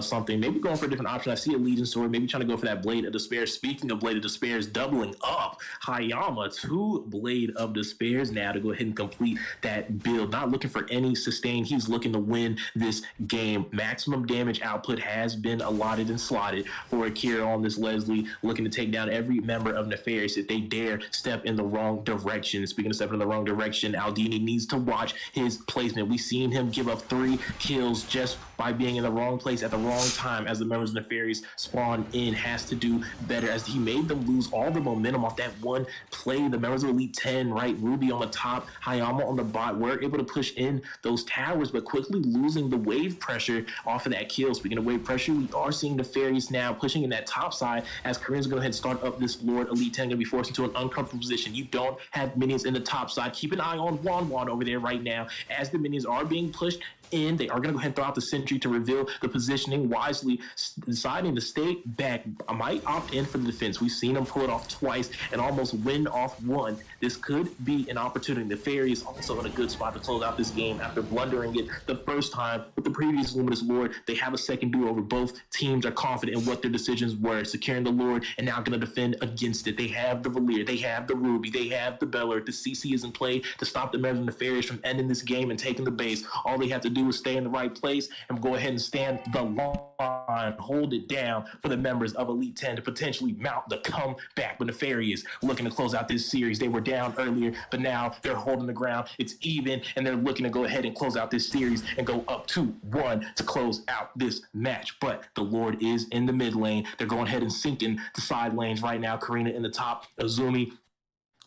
S9: something. Maybe going for a different option. I see a Legion Sword. Maybe trying to go for that Blade of Despair. Speaking of Blade of Despairs, doubling up. Hayama, 2 Blade of Despairs now to go ahead and complete that build. Not looking for any sustain. He's looking to win this game. Maximum damage output has been allotted and slotted for Akira on this Leslie, looking to take down every member of Nefarious if they dare step in the wrong direction. Speaking of stepping in the wrong direction, Aldini needs to watch his placement. We've seen him give up 3 kills just by being in the wrong place at the wrong time as the members of Nefarious spawn in. Has to do better as he made them lose all the momentum off that one play. The members of Elite 10, right? Ruby on the top, Hayama on the bot, were able to push in those towers, but quickly losing the wave pressure off of that kill. Speaking of wave pressure, we are seeing Nefarious now pushing in that top side as Koreans going to go ahead and start up this Lord. Elite 10 going to be forced into an uncomfortable position. You don't have minions in the top side. Keep an eye on Wan over there right now as the minions are being pushed in. They are going to go ahead and throw out the sentry to reveal the positioning wisely, deciding to stay back. I might opt in for the defense. We've seen them pull it off twice and almost win off 1. This could be an opportunity. The Fairy is also in a good spot to close out this game after blundering it the first time with the previous Luminous Lord. They have a second do-over. Both teams are confident in what their decisions were, securing the Lord and now going to defend against it. They have the Valir, they have the Ruby, they have the Beller. The CC is in play to stop the members of Nefarious from ending defending this game and taking the base. All they have to do is stay in the right place and go ahead and stand the line, hold it down for the members of Elite 10 to potentially mount the comeback. But Nefarious looking to close out this series. They were down earlier, but now they're holding the ground. It's even, and they're looking to go ahead and close out this series and go up 2-1 to close out this match. But the Lord is in the mid lane. They're going ahead and sinking the side lanes right now. Karina in the top, Azumi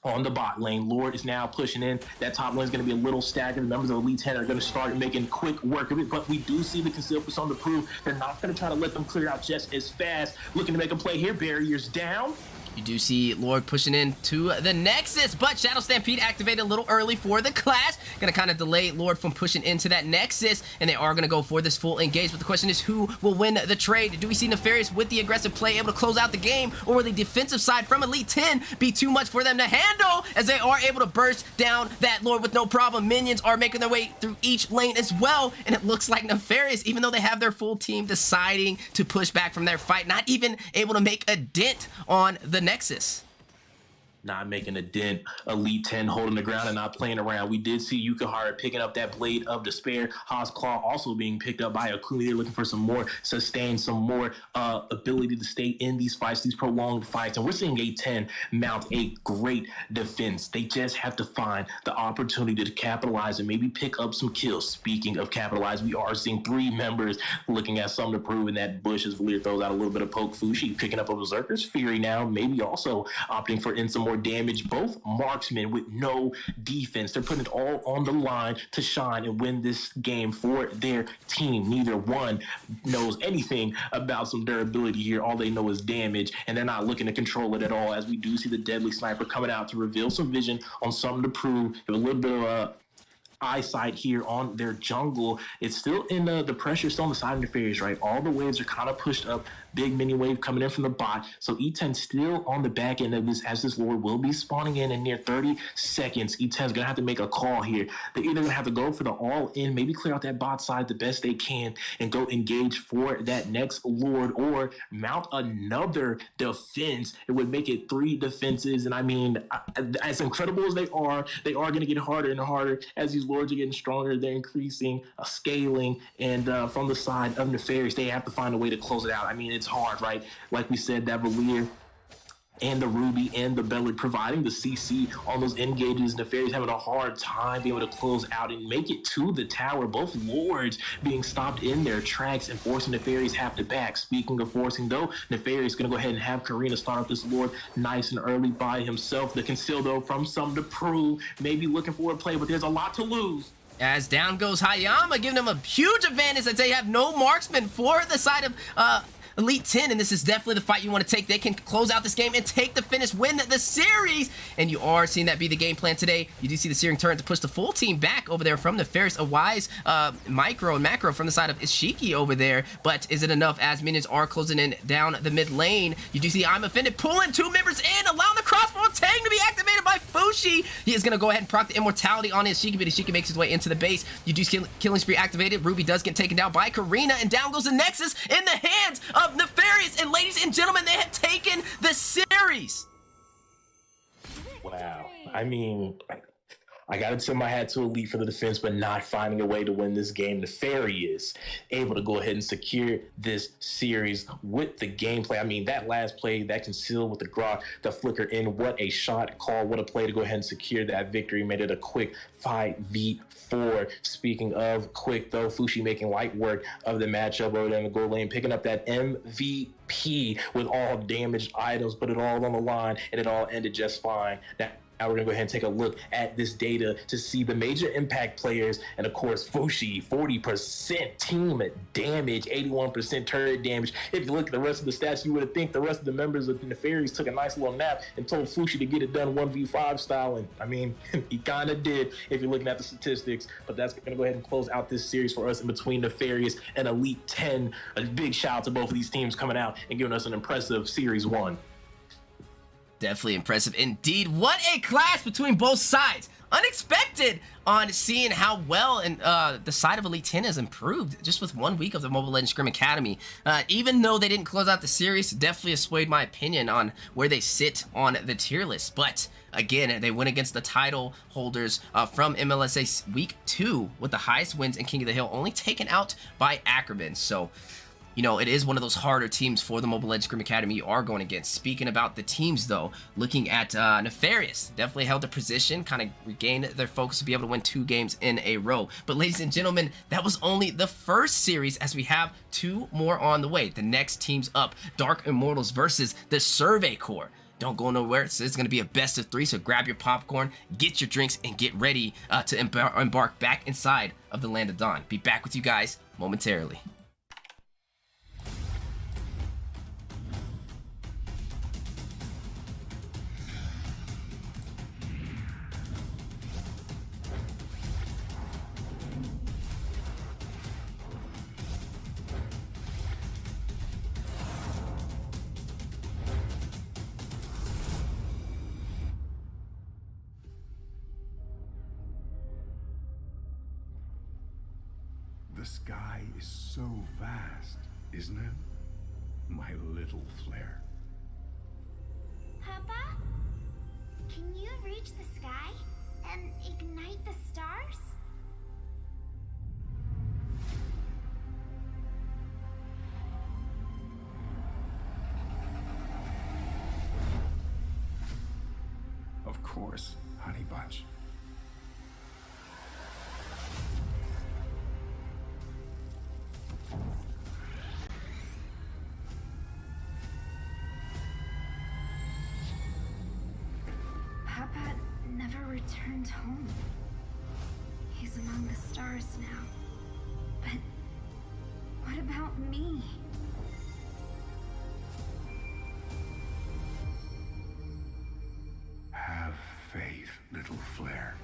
S9: on the bot lane. Lord is now pushing in. That top lane is going to be a little staggered. The members of Elite 10 are going to start making quick work of it, but we do see the concealed persona to prove they're not going to try to let them clear out just as fast. Looking to make a play here. Barriers down.
S5: You do see Lord pushing in to the Nexus, but Shadow Stampede activated a little early for the clash. Gonna kind of delay Lord from pushing into that Nexus, and they are gonna go for this full engage. But the question is, who will win the trade? Do we see Nefarious with the aggressive play able to close out the game, or will the defensive side from Elite 10 be too much for them to handle, as they are able to burst down that Lord with no problem? Minions are making their way through each lane as well, and it looks like Nefarious, even though they have their full team, deciding to push back from their fight, not even able to make a dent on the Nexus.
S9: Not making a dent. Elite 10 holding the ground and not playing around. We did see Yukihara picking up that Blade of Despair. Haas Claw also being picked up by Akumi. They're looking for some more sustain, some more ability to stay in these fights, these prolonged fights. And we're seeing A10 mount a great defense. They just have to find the opportunity to capitalize and maybe pick up some kills. Speaking of capitalize, we are seeing 3 members looking at something to prove in that bush as Valir throws out a little bit of poke. Fushi picking up a Berserker's Fury now, maybe also opting for in some more damage. Both marksmen with no defense. They're putting it all on the line to shine and win this game for their team. Neither one knows anything about some durability here. All they know is damage, and they're not looking to control it at all, as we do see the Deadly Sniper coming out to reveal some vision on something to prove. A little bit of eyesight here on their jungle. It's still in the pressure still on the side of Nefarious, right? All the waves are kind of pushed up. Big mini wave coming in from the bot. So E10 still on the back end of this, as this Lord will be spawning in near 30 seconds. E10 is going to have to make a call here. They're either going to have to go for the all-in, maybe clear out that bot side the best they can and go engage for that next Lord, or mount another defense. It would make it 3 defenses. And I mean, as incredible as they are going to get harder and harder as these Lords are getting stronger. They're increasing, scaling, and from the side of Nefarious, they have to find a way to close it out. I mean, it's hard, right? Like we said, that Valir and the Ruby and the Bellid providing the CC on those engages. Nefarious having a hard time being able to close out and make it to the tower. Both Lords being stopped in their tracks and forcing Nefarious half to back. Speaking of forcing, though, Nefarious going to go ahead and have Karina start up this Lord nice and early by himself. The conceal, though, from some to prove, maybe looking for a play, but there's a lot to lose.
S5: As down goes Hayama, giving them a huge advantage that they have no marksman for the side of Elite 10, and this is definitely the fight you want to take. They can close out this game and take the finish, win the series, and you are seeing that be the game plan today. You do see the Searing Turret to push the full team back over there from Nefarious. A wise micro and macro from the side of Ishiki over there, but is it enough as minions are closing in down the mid lane? You do see I'm Offended pulling 2 members in, allowing the crossbow tang to be activated by Fushi. He is going to go ahead and proc the immortality on Ishiki, but Ishiki makes his way into the base. You do see Killing Spree activated. Ruby does get taken down by Karina, and down goes the Nexus in the hands of Nefarious. And ladies and gentlemen, they have taken the series.
S9: Wow. I mean, I got to tip my hat to Elite for the defense, but not finding a way to win this game. Nefarious able to go ahead and secure this series with the gameplay. I mean, that last play, that conceal with the grok, the flicker in, what a shot call, what a play to go ahead and secure that victory. Made it a quick 5v4. Speaking of quick, though, Fushi making light work of the matchup over there in the goal lane, picking up that MVP with all damaged items, put it all on the line, and it all ended just fine. Now we're going to go ahead and take a look at this data to see the major impact players. And of course, Fushi, 40% team damage, 81% turret damage. If you look at the rest of the stats, you would think the rest of the members of the Nefarious took a nice little nap and told Fushi to get it done 1v5 style. And I mean, he kind of did if you're looking at the statistics. But that's going to go ahead and close out this series for us in between Nefarious and Elite 10. A big shout out to both of these teams coming out and giving us an impressive Series 1.
S5: Definitely impressive indeed. What a clash between both sides. Unexpected on seeing how well and the side of Elite 10 has improved just with 1 week of the Mobile Legends Scrim Academy. Even though they didn't close out the series, definitely has swayed my opinion on where they sit on the tier list. But Again, they went against the title holders from MLSA Week 2 with the highest wins in King of the Hill, only taken out by Ackerman. So, you know, it is one of those harder teams for the Mobile Legends Scrim Academy you are going against. Speaking about the teams, though, looking at Nefarious, definitely held a position, kind of regained their focus to be able to win 2 games in a row. But ladies and gentlemen, that was only the first series, as we have 2 more on the way. The next team's up, Dark Immortals versus the Survey Corps. Don't go nowhere. So it's going to be a best of 3, so grab your popcorn, get your drinks, and get ready to embark back inside of the Land of Dawn. Be back with you guys momentarily.
S1: The sky is so vast, isn't it? My little flare.
S2: Papa? Can you reach the sky and ignite the stars?
S1: Of course, Honey Bunch.
S2: Papa never returned home. He's among the stars now. But what about me?
S1: Have faith, little flare.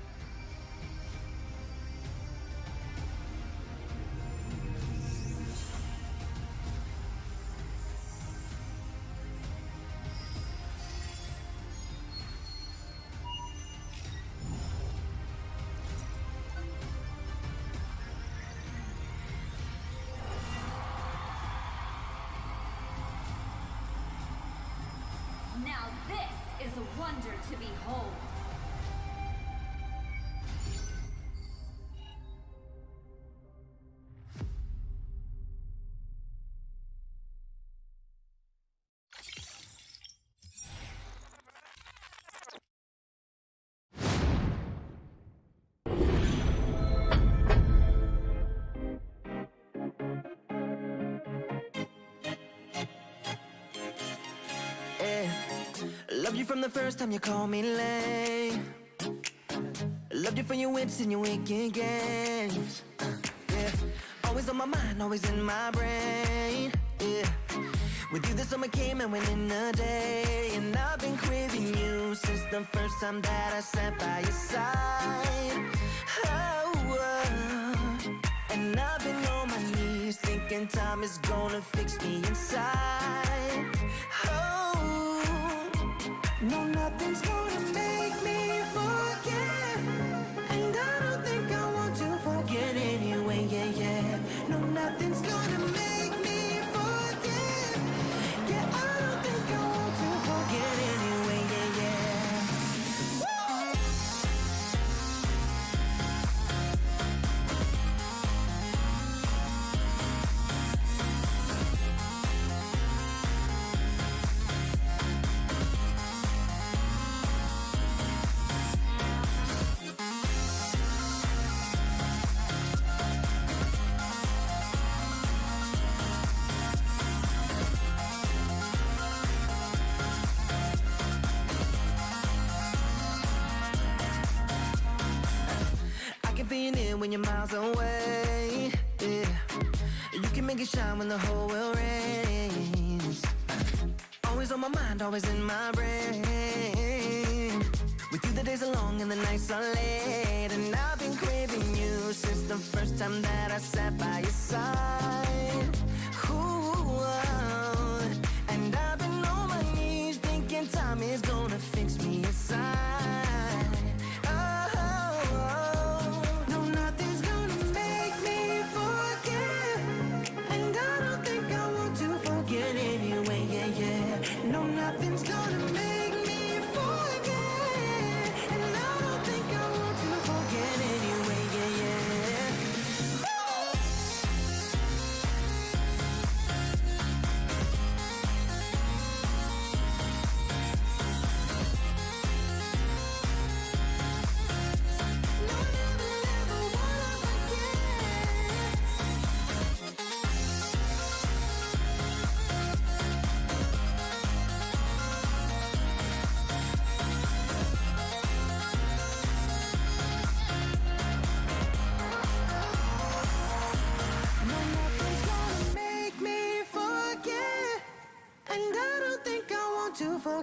S3: Now this is a wonder to behold.
S4: Loved you from the first time you called me lame. Loved you for your wits and your wicked games. Yeah, always on my mind, always in my brain. Yeah, with you the summer came and went in a day, and I've been craving you since the first time that I sat by your side. And I've been on my knees thinking time is gonna fix me inside. No, nothing's gonna make me forget, and I don't think I want to forget anyway, yeah. No, nothing's gonna make me forget, yeah, I don't think I want to forget anyway, yeah. Feel it when you're miles away, yeah. You can make it shine when the whole world rains. Always on my mind, always in my brain. With you the days are long and the nights are late, and I've been craving you since the first time that I sat by your side. Ooh, and I've been on my knees thinking time is gonna fix me inside. No, nothing's gonna make me forget.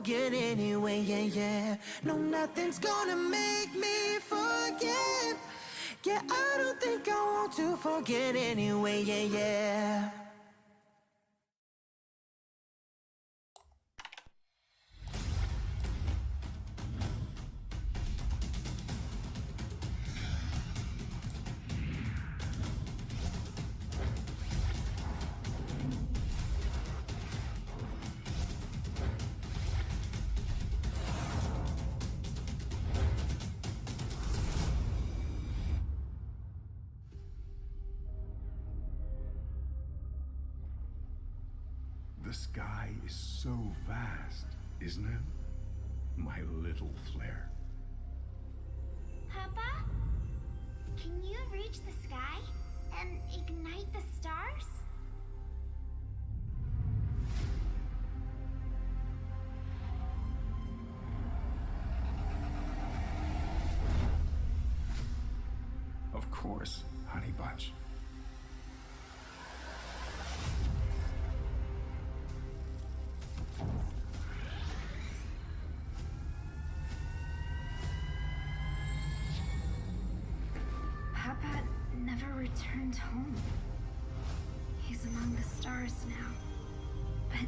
S4: forget anyway, yeah, yeah. No, nothing's gonna make me forget. Yeah, I don't think I want to forget anyway, yeah, yeah.
S1: The sky is so vast, isn't it? My little flare.
S2: Papa? Can you reach the sky and ignite the stars?
S1: Of course, Honey Bunch.
S2: Papa never returned home. He's among the stars now. But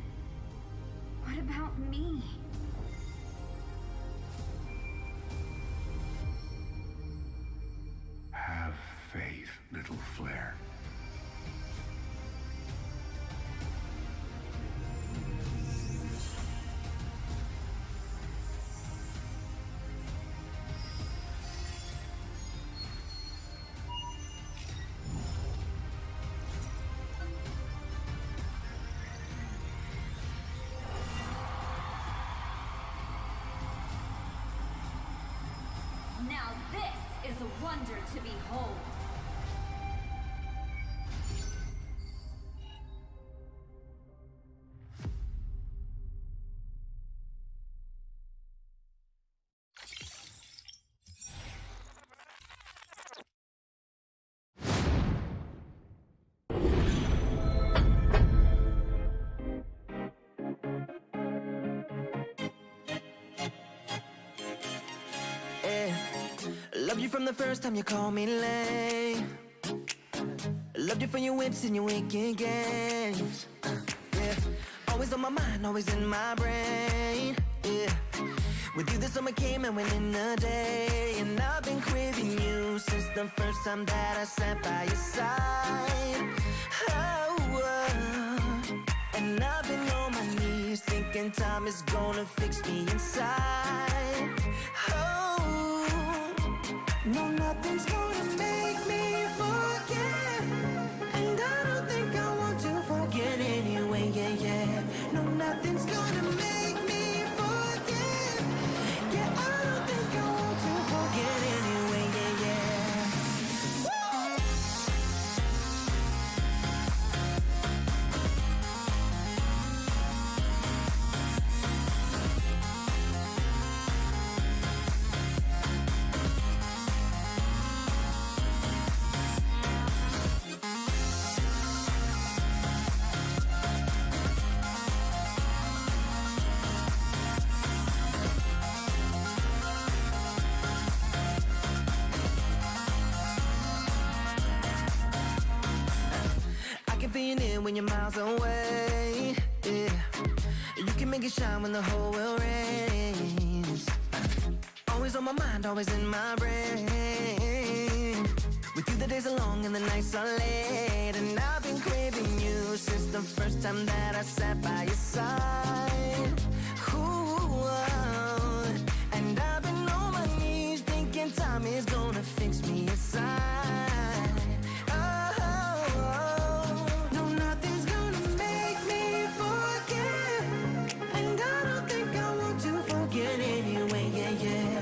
S2: what about me?
S1: Have faith, little flare.
S3: Now this is a wonder to behold.
S4: Loved you from the first time you called me late. Loved you for your wits and your wicked games. Yeah, always on my mind, always in my brain. Yeah, with you the summer came and went in a day, and I've been craving you since the first time that I sat by your side. And I've been on my knees thinking time is gonna fix me inside. No, nothing's gonna make me forget. And I don't think I want to forget anyway, yeah, yeah. No, nothing's gonna make me forget. Yeah, I don't think I want to forget anyway, yeah, yeah. When you're miles away, yeah, you can make it shine when the whole world rains. Always on my mind, always in my brain. With you the days are long and the nights are late, and I've been craving you since the first time that I sat by your side. Ooh, and I've been on my knees thinking time is gonna fix me inside. No, nothing's gonna make me forget. And I don't think I want to forget anyway, yeah, yeah.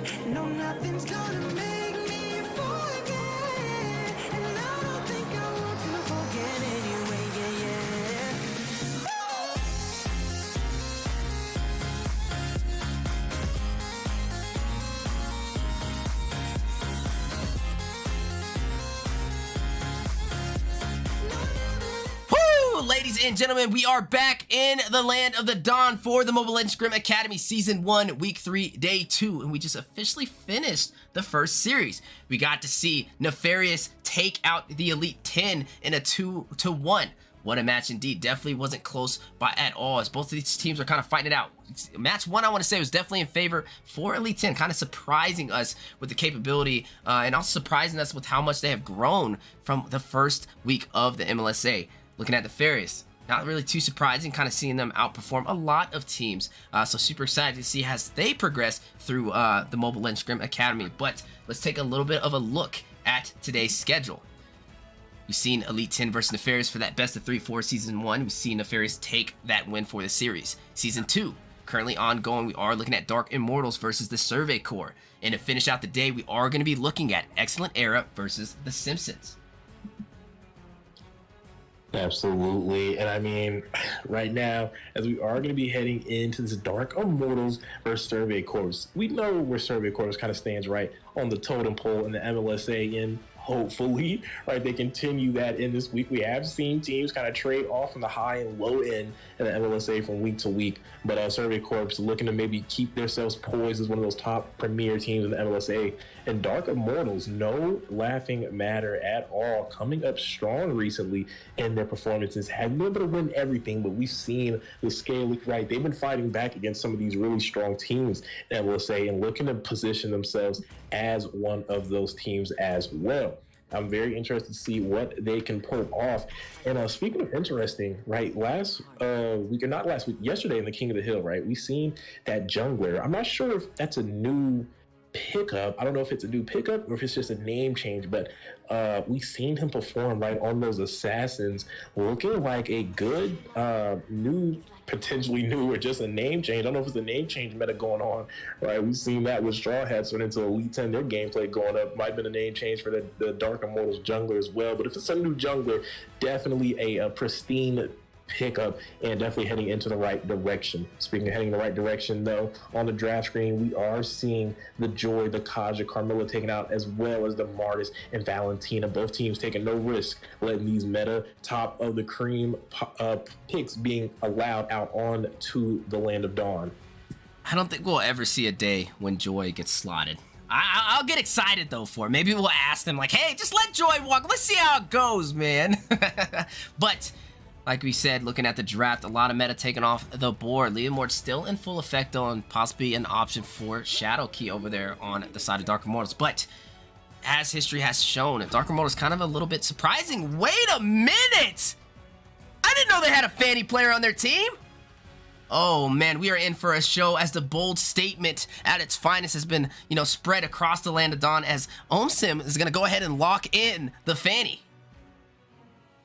S5: ladies and gentlemen, we are back in the land of the Dawn for the Mobile Legends Scrim Academy Season 1, Week 3, Day 2, and we just officially finished the first series. We got to see Nefarious take out the Elite 10 in a 2-1. What a match indeed. Definitely wasn't close by at all, as both of these teams are kind of fighting it out. Match 1, I want to say, was definitely in favor for Elite 10, kind of surprising us with the capability and also surprising us with how much they have grown from the first week of the MLSA. Looking at Nefarious, not really too surprising, kind of seeing them outperform a lot of teams. So super excited to see as they progress through the Mobile Legends Scrim Academy. But let's take a little bit of a look at today's schedule. We've seen Elite 10 versus Nefarious for that best of 3 for Season 1. We've seen Nefarious take that win for the series. Season 2, currently ongoing, we are looking at Dark Immortals versus the Survey Corps. And to finish out the day, we are going to be looking at Excellent Era versus the Simpsons.
S9: Absolutely. And I mean, right now, as we are going to be heading into this Dark Immortals versus Survey Corps, we know where Survey Corps kind of stands right on the totem pole in the MLSA, and hopefully, right, they continue that in this week. We have seen teams kind of trade off from the high and low end in the MLSA from week to week, but Survey Corps looking to maybe keep themselves poised as one of those top premier teams in the MLSA. And Dark Immortals, no laughing matter at all, coming up strong recently in their performances. Haven't been able to win everything, but we've seen the scale, right? They've been fighting back against some of these really strong teams in MLSA and looking to position themselves as one of those teams as well. I'm very interested to see what they can pull off. And speaking of interesting, right, last week, or not last week, yesterday in the King of the Hill, right, we seen that jungler. I'm not sure if that's a new pickup. I don't know if it's a new pickup or if it's just a name change, but we seen him perform right on those assassins, looking like a good new, potentially new, or just a name change. I don't know if it's a name change meta going on, right? We've seen that with Straw Hats went into Elite 10, their gameplay going up. Might have been a name change for the Dark Immortals jungler as well, but if it's a new jungler, definitely a pristine pickup and definitely heading into the right direction. Speaking of heading in the right direction, though, on the draft screen, we are seeing the Joy, the Kaja, Carmilla taken out, as well as the Martis and Valentina. Both teams taking no risk, letting these meta top of the cream picks being allowed out on to the Land of Dawn.
S5: I don't think we'll ever see a day when Joy gets slotted. I'll get excited, though, for it. Maybe we'll ask them, like, hey, just let Joy walk. Let's see how it goes, man. But like we said, looking at the draft, a lot of meta taken off the board. Leomord's still in full effect on possibly an option for Shadow Key over there on the side of Dark Immortals. But as history has shown, Dark Immortals kind of a little bit surprising. Wait a minute! I didn't know they had a Fanny player on their team. Oh man, we are in for a show as the bold statement at its finest has been, spread across the Land of Dawn, as OMSIM is going to go ahead and lock in the Fanny.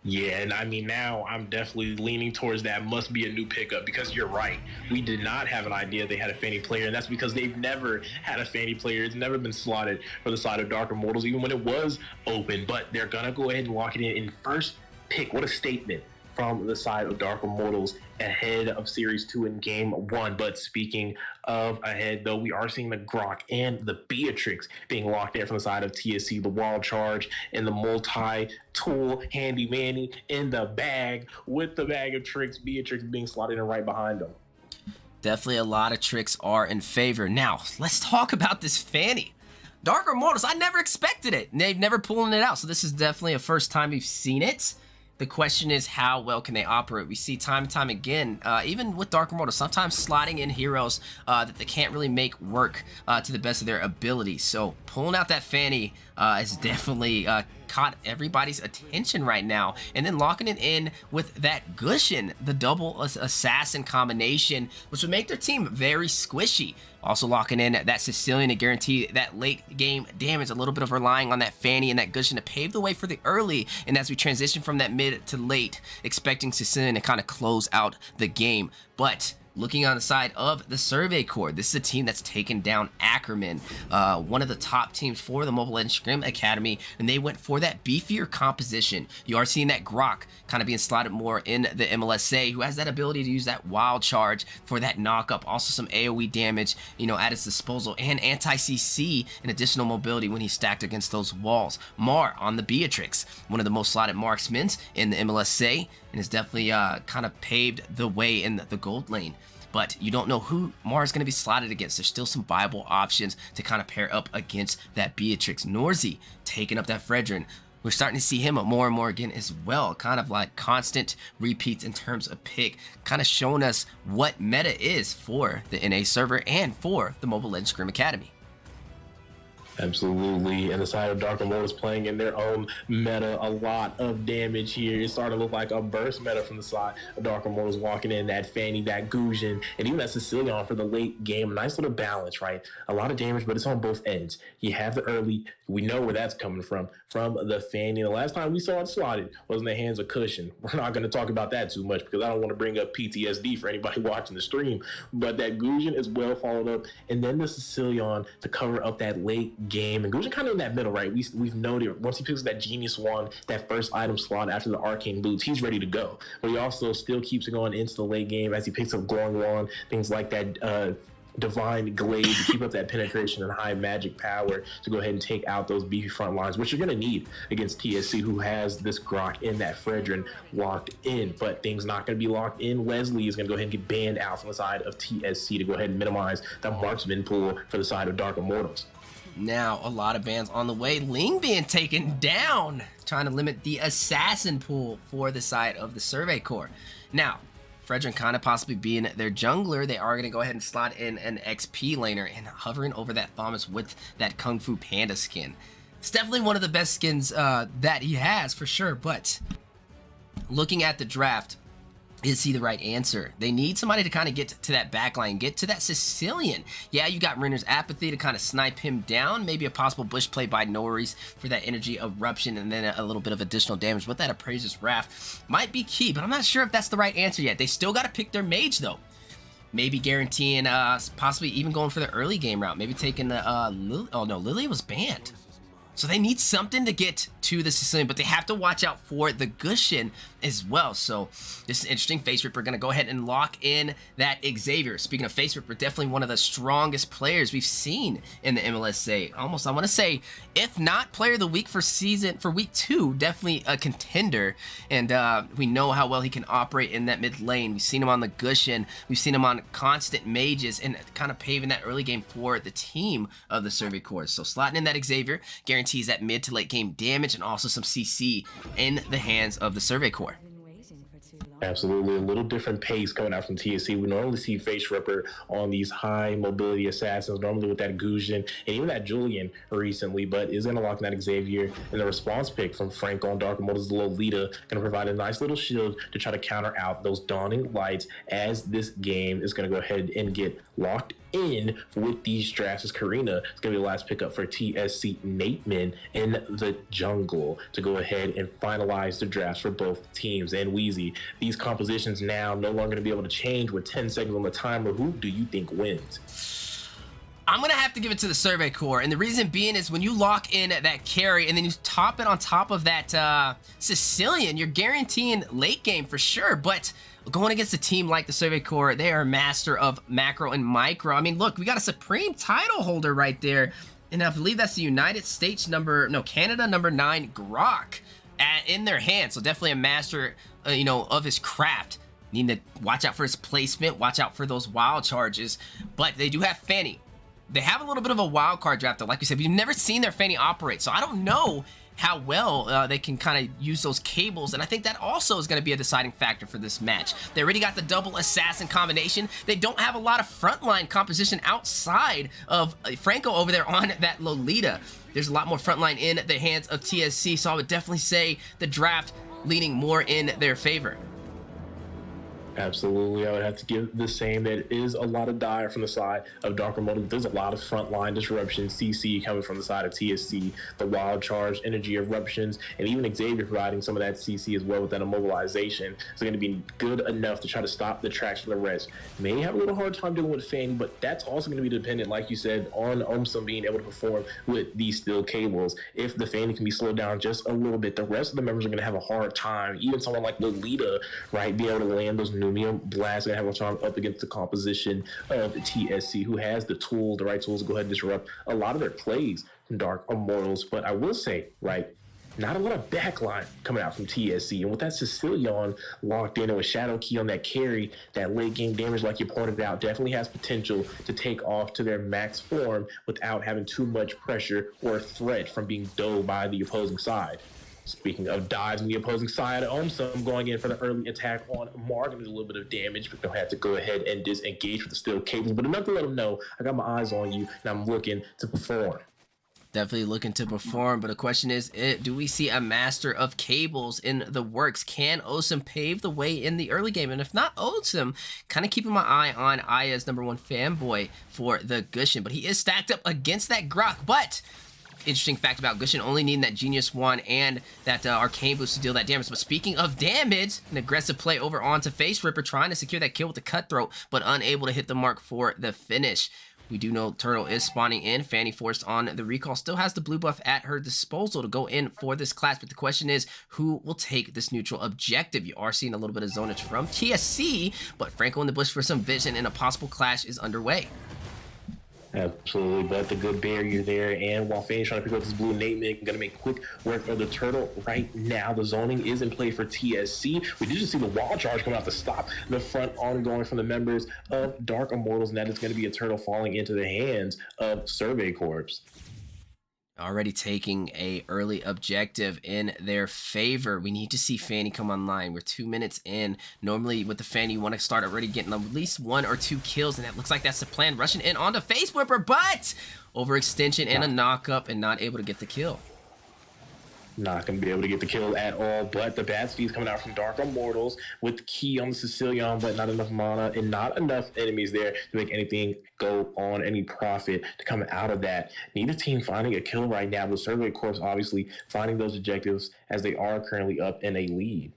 S9: Yeah, and I mean, now I'm definitely leaning towards that must be a new pickup, because you're right. We did not have an idea they had a Fanny player, and that's because they've never had a Fanny player. It's never been slotted for the side of Dark Immortals, even when it was open. But they're going to go ahead and lock it in first pick. What a statement from the side of Dark Immortals ahead of Series 2 in Game 1. But speaking of ahead, though, we are seeing the Grok and the Beatrix being locked in from the side of TSC, the Wild Charge and the multi-tool Handy Manny in the bag with the bag of tricks. Beatrix being slotted in right behind them.
S5: Definitely a lot of tricks are in favor. Now, let's talk about this Fanny. Dark Immortals, I never expected it. They've never pulled it out, so this is definitely a first time we've seen it. The question is, how well can they operate? We see time and time again, even with Dark Immortals, sometimes slotting in heroes that they can't really make work to the best of their ability. So pulling out that Fanny is definitely caught everybody's attention right now. And then locking it in with that Gushin, the double assassin combination, which would make their team very squishy. Also locking in that Sicilian to guarantee that late game damage, a little bit of relying on that Fanny and that Gushin to pave the way for the early, and as we transition from that mid to late, expecting Sicilian to kind of close out the game. But looking on the side of the Survey Corps, this is a team that's taken down Ackerman, one of the top teams for the Mobile Legends Scrim Academy, and they went for that beefier composition. You are seeing that Grok kind of being slotted more in the MLSA, who has that ability to use that Wild Charge for that knock-up, also some AoE damage, at his disposal, and anti-CC and additional mobility when he's stacked against those walls. Mar on the Beatrix, one of the most slotted marksmen in the MLSA, and has definitely kind of paved the way in the gold lane. But you don't know who Mars is going to be slotted against. There's still some viable options to kind of pair up against that Beatrix. Norzi taking up that Fredrin. We're starting to see him more and more again as well. Kind of like constant repeats in terms of pick. Kind of showing us what meta is for the NA server and for the Mobile Legends Scrim Academy.
S9: Absolutely, and the side of Dark Immortals playing in their own meta, a lot of damage here. It's starting to look like a burst meta from the side of Dark Immortals, walking in that Fanny, that Guzhin, and even that Sicilian for the late game. Nice little balance, right? A lot of damage, but it's on both ends. You have the early, we know where that's coming from the Fanny. The last time we saw it slotted was in the hands of Cushion. We're not going to talk about that too much because I don't want to bring up PTSD for anybody watching the stream, but that Guzhin is well followed up, and then the Sicilian to cover up that late game. And Guzhin kind of in that middle, right? We've noted once he picks that Genius Wand, that first item slot after the Arcane Boots, he's ready to go. But he also still keeps it going into the late game as he picks up Glowing Wand, things like that Divine Glade to keep up that penetration and high magic power to go ahead and take out those beefy front lines, which you're going to need against TSC, who has this Grok in that Fredrin locked in. But things not going to be locked in. Leslie is going to go ahead and get banned out from the side of TSC to go ahead and minimize the marksman pool for the side of Dark Immortals.
S5: Now, a lot of bans on the way. Ling being taken down, trying to limit the assassin pool for the side of the Survey Corps. Now, Fredrin kind of possibly being their jungler, they are going to go ahead and slot in an XP laner and hovering over that Thomas with that Kung Fu Panda skin. It's definitely one of the best skins that he has for sure, but looking at the draft, is he the right answer? They need somebody to kind of get to that backline, get to that Sicilian. Yeah, you got Renner's Apathy to kind of snipe him down. Maybe a possible bush play by Norris for that energy eruption and then a little bit of additional damage. But that Appraiser's Wrath might be key, but I'm not sure if that's the right answer yet. They still got to pick their mage though. Maybe guaranteeing, possibly even going for the early game route. Maybe taking the, oh no, Lily was banned. So they need something to get to the Sicilian, but they have to watch out for the Gushin as well. So this is interesting. Face Ripper going to go ahead and lock in that Xavier. Speaking of Face Ripper, definitely one of the strongest players we've seen in the MLSA. Almost, I want to say, if not player of the week for week 2, definitely a contender. And we know how well he can operate in that mid lane. We've seen him on the Gushin. We've seen him on constant mages and kind of paving that early game for the team of the Survey Corps. So slotting in that Xavier guarantees that mid to late game damage and also some CC in the hands of the Survey Corps.
S9: Absolutely, a little different pace coming out from TSC. We normally see Face Ripper on these high mobility assassins, normally with that Guzhin and even that Julian recently, but is going to lock that Xavier. And the response pick from Franco on Dark Immortals, Lolita, going to provide a nice little shield to try to counter out those dawning lights as this game is going to go ahead and get locked in with these drafts. As Karina is going to be the last pickup for TSC Nateman in the jungle to go ahead and finalize the drafts for both teams. And Wheezy, these compositions now no longer going to be able to change with 10 seconds on the timer. Who do you think wins?
S5: I'm going to have to give it to the Survey Corps, and the reason being is when you lock in that carry and then you top it on top of that Sicilian, you're guaranteeing late game for sure, but going against a team like the Survey Corps, they are a master of macro and micro. I mean, look, we got a Supreme title holder right there, and I believe that's the Canada number 9 Grok in their hands, so definitely a master, of his craft. Need to watch out for his placement, watch out for those wild charges, but they do have Fanny. They have a little bit of a wild card draft, though. Like you said, we've never seen their Fanny operate, so I don't know how well they can kind of use those cables, and I think that also is going to be a deciding factor for this match. They already got the double assassin combination. They don't have a lot of frontline composition outside of Franco over there on that Lolita. There's a lot more frontline in the hands of TSC, so I would definitely say the draft leaning more in their favor.
S9: Absolutely, I would have to give the same. There is a lot of dire from the side of Dark Immortals. There's a lot of frontline disruption, CC coming from the side of TSC, the wild charge, energy eruptions, and even Xavier providing some of that CC as well with that immobilization. It's going to be good enough to try to stop the tracks for the rest. May have a little hard time dealing with Fanny, but that's also going to be dependent, like you said, on Omsum being able to perform with these steel cables. If the Fanny can be slowed down just a little bit, the rest of the members are going to have a hard time. Even someone like Lolita, right, be able to land those Numium blasts, going to have a time up against the composition of the TSC, who has the right tools to go ahead and disrupt a lot of their plays from Dark Immortals. But I will say, right, not a lot of backline coming out from TSC. And with that Sicilian locked in with Shadow Key on that carry, that late game damage, like you pointed out, definitely has potential to take off to their max form without having too much pressure or threat from being dove by the opposing side. Speaking of dives on the opposing side, I'm going in for the early attack on Mark. There's a little bit of damage, but they'll have to go ahead and disengage with the steel cables. But enough to let them know I got my eyes on you and I'm looking to perform.
S5: Definitely looking to perform, but the question is, do we see a master of cables in the works? Can Osem pave the way in the early game? And if not Osem, kind of keeping my eye on Aya's #1 fanboy for the Gushin, but he is stacked up against that Grok. But interesting fact about Gushin, only needing that Genius Wand and that Arcane Boost to deal that damage. But speaking of damage, an aggressive play over onto Face Ripper, trying to secure that kill with the Cutthroat, but unable to hit the mark for the finish. We do know Turtle is spawning in. Fanny forced on the recall. Still has the blue buff at her disposal to go in for this class. But the question is, who will take this neutral objective? You are seeing a little bit of zonage from TSC, but Franco in the bush for some vision, and a possible clash is underway.
S9: Absolutely, but the good barrier there, and while Fanny's trying to pick up this blue, Nate going to make quick work of the Turtle right now. The zoning is in play for TSC. We did just see the wall charge come out to stop the front ongoing from the members of Dark Immortals, and that is going to be a Turtle falling into the hands of Survey Corps.
S5: Already taking a early objective in their favor. We need to see Fanny come online. We're 2 minutes in. Normally with the Fanny, you want to start already getting at least 1 or 2 kills, and it looks like that's the plan. Rushing in on the Face Whipper, but overextension and a knock up and not able to get the kill.
S9: Not going to be able to get the kill at all, but the bad speed's coming out from Dark Immortals with Key on the Sicilian, but not enough mana and not enough enemies there to make anything go on, any profit to come out of that. Neither team finding a kill right now, but Survey Corps obviously finding those objectives as they are currently up in a lead.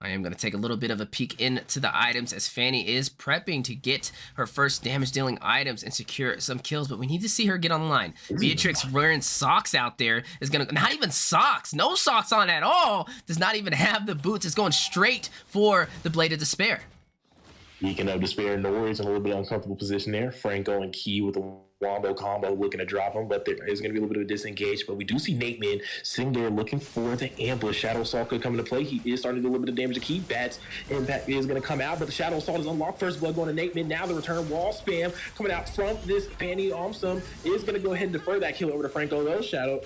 S5: I am going to take a little bit of a peek into the items as Fanny is prepping to get her first damage-dealing items and secure some kills, but we need to see her get online. Beatrix wearing socks out there is going to, not even socks, no socks on at all, does not even have the boots, is going straight for the Blade of Despair.
S9: Beacon of Despair, Norris in a little bit uncomfortable position there. Franco and Key with a wombo combo looking to drop him, but there is going to be a little bit of a disengage. But we do see Nate Man sitting there looking for the ambush. Shadow Assault could come into play. He is starting to do a little bit of damage to Key. Bats impact is going to come out, but the Shadow Assault is unlocked. First blood going to Nate Man. Now the return wall spam coming out from this Fanny Omsum is going to go ahead and defer that kill over to Franco, though. Shadow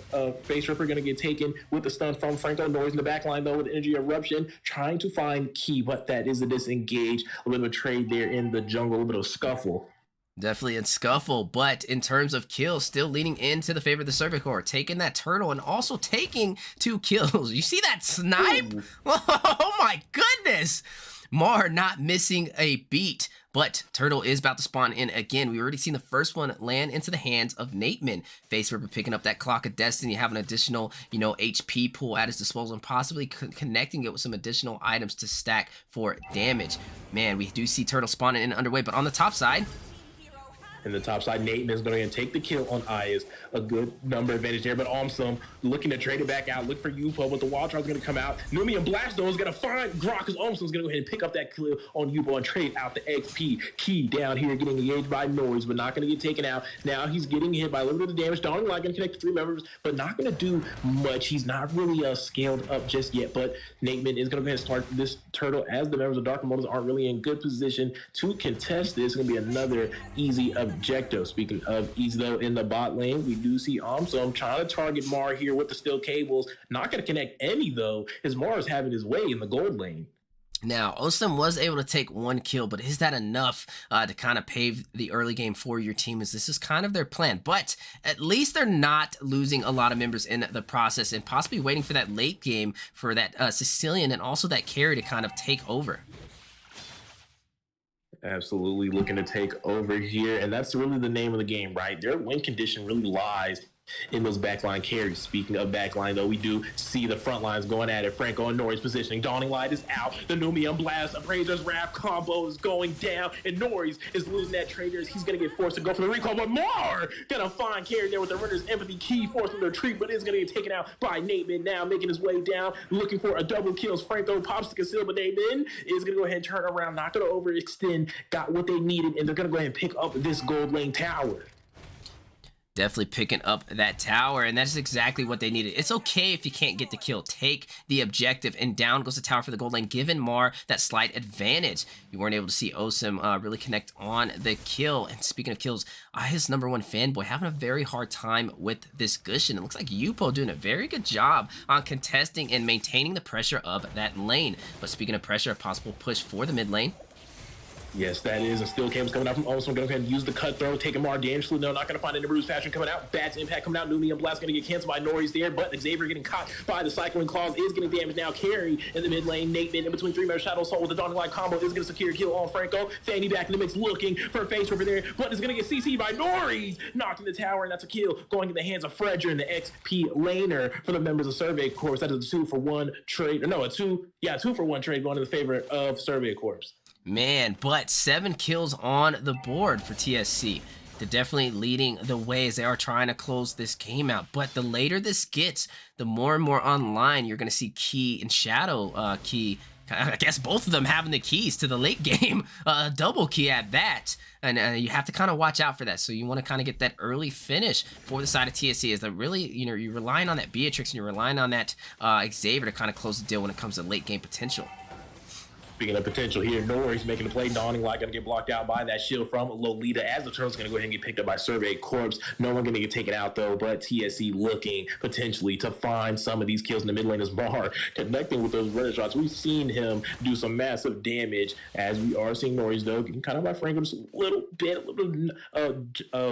S9: Face Ripper going to get taken with the stun from Franco. Norris in the back line, though, with Energy Eruption, trying to find Key, but that is a disengage. A little bit of a trade there in the jungle, a little bit of scuffle.
S5: Definitely in scuffle, but in terms of kills, still leaning into the favor of the Survey Corps, taking that Turtle and also taking 2 kills. You see that snipe? Ooh. Oh my goodness! Mar not missing a beat, but Turtle is about to spawn in again. We've already seen the first one land into the hands of Nateman. Face Ripper picking up that Clock of Destiny, having an additional, HP pool at his disposal, and possibly connecting it with some additional items to stack for damage. Man, we do see Turtle spawning in underway, but on the top side,
S9: in the top side, Nate is going to take the kill on Ayaz. A good number advantage there, but Omsum looking to trade it back out. Look for Yupo, but the Wild Charge is going to come out. Numian Blasto is going to find Grok, because Omsum is going to go ahead and pick up that kill on Yupo and trade out the XP. Key down here getting engaged by Noise, but not going to get taken out. Now he's getting hit by a little bit of damage. Dawning Light going to connect to 3 members, but not going to do much. He's not really scaled up just yet, but Nateman is going to go ahead and start this Turtle as the members of Dark Immortals aren't really in good position to contest this. It's going to be another easy objective. Speaking of easy, though, in the bot lane, we do see Omsum trying to target Mar here with the steel cables. Not going to connect any, though, as Mar is having his way in the gold lane.
S5: Now, Osem was able to take 1 kill, but is that enough to kind of pave the early game for your team? As this is kind of their plan, but at least they're not losing a lot of members in the process and possibly waiting for that late game for that Sicilian and also that carry to kind of take over.
S9: Absolutely looking to take over here, and that's really the name of the game, right? Their win condition really lies in those backline carries. Speaking of backline, though, we do see the front lines going at it. Franco and Norris positioning. Dawning Light is out. The Numian Blast, Appraiser's Wrath combo is going down, and Norris is losing that trade. He's going to get forced to go for the recall, but Mar going to find carry there with the Runner's Empathy. Key forced him to retreat, but is going to get taken out by Nateman now, making his way down, looking for a double kill. Franco pops to conceal, but Nateman is going to go ahead and turn around, not going to overextend, got what they needed, and they're going to go ahead and pick up this gold lane tower.
S5: Definitely picking up that tower, and that's exactly what they needed. It's okay if you can't get the kill. Take the objective, and down goes the tower for the gold lane, giving Mar that slight advantage. You weren't able to see Osem really connect on the kill. And speaking of kills, his #1 fanboy having a very hard time with this Gushin. It looks like Yupo doing a very good job on contesting and maintaining the pressure of that lane. But speaking of pressure, a possible push for the mid lane.
S9: Yes, that is. A steel cables coming out from Olsen. Going to go ahead and use the cut throw, taking more damage. No, not going to find any bruise passion coming out. Bats impact coming out. Numium Blast going to get canceled by Nori's there, but Xavier getting caught by the Cycling Claws is getting damage now. Carry in the mid lane. Nate mid in between 3-member Shadow Soul with the Dawn Light combo is going to secure a kill on Franco. Fanny back in the mix looking for a face over there, but is going to get CC'd by Nori's. Knocked in the tower, and that's a kill going in the hands of Fredger and the XP laner for the members of Survey Corps. That is a 2-for-1 trade. No, a 2-for-1 trade going in the favor of Survey Corps.
S5: Man, but 7 kills on the board for TSC. They're definitely leading the way as they are trying to close this game out. But the later this gets, the more and more online you're going to see Key and Shadow Key. I guess both of them having the keys to the late game, double key at that. And you have to kind of watch out for that. So you want to kind of get that early finish for the side of TSC. Is that really, you're relying on that Beatrix and you're relying on that Xavier to kind of close the deal when it comes to late game potential.
S9: Speaking of potential here, Norris making a play. Dawning Light going to get blocked out by that shield from Lolita as the turn's going to go ahead and get picked up by Survey Corps. No one going to get taken out, though, but TSC looking potentially to find some of these kills in the mid lane as Bar connecting with those runner shots. We've seen him do some massive damage as we are seeing Norris, though, getting kind of by Franco just a little bit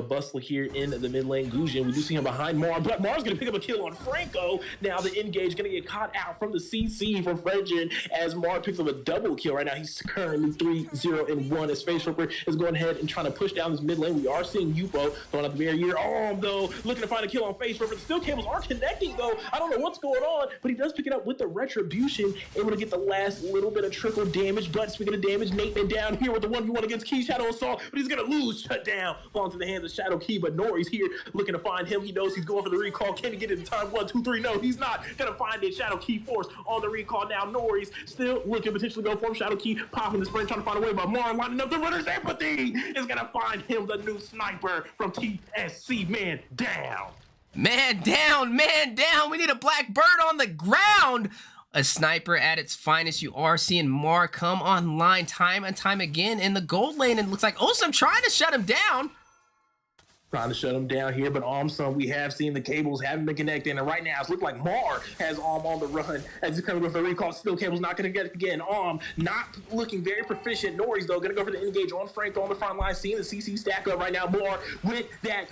S9: bustle here in the mid lane. Gujin, we do see him behind Mar, but Mar's going to pick up a kill on Franco. Now the engage going to get caught out from the CC from Fredgen as Mar picks up a double kill right now. He's currently 3-0-1 as Face Ripper is going ahead and trying to push down this mid lane. We are seeing Yupo throwing up the barrier. Though, looking to find a kill on Face Ripper. The steel cables are connecting, though. I don't know what's going on, but he does pick it up with the Retribution, able to get the last little bit of trickle damage. But speaking of damage, Nate down here with the 1v1 against Key Shadow Assault, but he's going to lose. Shut down. Falls into the hands of Shadow Key, but Nori's here looking to find him. He knows he's going for the recall. Can he get it in time? 1, 2, 3. No, he's not going to find it. Shadow Key force on the recall now. Nori's still looking potentially go for him. Shadow Key popping the sprint, trying to find a way, but Mar lining up the runner's empathy is going to find him, the new sniper from TSC. Man down.
S5: Man down, man down. We need a black bird on the ground. A sniper at its finest. You are seeing Mar come online time and time again in the gold lane, and it looks like Osem trying to shut him down.
S9: Trying to shut him down here, but Some we have seen the cables haven't been connected, and right now it's looking like Mar has on the run as he's coming with the recall. Still cables not going to get it again. Not looking very proficient. Norris though going to go for the engage on Franco on the front line, seeing the CC stack up right now. Mar with that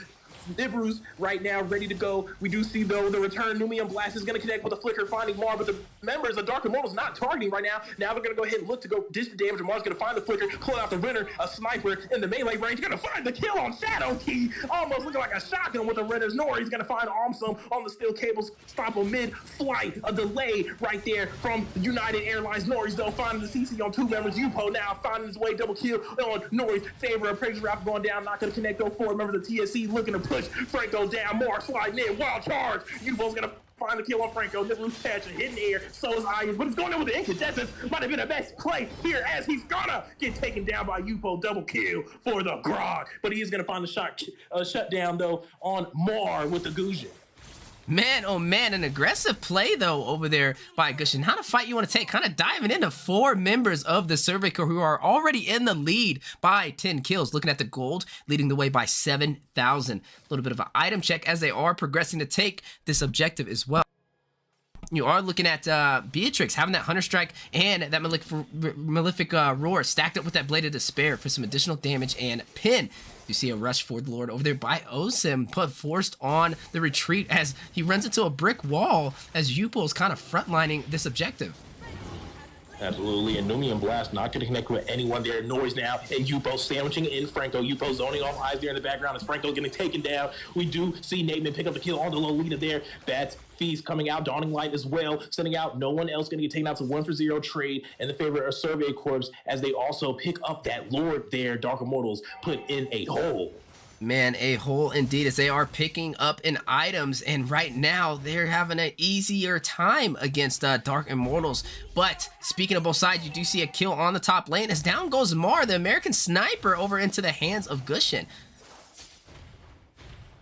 S9: Nibru's right now ready to go. We do see though the return Numium Blast is going to connect with the flicker, finding Mar, but the members of Dark Immortals not targeting right now. Now they're going to go ahead and look to go dish the damage, and Mar's going to find the flicker, pull out the Renner, a sniper in the melee range, going to find the kill on Shadow Key, almost looking like a shotgun with the Renner's Nori. He's going to find Armsome on the steel cables, stop him mid-flight, a delay right there from United Airlines. Nori's though finding the CC on 2 members. Yupo now finding his way, double kill on Nori's favor. Appraiser Raptor going down, not going to connect. 4 members of TSC looking to push Franco down. More sliding in, wild charge. Yupo's gonna find the kill on Franco. This loose patch and hitting air. So is Iron, but it's going in with the incandescence. Might have been the best play here as he's gonna get taken down by Yupo. Double kill for the Grog, but he is gonna find the shut down though on Mar with the Gujin.
S5: Man, oh man, an aggressive play though over there by Gushin. How to fight you want to take, kind of diving into 4 members of the Survey Corps who are already in the lead by 10 kills. Looking at the gold, leading the way by 7,000. A little bit of an item check as they are progressing to take this objective as well. You are looking at Beatrix having that Hunter Strike and that Malefic Roar stacked up with that Blade of Despair for some additional damage and pin. You see a rush for the Lord over there by Osem, but forced on the retreat as he runs into a brick wall as Yupo is kind of frontlining this objective.
S9: Absolutely, and Numium Blast not going to connect with anyone there. Noise now, and Yupo sandwiching in Franco. Yupo zoning off eyes there in the background as Franco getting taken down. We do see Nateman pick up the kill on the Lolita there. That's Feast coming out, Dawning Light as well, sending out no one else going to get taken out to 1-for-0 trade in the favor of Survey Corps as they also pick up that Lord there. Dark Immortals put in a hole.
S5: Man, a hole indeed as they are picking up in items, and right now they're having an easier time against Dark Immortals. But speaking of both sides, you do see a kill on the top lane as down goes Mar, the American sniper, over into the hands of Gushin.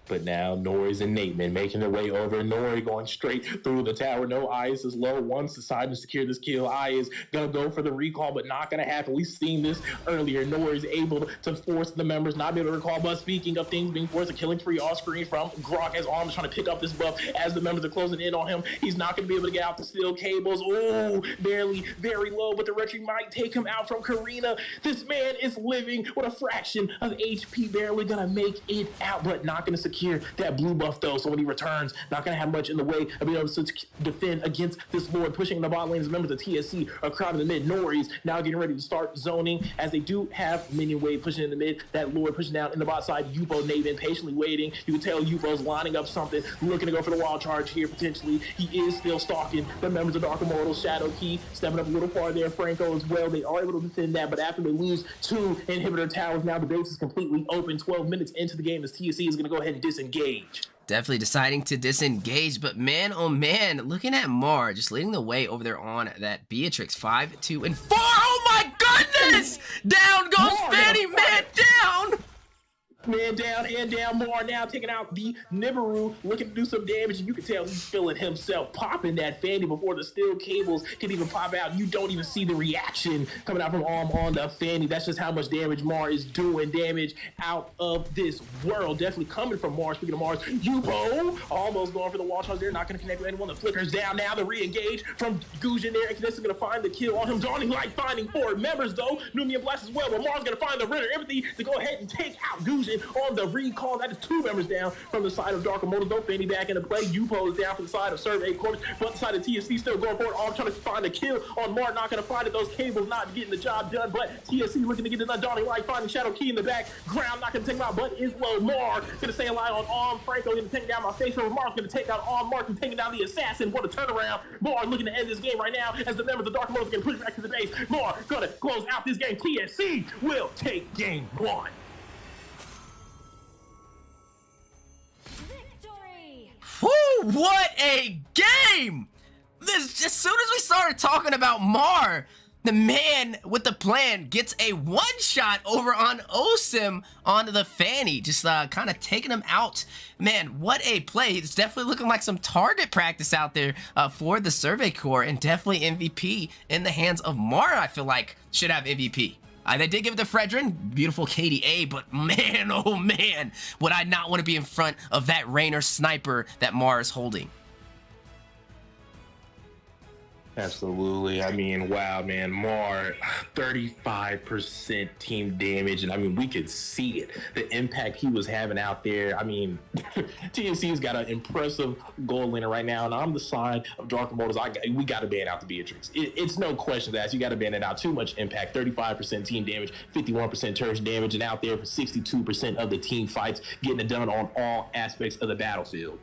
S9: But now Nori's and Nateman making their way over. Nori going straight through the tower. No, Ice is low. Wants to side to secure this kill. Ai is going to go for the recall, but not going to happen. We've seen this earlier. Nori's able to force the members not be able to recall. But speaking of things being forced, a killing spree off screen from Grok as Arm is trying to pick up this buff as the members are closing in on him. He's not going to be able to get out the steel cables. Oh, barely, very low, but the retreat might take him out from Karina. This man is living with a fraction of HP, barely going to make it out, but not going to secure that blue buff though. So when he returns, not going to have much in the way of being able to defend against this Lord. Pushing the bot lane as members of TSC are crowded in the mid. Nori's now getting ready to start zoning as they do have minion wave pushing in the mid. That Lord pushing down in the bot side. Yupo Naven patiently waiting. You can tell Yupo's lining up something, looking to go for the wild charge here potentially. He is still stalking the members of Dark Immortals. Shadow Key stepping up a little far there. Franco as well. They are able to defend that, but after they lose 2 inhibitor towers, now the base is completely open. 12 minutes into the game as TSC is going to go ahead and disengage.
S5: Definitely deciding to disengage, but man, oh man, looking at Mar just leading the way over there on that Beatrix. 5, 2, and 4. Oh my goodness! Down goes Fanny, man down!
S9: Man down and down. More now taking out the Nibiru, looking to do some damage, and you can tell he's feeling himself, popping that Fanny before the steel cables can even pop out. You don't even see the reaction coming out from Arm on the Fanny. That's just how much damage Mar is doing. Damage out of this world. Definitely coming from Mars. Speaking of Mars, Yupo almost going for the wall charge there. Not going to connect with anyone. The flicker's down now. The re-engage from Gujin there. This is going to find the kill on him. Dawning Light finding 4 members though. Numian Blast as well. But Mars going to find the Ritter. Empathy to go ahead and take out Gujin on the recall. That is 2 members down from the side of Dark Immortals. Don't Fanny back into play. Yupo is down from the side of Survey Corpse, but the side of TSC still going forward. All trying to find a kill on Mar. Not going to find it. Those cables not getting the job done, but TSC looking to get it done. Dawning Light finding Shadow Key in the back. Ground not going to take him out, but is low. Mar going to stay alive on Arm. Franco going to take down my face. Mar's going to take out Arm. Mark and taking down the assassin. What a turnaround. Mar looking to end this game right now as the members of Dark Immortals going to push back to the base. Mar going to close out this game. TSC will take game 1.
S5: Whoo, what a game! This, as soon as we started talking about Mar, the man with the plan gets a one-shot over on Osim on the Fanny, just kind of taking him out. Man, what a play. It's definitely looking like some target practice out there for the Survey Corps, and definitely MVP in the hands of Mar. I feel like should have MVP. They did give it to Fredrin, beautiful KDA, but man, oh man, would I not want to be in front of that Rainer sniper that Mar is holding.
S9: Absolutely. I mean, wow, man. Mar, 35% team damage. And I mean, we could see it. The impact he was having out there. I mean, TSC's got an impressive goal laner right now. And I'm the side of Dark Immortals. We got to ban out the Beatrix. It's no question that you got to ban it out. Too much impact. 35% team damage, 51% turret damage. And out there for 62% of the team fights, getting it done on all aspects of the battlefield.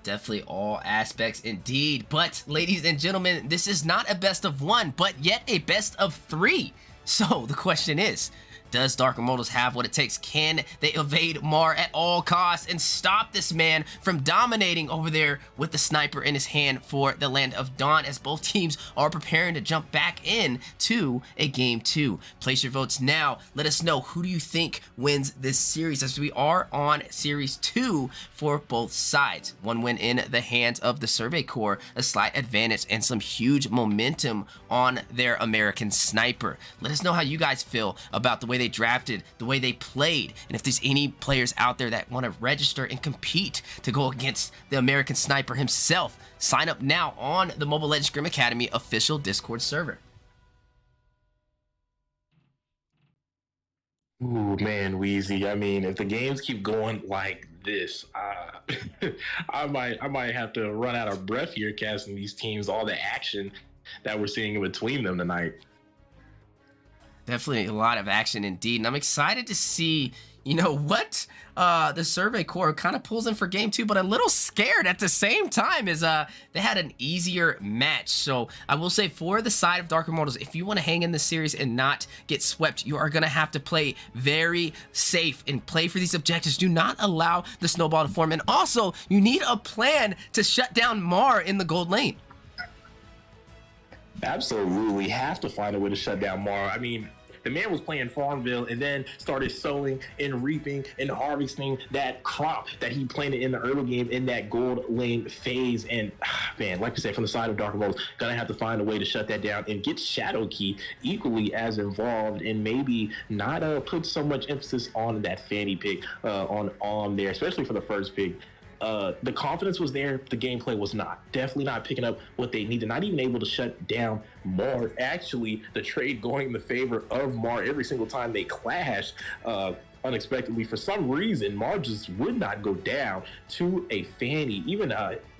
S5: Definitely all aspects indeed. But ladies and gentlemen, this is not a best of 1, but yet a best of 3. So the question is, does Dark Immortals have what it takes? Can they evade Mar at all costs and stop this man from dominating over there with the sniper in his hand for the Land of Dawn, as both teams are preparing to jump back in to a game 2? Place your votes now. Let us know, who do you think wins this series, as we are on series 2 for both sides. 1 win in the hands of the Survey Corps, a slight advantage and some huge momentum on their American sniper. Let us know how you guys feel about the way they drafted, the way they played, and if there's any players out there that want to register and compete to go against the American sniper himself. Sign up now on the Mobile Legends Scrim Academy official Discord server.
S9: Ooh, man, Wheezy. I mean, if the games keep going like this, I might have to run out of breath here casting these teams, all the action that we're seeing in between them tonight.
S5: Definitely a lot of action indeed, and I'm excited to see, you know, what the Survey Corps kind of pulls in for game 2, but a little scared at the same time, as they had an easier match. So I will say, for the side of Dark Immortals, if you want to hang in this series and not get swept, you are going to have to play very safe and play for these objectives. Do not allow the snowball to form, and also you need a plan to shut down Mar in the gold lane.
S9: Absolutely have to find a way to shut down Mar. I mean, The man was playing Farmville and then started sowing and reaping and harvesting that crop that he planted in the early game in that gold lane phase. And man, like I said, from the side of Dark Immortals, gonna have to find a way to shut that down and get Shadow Key equally as involved, and maybe not put so much emphasis on that Fanny pick on there, especially for the first pick. The confidence was there, the gameplay was not. Definitely not picking up what they needed, not even able to shut down Mar. Actually, the trade going in the favor of Mar every single time they clashed unexpectedly. For some reason, Mar just would not go down to a Fanny, even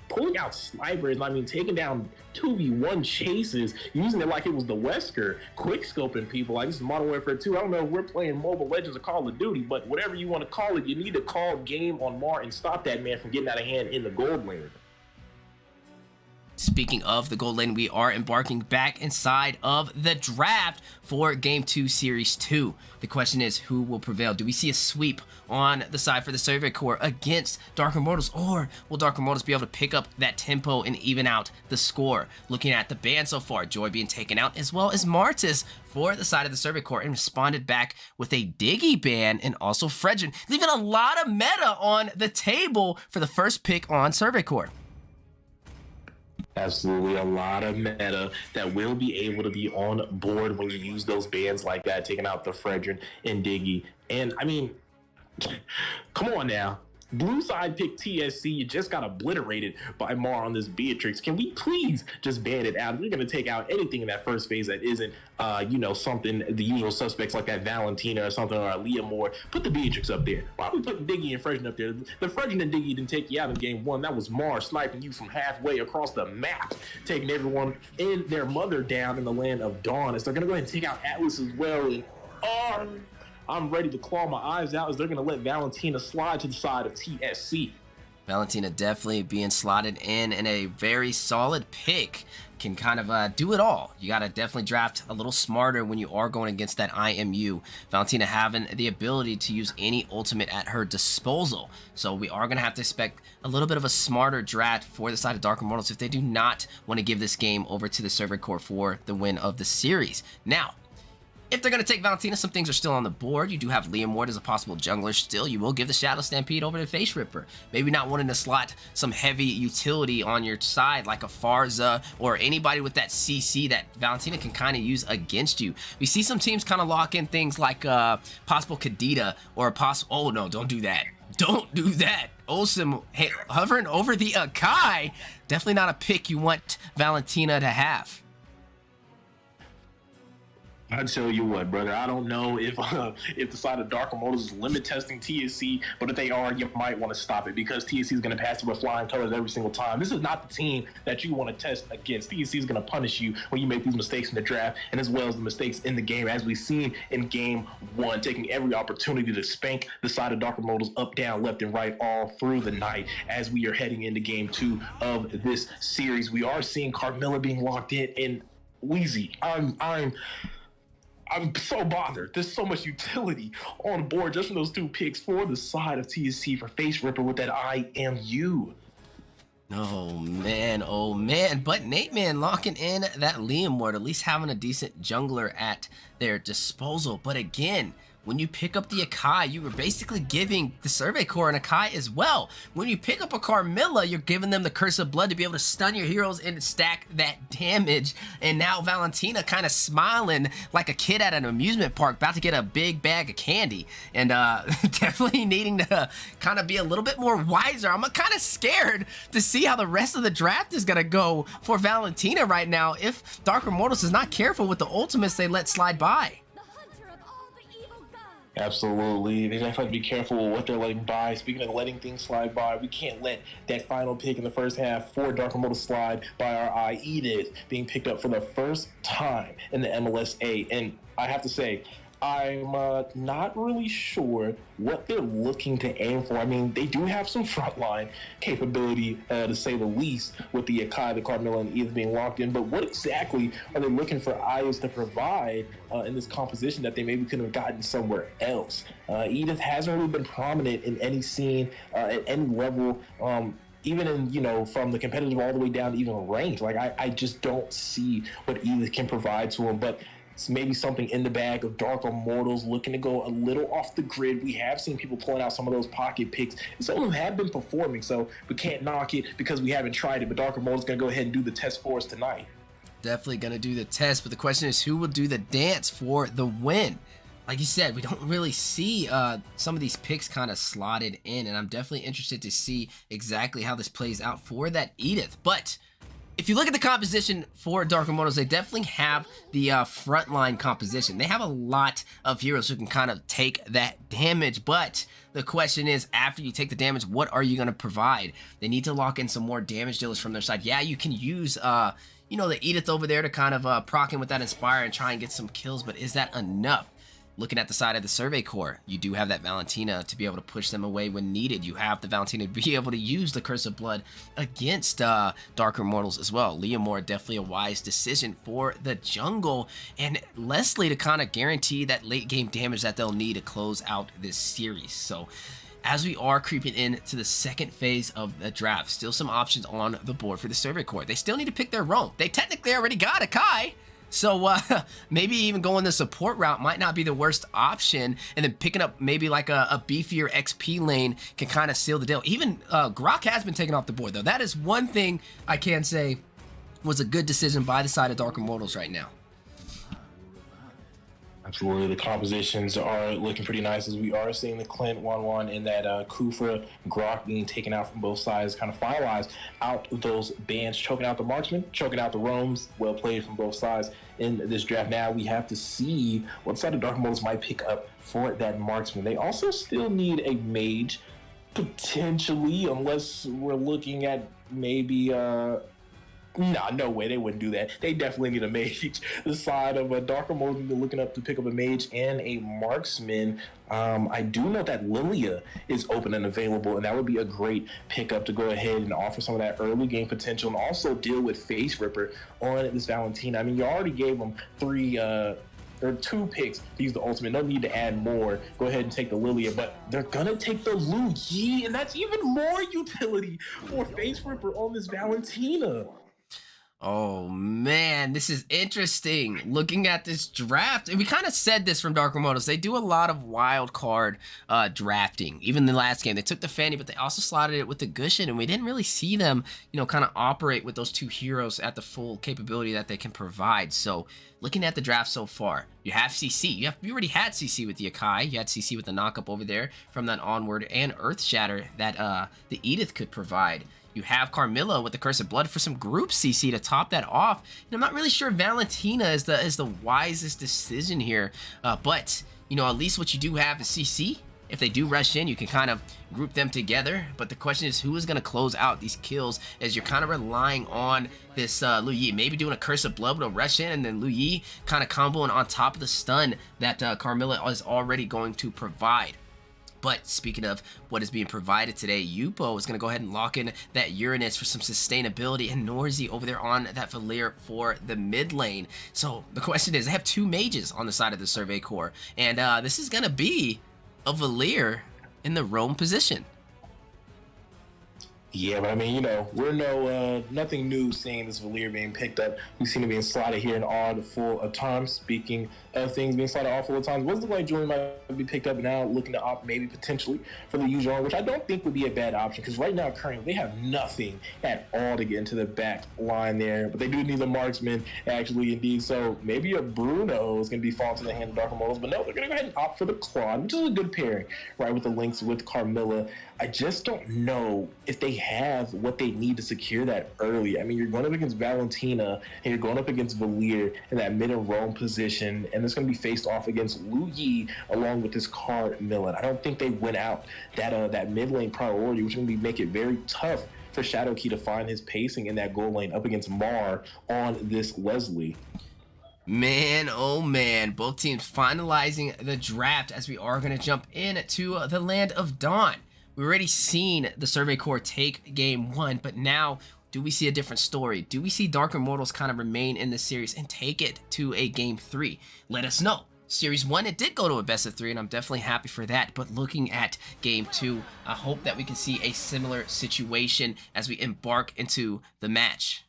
S9: pulling out snipers. I mean, taking down 2v1 chases, using it like it was the Wesker, quick scoping people like this is Modern Warfare 2. I don't know if we're playing Mobile Legends or Call of Duty, but whatever you want to call it, you need to call game on Mar and stop that man from getting out of hand in the gold lane.
S5: Speaking of the gold lane, we are embarking back inside of the draft for Game 2 Series 2. The question is, who will prevail? Do we see a sweep on the side for the Survey Corps against Dark Immortals, or will Dark Immortals be able to pick up that tempo and even out the score? Looking at the ban so far, Joy being taken out, as well as Martis for the side of the Survey Corps, and responded back with a Diggy ban and also Fredrin, leaving a lot of meta on the table for the first pick on Survey Corps.
S9: Absolutely, a lot of meta that will be able to be on board when you use those bans like that, taking out the Fredrin and Diggy. And I mean, come on now. Blue side pick TSC, you just got obliterated by Mar on this Beatrix. Can we please just ban it out? We're going to take out anything in that first phase that isn't, something, the usual suspects like that Valentina or something, or Leah Moore. Put the Beatrix up there. Why are we putting Diggy and Fredrin up there? The Fredrin and Diggy didn't take you out in game 1. That was Mar sniping you from halfway across the map, taking everyone and their mother down in the land of Dawn. As they're going to go ahead and take out Atlas as well. And I'm ready to claw my eyes out as they're going to let Valentina slide to the side of TSC.
S5: Valentina definitely being slotted in a very solid pick. Can kind of do it all. You got to definitely draft a little smarter when you are going against that IMU. Valentina having the ability to use any ultimate at her disposal. So we are going to have to expect a little bit of a smarter draft for the side of Dark Immortals if they do not want to give this game over to the Survey Corps for the win of the series. Now, if they're going to take Valentina, some things are still on the board. You do have Liam Ward as a possible jungler still. You will give the Shadow Stampede over to Face Ripper. Maybe not wanting to slot some heavy utility on your side like a Farza or anybody with that CC that Valentina can kind of use against you. We see some teams kind of lock in things like possible Kadita or a possible... Oh, no, don't do that. Don't do that. Olsen hovering over the Akai. Definitely not a pick you want Valentina to have.
S9: I tell you what, brother, I don't know if the side of Dark Immortals is limit testing TSC, but if they are, you might want to stop it because TSC is going to pass it with flying colors every single time. This is not the team that you want to test against. TSC is going to punish you when you make these mistakes in the draft, and as well as the mistakes in the game, as we've seen in game 1, taking every opportunity to spank the side of Dark Immortals up, down, left, and right all through the night as we are heading into game 2 of this series. We are seeing Carmilla being locked in, and Wheezy, I'm so bothered. There's so much utility on board just from those 2 picks for the side of TSC for Face Ripper with that IMU.
S5: Oh man. But Nate Man locking in that Liam Ward, at least having a decent jungler at their disposal. But again, when you pick up the Akai, you were basically giving the Survey Corps an Akai as well. When you pick up a Carmilla, you're giving them the Curse of Blood to be able to stun your heroes and stack that damage. And now Valentina kind of smiling like a kid at an amusement park, about to get a big bag of candy. And definitely needing to kind of be a little bit more wiser. I'm kind of scared to see how the rest of the draft is going to go for Valentina right now if Dark Immortals is not careful with the ultimates they let slide by.
S9: Absolutely. They definitely have to be careful with what they're letting by. Speaking of letting things slide by, we can't let that final pick in the first half for Dark Immortals slide by our eye. Edith being picked up for the first time in the MLSA. And I have to say, I'm not really sure what they're looking to aim for. I mean, they do have some frontline capability, to say the least, with the Akai, the Carmilla, and Edith being locked in. But what exactly are they looking for Ios to provide in this composition that they maybe could have gotten somewhere else? Edith hasn't really been prominent in any scene at any level. Even in, from the competitive all the way down to even range. Like, I just don't see what Edith can provide to him. But maybe something in the bag of Dark Immortals looking to go a little off the grid. We have seen people pulling out some of those pocket picks, and some of them have been performing, so we can't knock it because we haven't tried it. But Dark Immortals going to go ahead and do the test for us tonight.
S5: Definitely going to do the test, but the question is who will do the dance for the win? Like you said, we don't really see some of these picks kind of slotted in, and I'm definitely interested to see exactly how this plays out for that Edith. But if you look at the composition for Dark Immortals, they definitely have the frontline composition. They have a lot of heroes who can kind of take that damage, but the question is, after you take the damage, what are you going to provide? They need to lock in some more damage dealers from their side. Yeah, you can use you know, the Edith over there to kind of proc in with that Inspire and try and get some kills, but is that enough? Looking at the side of the Survey Corps, you do have that Valentina to be able to push them away when needed. You have the Valentina to be able to use the Curse of Blood against Dark Immortals as well. Leomore, definitely a wise decision for the jungle, and Leslie to kind of guarantee that late game damage that they'll need to close out this series. So as we are creeping into the second phase of the draft, still some options on the board for the Survey Corps. They still need to pick their roam. They technically already got a Kai, so maybe even going the support route might not be the worst option, and then picking up maybe like a beefier XP lane can kind of seal the deal. Even Grok has been taken off the board, though. That is one thing I can say was a good decision by the side of Dark Immortals right now.
S9: Absolutely, the compositions are looking pretty nice as we are seeing the Clint 1-1 and that Kufra Grok being taken out from both sides, kind of finalize out those bans, choking out the marksman, choking out the roams. Well played from both sides in this draft. Now we have to see what side of Dark Immortals might pick up for that marksman. They also still need a mage, potentially, unless we're looking at maybe nah, no way, they wouldn't do that. They definitely need a mage. The side of a Dark Immortals, looking up to pick up a mage and a marksman. I do know that Lilia is open and available, and that would be a great pickup to go ahead and offer some of that early game potential and also deal with Face Ripper on this Valentina. I mean, you already gave them two picks to use the ultimate. No need to add more. Go ahead and take the Lilia, but they're gonna take the Lu Yi, and that's even more utility for Face Ripper on this Valentina.
S5: Oh man, this is interesting. Looking at this draft, and we kind of said this from Dark Immortals, they do a lot of wild card drafting. Even the last game, they took the Fanny, but they also slotted it with the Gushin, and we didn't really see them, you know, kind of operate with those two heroes at the full capability that they can provide. So looking at the draft so far, you have CC. You already had CC with the Akai. You had CC with the knockup over there from that Onward and Earth Shatter that the Edith could provide. You have Carmilla with the Curse of Blood for some group CC to top that off. And I'm not really sure Valentina is the wisest decision here. But, you know, at least what you do have is CC. If they do rush in, you can kind of group them together. But the question is, who is going to close out these kills as you're kind of relying on this Lu Yi. Maybe doing a Curse of Blood with a rush in, and then Lu Yi kind of comboing on top of the stun that Carmilla is already going to provide. But speaking of what is being provided today, Yupo is going to go ahead and lock in that Uranus for some sustainability, and Norzi over there on that Valir for the mid lane. So the question is, they have two mages on the side of the Survey Corps, and this is going to be a Valir in the roam position.
S9: Yeah, but I mean, you know, we're nothing new seeing this Valir being picked up. We've seen it being slotted here and on full of times. Speaking of things being slotted off full of times, wasn't like Julian might be picked up now, looking to opt maybe potentially for the usual, which I don't think would be a bad option, because right now currently they have nothing at all to get into the back line there, but they do need the marksman actually, indeed. So maybe a Bruno is going to be falling to the hand of Dark Immortals, but no, they're going to go ahead and opt for the Claude, which is a good pairing, right, with the links with Carmilla. I just don't know if they have what they need to secure that early. I mean, you're going up against Valentina, and you're going up against Valir in that mid and roam position, and it's going to be faced off against Lu Yi along with this Carmilla. I don't think they went out that mid lane priority, which is going to make it very tough for Shadowkey to find his pacing in that goal lane up against Mar on this Leslie.
S5: Man, oh man, both teams finalizing the draft as we are going to jump into the Land of Dawn. We've already seen the Survey Corps take game one, but now do we see a different story? Do we see Dark Immortals kind of remain in the series and take it to a game three? Let us know. Series 1, it did go to a best of 3, and I'm definitely happy for that. But looking at Game 2, I hope that we can see a similar situation as we embark into the match.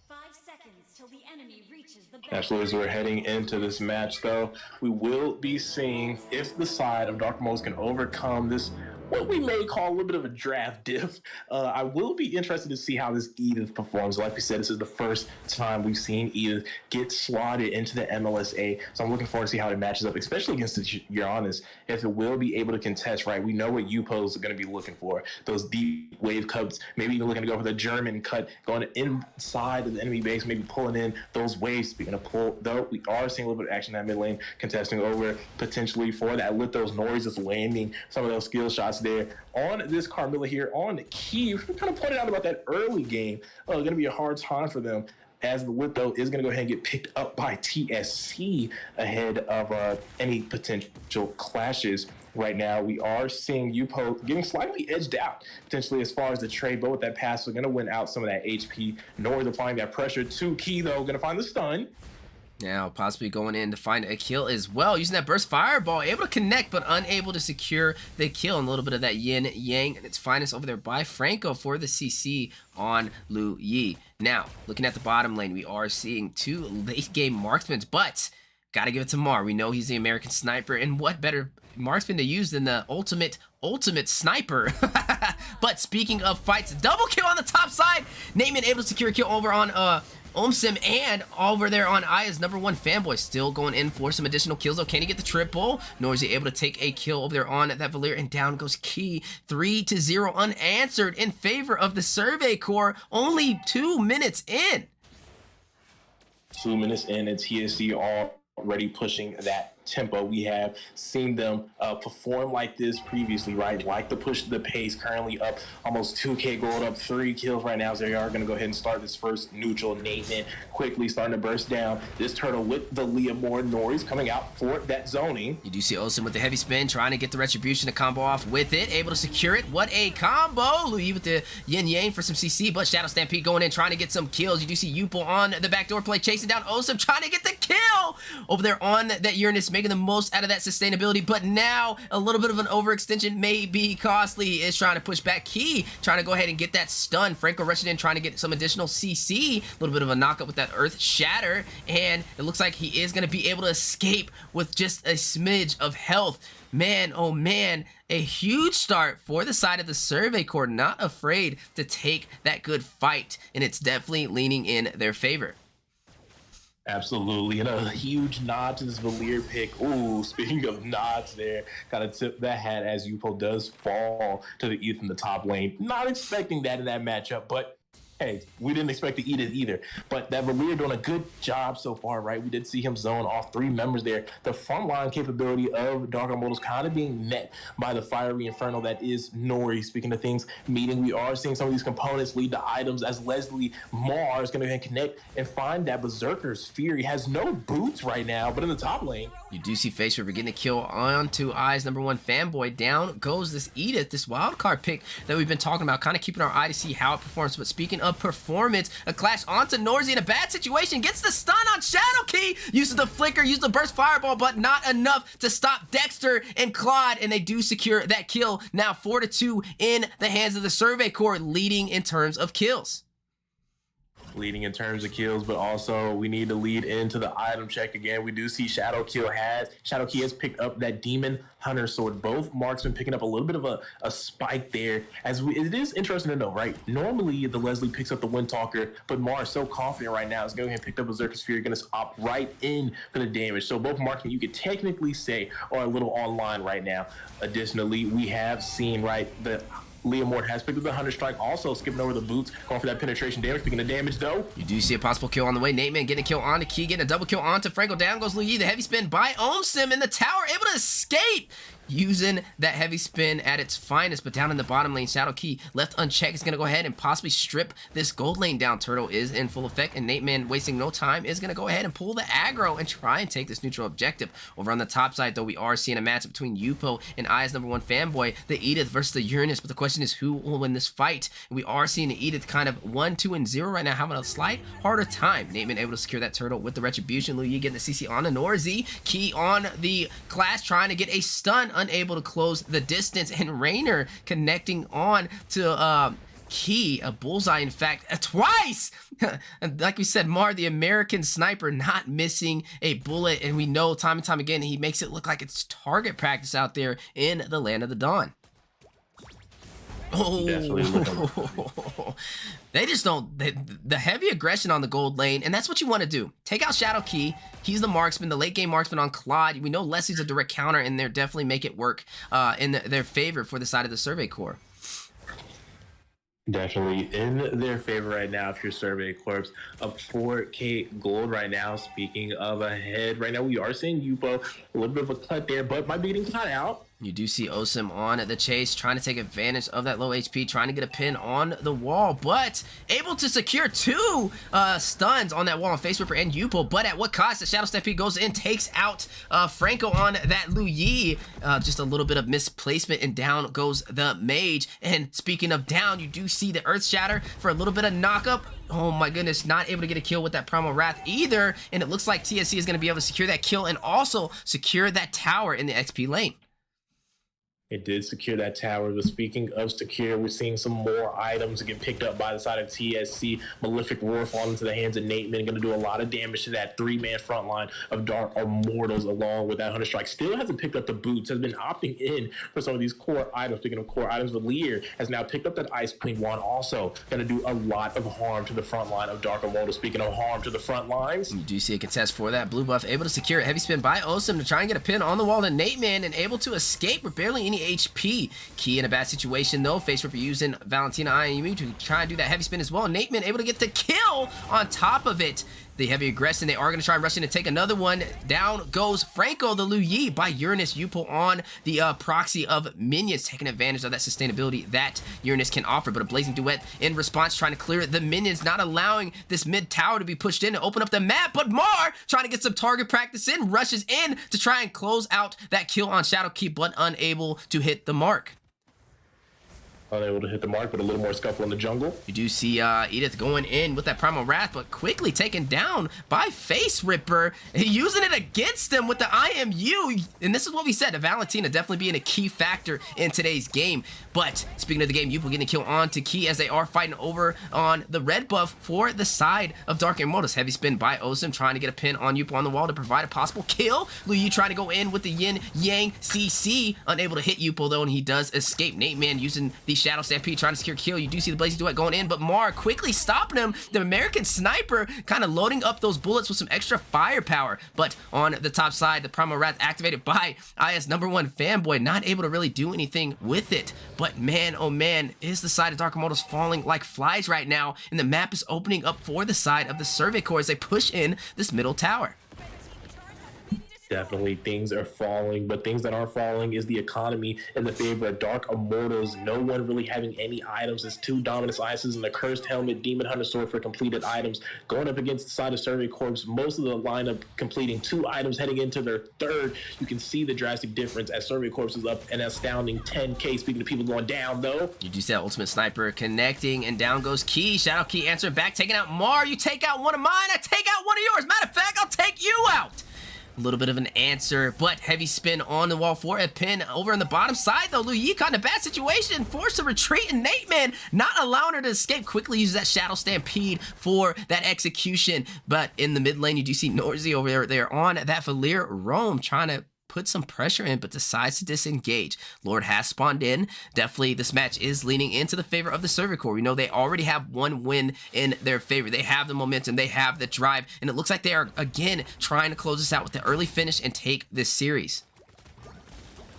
S3: 5 seconds till the enemy reaches the
S9: Absolutely, as we're heading into this match, though, we will be seeing if the side of Dark Moles can overcome this, what we may call a little bit of a draft diff. I will be interested to see how this Edith performs. Like we said, this is the first time we've seen Edith get slotted into the MLSA, so I'm looking forward to see how it matches up, especially against the Giannis, if it will be able to contest, right? We know what UPOs are going to be looking for, those deep wave cuts, maybe even looking to go for the German cut, going inside of the enemy base, maybe pulling in those waves. Speaking of pull, though, we are seeing a little bit of action in that mid lane, contesting over potentially for that with those Noris just landing some of those skill shots there on this Carmilla here on the key. We kind of pointed out about that early game. Going to be a hard time for them, as the Lit, though, is going to go ahead and get picked up by TSC ahead of any potential clashes. Right now, we are seeing Yupo getting slightly edged out, potentially as far as the trade, but with that pass, we're going to win out some of that HP. Nor applying that pressure to Key, though, going to find the stun.
S5: Now, possibly going in to find a kill as well, using that burst fireball, able to connect, but unable to secure the kill. And a little bit of that yin yang at its finest over there by Franco for the CC on Lu Yi. Now, looking at the bottom lane, we are seeing two late game marksmen, but gotta give it to Mar. We know he's the American sniper, and what better marksman to use than the ultimate sniper. But speaking of fights, double kill on the top side. Neyman able to secure a kill over on Omsim, and over there on Aya's #1 fanboy, still going in for some additional kills though. Can he get the triple? Nor is he able to take a kill over there on that Valir, and down goes Key. 3-0 unanswered in favor of the Survey Corps. Only 2 minutes in.
S9: 2 minutes in, and TSC already pushing that tempo. We have seen them perform like this previously, right? Like to push the pace, currently up almost 2K gold, up 3 kills right now. So they are going to go ahead and start this first neutral. Nathan quickly starting to burst down this turtle with the Leomore. Norris coming out for that zoning.
S5: You do see Olsen with the heavy spin, trying to get the retribution to combo off with it, able to secure it. What a combo! Louis with the yin yang for some CC, but Shadow Stampede going in, trying to get some kills. You do see Yupo on the backdoor play, chasing down Olsen, trying to get the kill over there on that Uranus, making the most out of that sustainability. But now a little bit of an overextension may be costly. Is trying to push back Key, trying to go ahead and get that stun. Franco rushing in, trying to get some additional CC. A little bit of a knockup with that Earth Shatter, and it looks like he is going to be able to escape with just a smidge of health. Man, oh man, a huge start for the side of the Survey Corps, not afraid to take that good fight, and it's definitely leaning in their favor.
S9: Absolutely, and a huge nod to this Valir pick. Ooh, speaking of nods there, gotta tip that hat as Yupo does fall to the Edith in the top lane. Not expecting that in that matchup, but hey, we didn't expect to eat it either. But that Valir doing a good job so far, right? We did see him zone off 3 members there. The frontline capability of Dark Immortals kind of being met by the fiery inferno that is Nori. Speaking of things meeting, we are seeing some of these components lead to items as Leslie Marr is going to connect and find that Berserker's Fury. Has no boots right now, but in the top lane.
S5: You do see Face River getting a kill onto Eye's #1 fanboy. Down goes this Edith, this wildcard pick that we've been talking about, kind of keeping our eye to see how it performs. But speaking of performance, a clash onto Norzi in a bad situation, gets the stun on Shadow Key, uses the flicker, uses the burst fireball, but not enough to stop Dexter and Claude, and they do secure that kill. Now 4-2 in the hands of the Survey Corps, leading in terms of kills.
S9: Leading in terms of kills, but also we need to lead into the item check again. We do see Shadow Key has picked up that Demon Hunter sword. Both marksmen picking up a little bit of a spike there. It is interesting to know, right? Normally the Leslie picks up the Windtalker, but Mar is so confident right now. Is going and picked up Berserker's Fury, going to opt right in for the damage. So both marksmen, you could technically say, are a little online right now. Additionally, we have seen, right, the Leomort has picked up the Hunter Strike, also skipping over the boots, going for that penetration damage. Speaking of damage, though,
S5: you do see a possible kill on the way. Nate Man getting a kill on the Key, getting a double kill onto Franco. Down goes Luigi. The heavy spin by Omsim in the tower, able to escape using that heavy spin at its finest. But down in the bottom lane, Shadow Key left unchecked is going to go ahead and possibly strip this gold lane down. Turtle is in full effect, and Nate Man, wasting no time, is going to go ahead and pull the aggro and try and take this neutral objective. Over on the top side, though, we are seeing a match between Yupo and Aya's #1 fanboy, the Edith versus the Uranus. But the question is, who will win this fight? And we are seeing the Edith kind of 1-2-0 right now, having a slight harder time. Nate Man able to secure that turtle with the retribution. Lu Yi getting the CC on the Norzi. Key on the class, trying to get a stun, unable to close the distance, and Rainer connecting on to Key, a bullseye, in fact, twice. Like we said, Mar, the American sniper, not missing a bullet, and we know time and time again he makes it look like it's target practice out there in the land of the Dawn. Oh, they just don't. The heavy aggression on the gold lane, and that's what you want to do. Take out Shadow Key. He's the marksman, the late game marksman on Claude. We know Leslie's a direct counter, and they're definitely make it work in their favor for the side of the Survey Corps.
S9: Definitely in their favor right now if you're Survey Corps. Up 4K gold right now. Speaking of ahead, right now we are seeing Yupo, a little bit of a cut there, but might be getting cut out.
S5: You do see Osem on the chase, trying to take advantage of that low HP, trying to get a pin on the wall, but able to secure 2 stuns on that wall on Face Ripper and Yupo, but at what cost? The Shadow Stampede goes in, takes out Franco on that Lu Yi. Just a little bit of misplacement, and down goes the Mage. And speaking of down, you do see the Earth Shatter for a little bit of knockup. Oh my goodness, not able to get a kill with that Primal Wrath either, and it looks like TSC is going to be able to secure that kill and also secure that tower in the XP lane.
S9: It did secure that tower, but speaking of secure, we're seeing some more items get picked up by the side of TSC. Malefic Roar falling into the hands of Nateman, going to do a lot of damage to that 3-man front line of Dark Immortals, along with that Hunter Strike. Still hasn't picked up the boots, has been opting in for some of these core items. Speaking of core items, Valir has now picked up that Ice Queen wand, also going to do a lot of harm to the front line of Dark Immortals. Speaking of harm to the front lines,
S5: you do see a contest for that blue buff, able to secure a heavy spin by Osem to try and get a pin on the wall to Nateman, and able to escape with barely any HP. Key in a bad situation though. Face Ripper using Valentina IMU to try and do that heavy spin as well. Nateman able to get the kill on top of it. The heavy aggression, they are going to try and rush in and take another one. Down goes Franco, the Lu Yi by Uranus. Yupo on the proxy of minions, taking advantage of that sustainability that Uranus can offer. But a Blazing Duet in response, trying to clear the minions, not allowing this mid tower to be pushed in and open up the map. But Mar trying to get some target practice in, rushes in to try and close out that kill on Shadow Key, but unable to hit the mark.
S9: Unable to hit the mark, but a little more scuffle in the jungle.
S5: You do see Edith going in with that Primal Wrath, but quickly taken down by Face Ripper, using it against him with the IMU. And this is what we said, Valentina definitely being a key factor in today's game. But speaking of the game, Yupo getting a kill on to Key as they are fighting over on the red buff for the side of Dark Immortals. Heavy spin by Osem, trying to get a pin on Yupo on the wall to provide a possible kill. Lu Yu trying to go in with the Yin Yang CC, unable to hit Yupo though, and he does escape. Nateman using the Shadow Stampede trying to secure kill. You do see the Blazing Duet going in, but Mar quickly stopping him. The American sniper kind of loading up those bullets with some extra firepower. But on the top side, the Primal Wrath activated by IS #1 Fanboy, not able to really do anything with it. But man, oh man, is the side of Dark Immortals falling like flies right now, and the map is opening up for the side of the Survey Corps as they push in this middle tower.
S9: Definitely things are falling, but things that aren't falling is the economy in the favor of Dark Immortals. No one really having any items. It's 2 Dominus Ices and the Cursed Helmet, Demon Hunter Sword for completed items. Going up against the side of Survey Corps, most of the lineup completing 2 items heading into their third. You can see the drastic difference as Survey Corps is up an astounding 10K. Speaking of people going down though,
S5: you do see that Ultimate Sniper connecting, and down goes Key. Shadow Key answering back, taking out Mar. You take out one of mine, I take out one of yours. Matter of fact, I'll take you out. A little bit of an answer, but heavy spin on the wall for a pin over on the bottom side though. Lu Yi caught in a bad situation, forced to retreat, and Nateman not allowing her to escape, quickly uses that Shadow Stampede for that execution. But in the mid lane, you do see Norzi over there on that Valir Roam trying to put some pressure in, but decides to disengage. Lord has spawned in. Definitely this match is leaning into the favor of the Survey Corps. We know they already have 1 win in their favor. They have the momentum, they have the drive, and it looks like they are again trying to close this out with the early finish and take this series.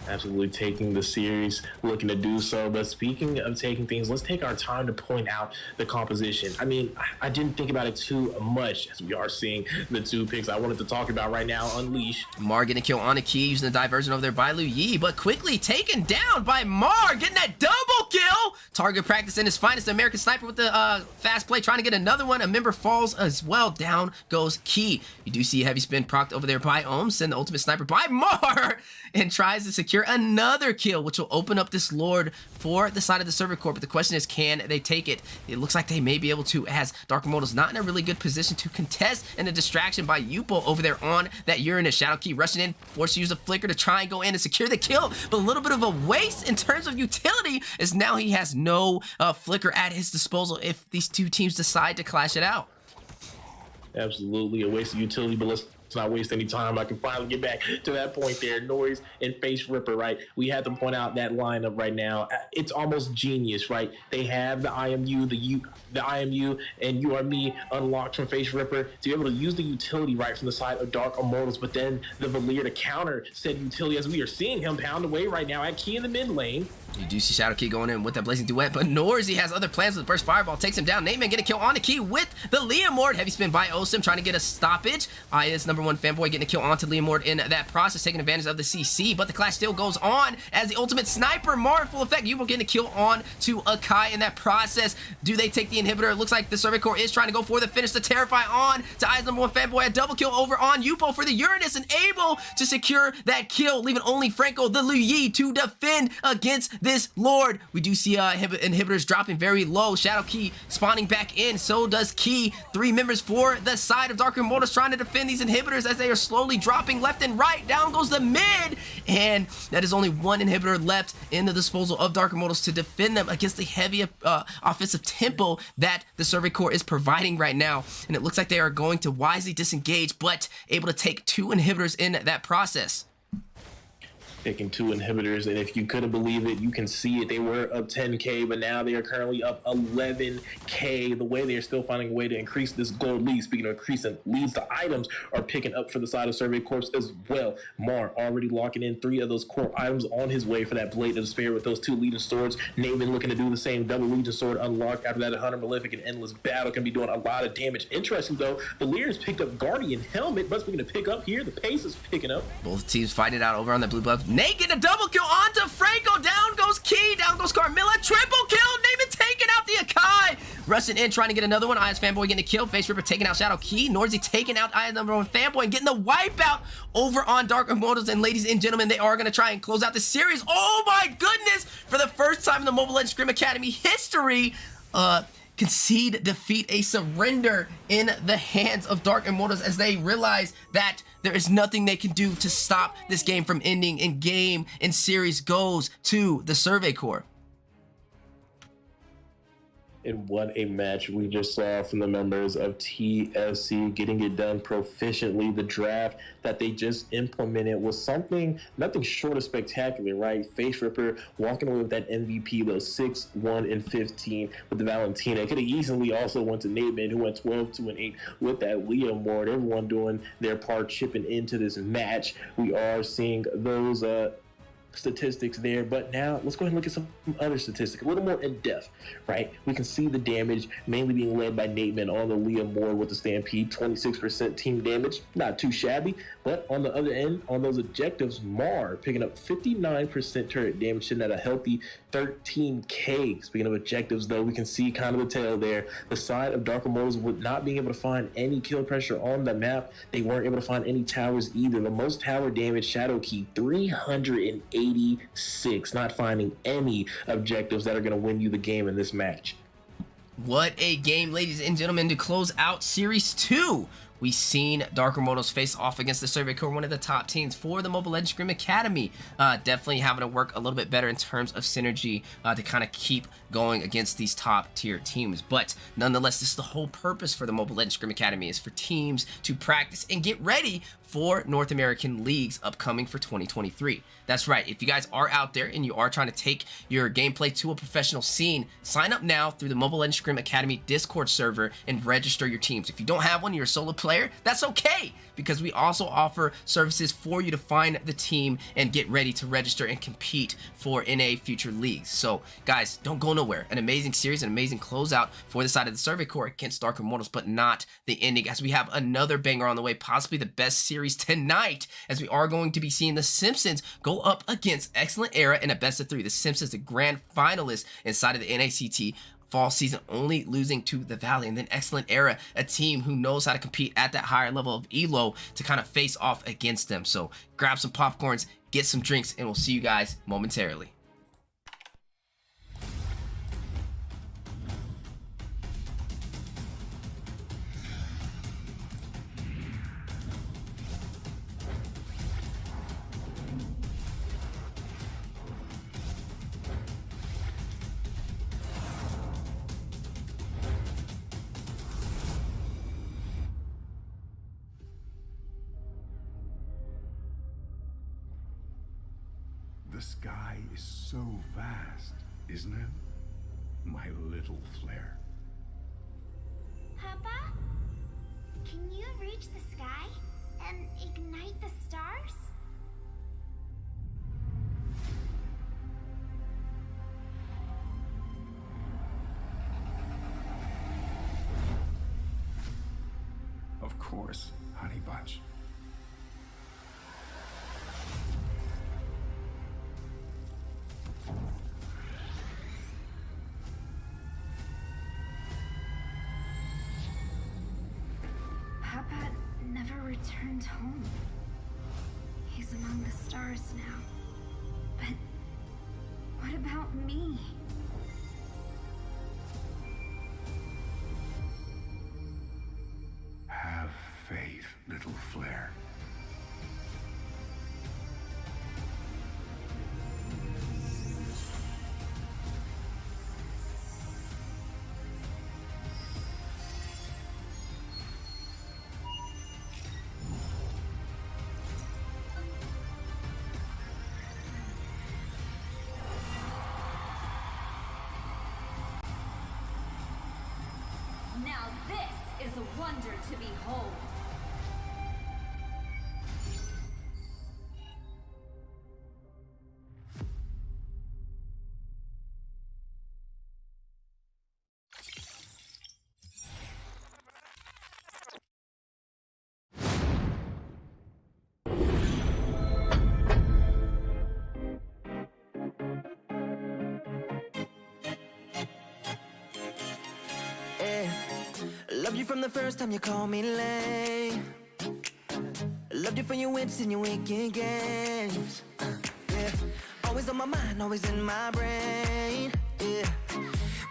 S9: Absolutely taking the series, looking to do so. But speaking of taking things, let's take our time to point out the composition. I mean, I didn't think about it too much as we are seeing the 2 picks I wanted to talk about right now. Unleash.
S5: Mar getting a kill on a Key, using the diversion over there by Lu Yi, but quickly taken down by Mar, getting that double kill. Target practice in his finest. The American sniper with the fast play, trying to get another one. A member falls as well. Down goes Key. You do see a heavy spin procced over there by Ohm, send the ultimate sniper by Mar, and tries to secure secure another kill, which will open up this Lord for the side of the Survey Corps. But the question is, can they take it? It looks like they may be able to, as Dark Immortals not in a really good position to contest, and a distraction by Yupo over there on that Uranus. Shadow Key rushing in, forced to use a flicker to try and go in and secure the kill, but a little bit of a waste in terms of utility, as now he has no flicker at his disposal if these two teams decide to clash it out.
S9: Absolutely a waste of utility, but let's not waste any time. I can finally get back to that point there. Noise and Face Ripper, right? We have to point out that lineup right now. It's almost genius, right? They have the IMU, the IMU, and You Are Me unlocked from Face Ripper to be able to use the utility right from the side of Dark Immortals, but then the Valier to counter said utility, as we are seeing him pound away right now at Key in the mid lane.
S5: You do see Shadow Key going in with that Blazing Duet, but Norzy has other plans with the Burst Fireball. Takes him down. Nateman get a kill on the Key with the Leomord. Heavy spin by Osim, trying to get a stoppage. Aya's #1 fanboy getting a kill onto Leomord in that process, taking advantage of the CC, but the clash still goes on as the ultimate sniper Mar in full effect. Yubo getting a kill on to Akai in that process. Do they take the inhibitor? It looks like the Survey Corps is trying to go for the finish to Terrify on to Aya's #1 fanboy. A double kill over on Yupo for the Uranus, and able to secure that kill, leaving only Franco the Luyi to defend against this Lord. We do see inhibitors dropping very low. Shadow Key spawning back in. So does Key. 3 members for the side of Dark Immortals trying to defend these inhibitors as they are slowly dropping left and right. Down goes the mid. And that is only 1 inhibitor left in the disposal of Dark Immortals to defend them against the heavy offensive tempo that the Survey Corps is providing right now. And it looks like they are going to wisely disengage, but able to take 2 inhibitors in that process.
S9: Taking 2 inhibitors, and if you couldn't believe it, you can see it. They were up 10k, but now they are currently up 11k. The way they are still finding a way to increase this gold lead, speaking of increasing leads, the items are picking up for the side of Survey Corps as well. Mar already locking in 3 of those core items, on his way for that Blade of Despair with those 2 Legion Swords. Naven looking to do the same, double Legion Sword unlocked after that. 100 Malefic and Endless Battle can be doing a lot of damage. Interesting though, the Lears picked up Guardian Helmet, but speaking of pick up here, the pace is picking up.
S5: Both teams fighting it out over on the blue buff. Nate getting a double kill onto Franco. Down goes Key. Down goes Carmilla. Triple kill. Naaman taking out the Akai. Rushing in, trying to get another one. Aya's fanboy getting a kill. Face Ripper taking out Shadow Key. Norzy taking out Aya's #1 fanboy and getting the wipeout over on Dark Immortals. And ladies and gentlemen, they are going to try and close out the series. Oh my goodness. For the first time in the Mobile Legends Scrim Academy history, concede defeat, a surrender in the hands of Dark Immortals as they realize that there is nothing they can do to stop this game from ending, and game and series goes to the Survey Corps.
S9: And what a match we just saw from the members of TFC, getting it done proficiently. The draft that they just implemented was nothing short of spectacular, right? Face Ripper walking away with that MVP, though, 6-1-15 with the Valentina. Could have easily also went to Nateman, who went 12-2-8 with that Leomord. Everyone doing their part, chipping into this match. We are seeing those statistics there, but now let's go ahead and look at some other statistics, a little more in depth, right? We can see the damage mainly being led by Nateman on the Leomord with the Stampede, 26% team damage, not too shabby. But on the other end, on those objectives, Mar picking up 59% turret damage, sitting at a healthy 13k. Speaking of objectives, though, we can see kind of the tail there. The side of Dark Immortals with not being able to find any kill pressure on the map. They weren't able to find any towers either. The most tower damage, Shadow Key, 386. Not finding any objectives that are going to win you the game in this match.
S5: What a game, ladies and gentlemen, to close out Series 2. We've seen Dark Immortals face off against the Survey Corps, one of the top teams for the Mobile Legends Scrim Academy. Definitely having to work a little bit better in terms of synergy to kind of keep going against these top tier teams. But nonetheless, this is the whole purpose for the Mobile Legends Scrim Academy, is for teams to practice and get ready for North American leagues upcoming for 2023. That's right. If you guys are out there and you are trying to take your gameplay to a professional scene, sign up now through the Mobile Legends Scrim Academy Discord server and register your teams. If you don't have one, you're a solo player, that's okay, because we also offer services for you to find the team and get ready to register and compete for NA future leagues. So guys, don't go nowhere. An amazing series, an amazing closeout for the side of the Survey Corps against Dark Immortals, but not the ending, as we have another banger on the way, possibly the best series tonight, as we are going to be seeing the Simpsons go up against Excellent Era in a best of 3. The Simpsons, the grand finalists inside of the NACT fall season, only losing to the Valley. And then Excellent Era, a team who knows how to compete at that higher level of ELO to kind of face off against them. So grab some popcorns, get some drinks, and we'll see you guys momentarily.
S1: The sky is so vast, isn't it? My little flare.
S2: Papa? Can you reach the sky and ignite the stars?
S1: Of course, honey bunch.
S2: Papa never returned home. He's among the stars now. But what about me?
S1: Have faith, little flare.
S3: Now this is a wonder to behold.
S4: Loved you from the first time you called me lame. Loved you for your wits and your wicked games. Yeah, always on my mind, always in my brain. Yeah,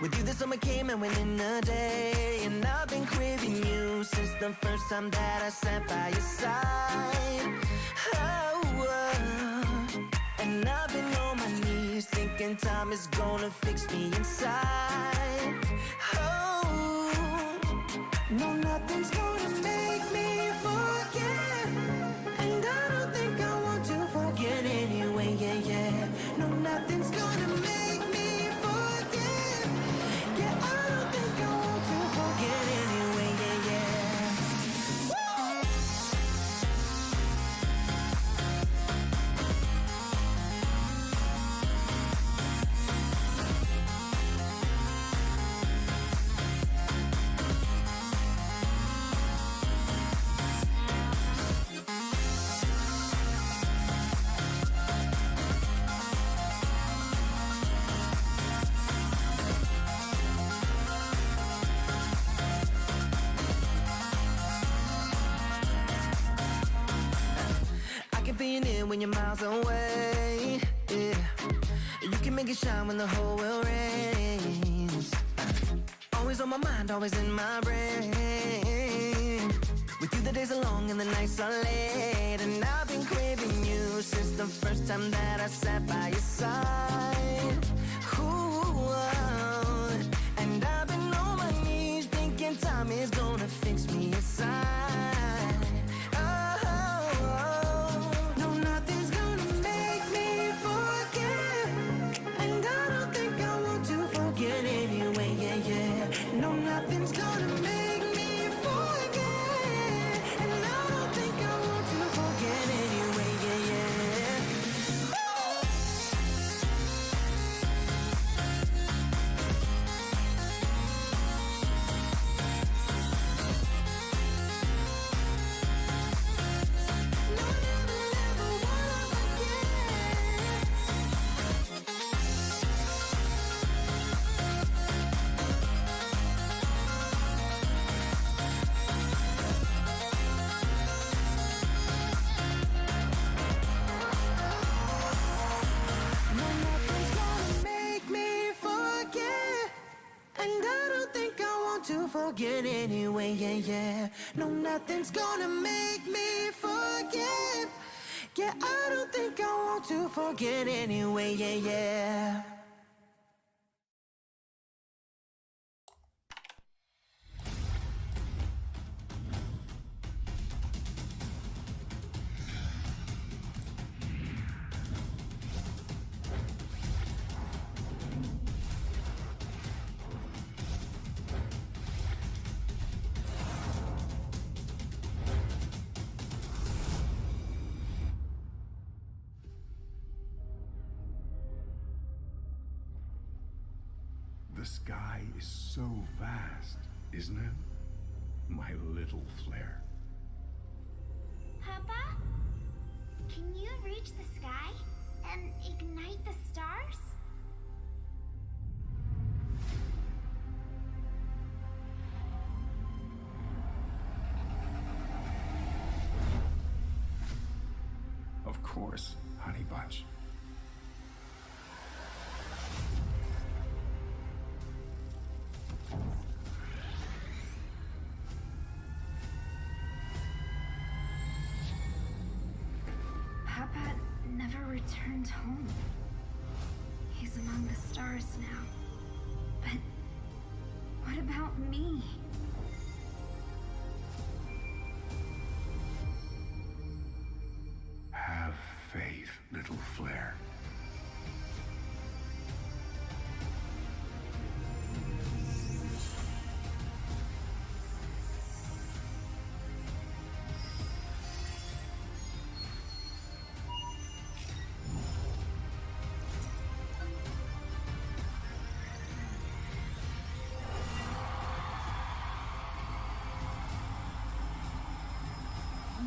S4: with you the summer came and went in a day, and I've been craving you since the first time that I sat by your side. And I've been on my knees thinking time is gonna fix me inside. No, nothing's gonna make me forget, and I don't think I want to forget anyway, yeah. No, nothing's gonna make me forget, yeah, I don't think I want to forget anyway, yeah. Being in when you're miles away, yeah. You can make it shine when the whole world rains. Always on my mind, always in my brain. With you the days are long and the nights are late, and I've been craving you since the first time that I sat by your side. Ooh, and I've been on my knees thinking time is gonna fix me inside. No, nothing's gonna make me forget, and I don't think I want to forget anyway, yeah. forget anyway, yeah, yeah. No, nothing's gonna make me forget. Yeah, I don't think I want to forget anyway, yeah, yeah.
S1: The sky is so vast, isn't it? My little flare.
S2: Papa? Can you reach the sky and ignite the stars?
S1: Of course, Honey Bunch.
S2: Papa never returned home. He's among the stars now. But what about me?
S1: Have faith, little flare.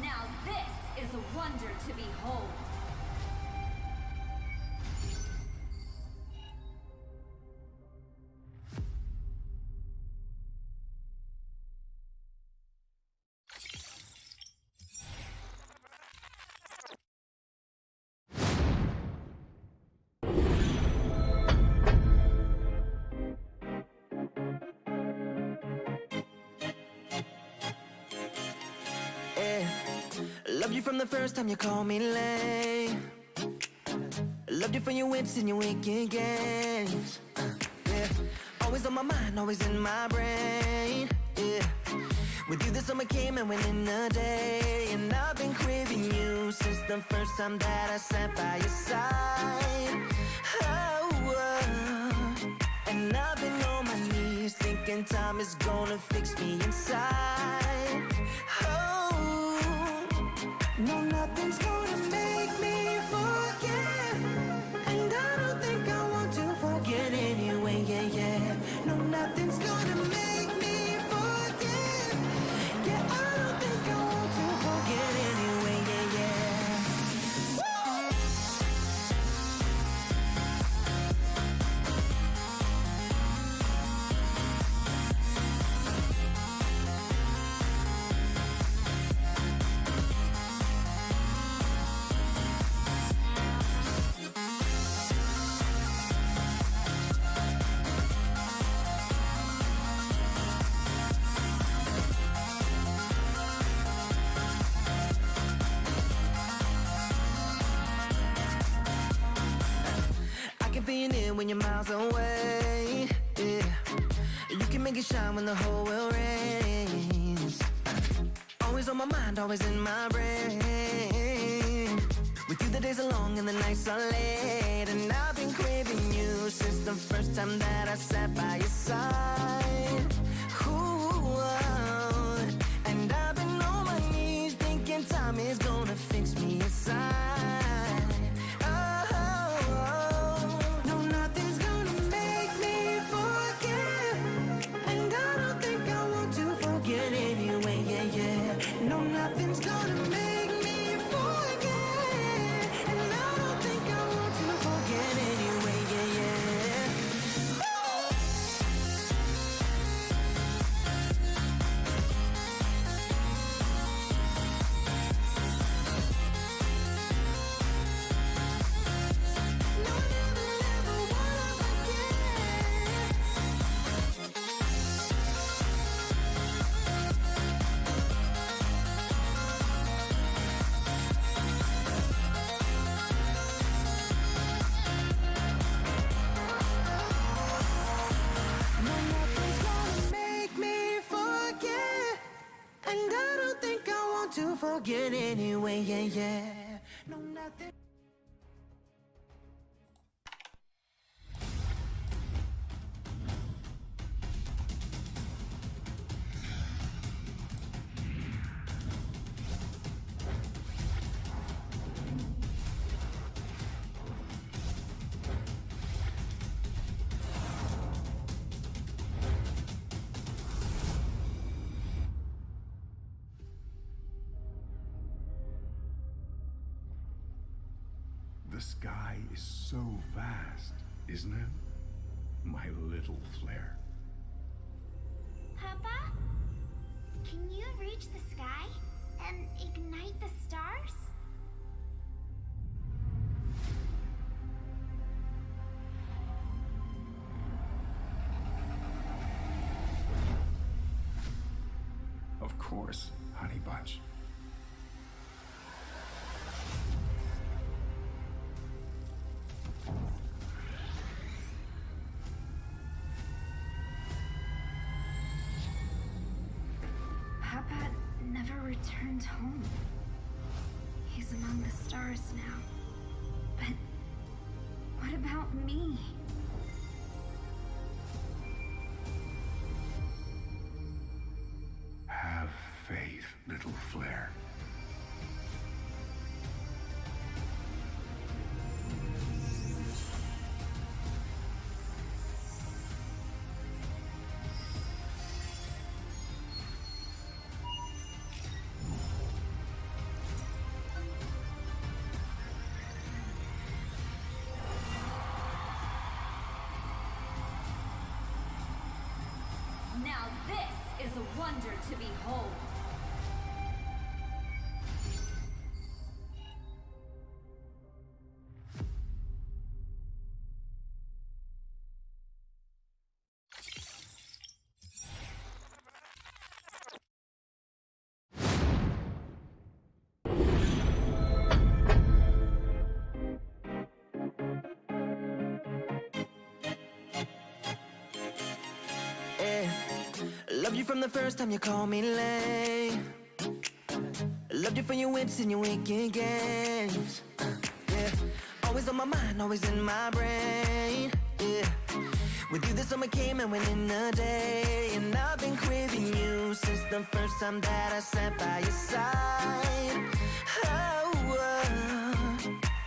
S3: Now this is a wonder to behold.
S4: Yeah. Loved you from the first time you called me late. Loved you for your wits and your wicked games. Yeah. Always on my mind, always in my brain. Yeah. With you the summer came and went in a day. And I've been craving you since the first time that I sat by your side. And I've been on my knees thinking time is gonna fix me inside. No, nothing's gonna make me forget. And I don't think I want to forget anyway, yeah, yeah. No, nothing's gonna make me forget. Yeah, I don't think I want to forget anyway, yeah, yeah. When you're miles away, yeah. You can make it shine when the whole world rains. Always on my mind, always in my brain. With you the days are long and the nights are late. And I've been craving you since the first time that I sat by your side. Ooh, and I've been on my knees thinking time is gonna fix me inside. forget anyway, yeah, yeah. No, nothing.
S1: The sky is so vast, isn't it? My little flare.
S2: Papa? Can you reach the sky and ignite the stars?
S1: Of course, Honey Bunch.
S2: Papa never returned home. He's among the stars now. But what about me?
S1: Have faith, little flare.
S3: Now this is a wonder to behold.
S4: Loved you from the first time you called me lame. Loved you for your wits and your wicked games. Yeah, always on my mind, always in my brain. Yeah, with you the summer came and went in a day. And I've been craving you since the first time that I sat by your side.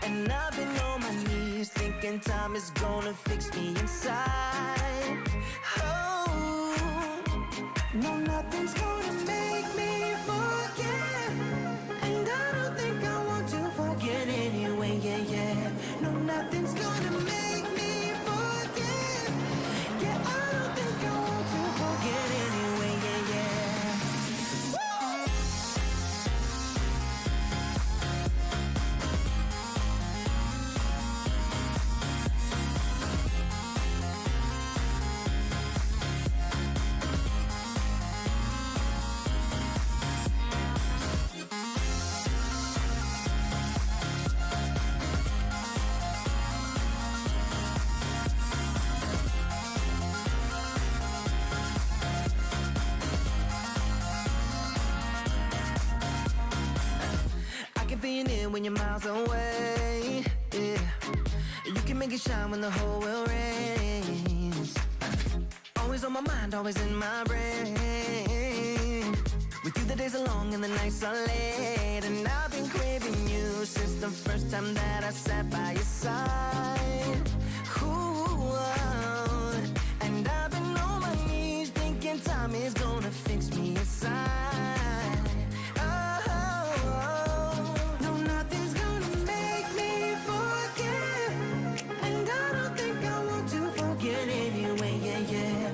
S4: And I've been on my knees thinking time is gonna fix me inside. No, nothing's gonna make me forget. And I don't think I want to forget anyway, yeah, yeah. No, nothing's gonna make me forget. Yeah, I don't think I want to forget anyway, yeah, yeah. Being in when you're miles away, yeah. You can make it shine when the whole world rains. Always on my mind, always in my brain. With you the days are long and the nights are late. And I've been craving you since the first time that I sat by your side. Ooh, and I've been on my knees thinking time is gonna fix me inside. No, nothing's gonna make me forget. And I don't think I want to forget anyway, yeah, yeah.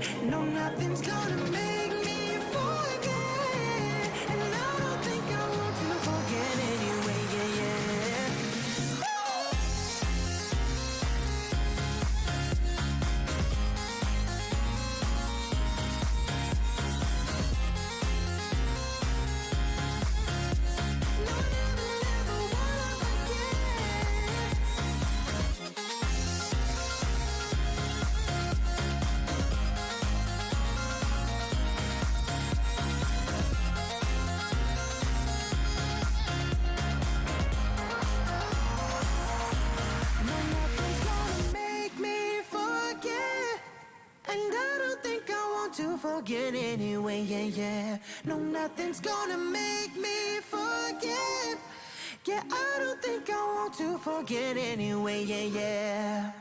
S4: forget anyway, yeah, yeah. No, nothing's gonna make me forget. Yeah, I don't think I want to forget anyway, yeah, yeah.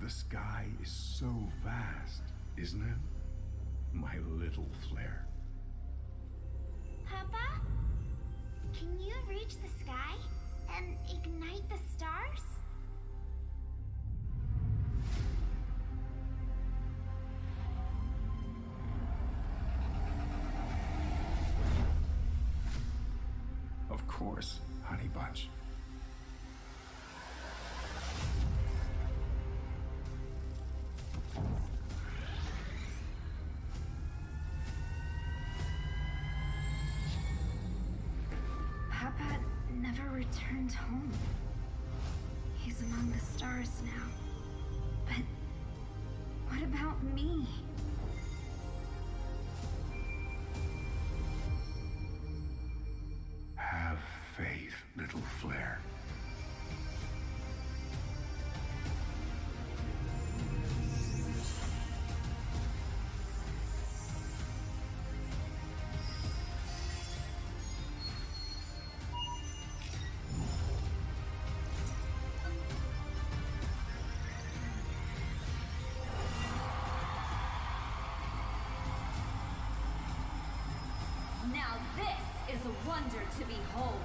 S1: The sky is so vast, isn't it? My little flare.
S2: Papa? Can you reach the sky and ignite the stars?
S1: Of course, honey bunch.
S2: Papa never returned home. He's among the stars now. But what about me?
S1: Have faith, little flare.
S3: Now this is a wonder to behold.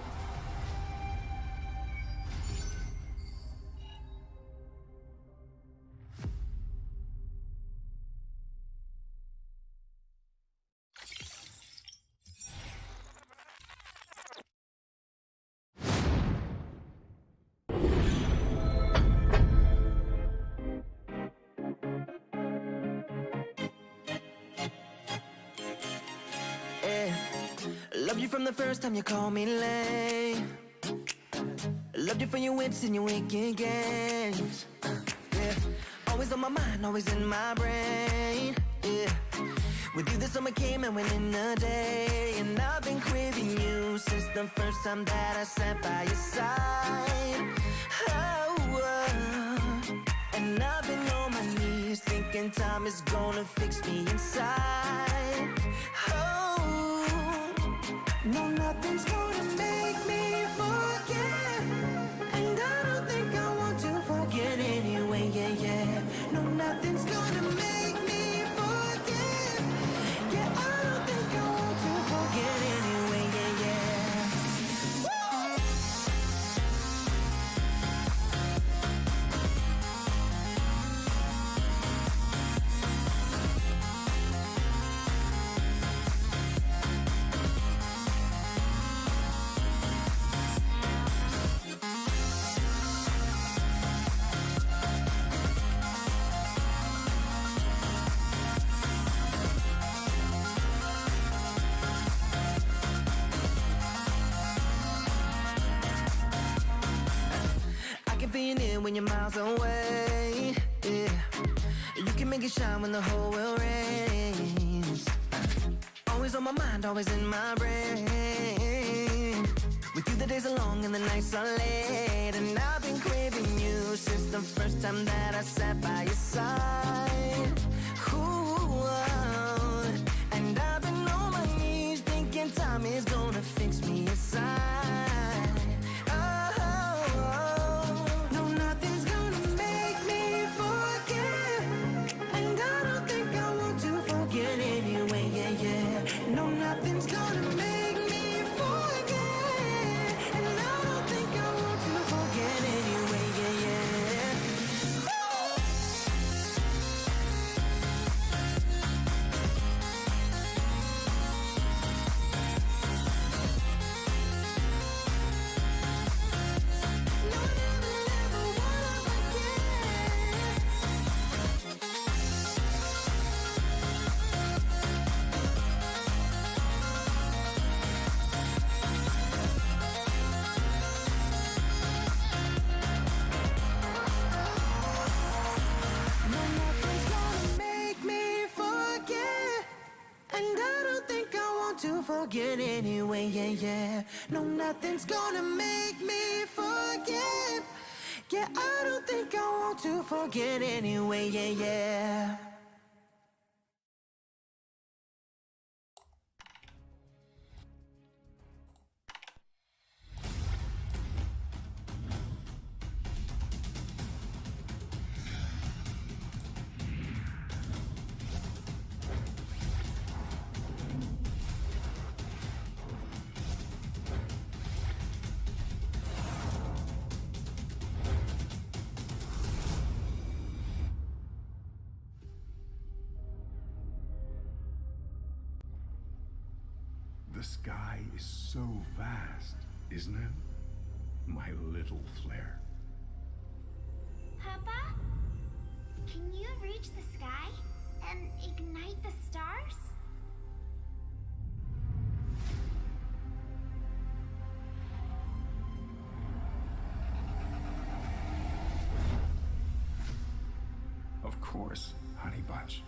S4: Yeah. Loved you from the first time you called me lame. Loved you for your wits and your wicked games. Yeah. Always on my mind, always in my brain. Yeah. With you the summer came and went in a day. And I've been craving you since the first time that I sat by your side. And I've been on my knees thinking time is gonna fix me inside. No, nothing's gonna make me forget. And I don't think I want to forget anyway, yeah, yeah. No, nothing's gonna make me forget. Yeah, I don't think I want to forget anyway, yeah, yeah. When you're miles away, yeah, you can make it shine when the whole world rains. Always on my mind, always in my brain. With you the days are long and the nights are late. And I've been craving you since the first time that I sat by your side. Ooh, and I've been on my knees thinking time is gonna fix me inside. forget anyway, yeah, yeah. No, nothing's gonna make me forget. Yeah, I don't think I want to forget anyway, yeah, yeah.
S1: The sky is so vast, isn't it? My little flare.
S2: Papa? Can you reach the sky and ignite the stars?
S1: Of course, honey bunch.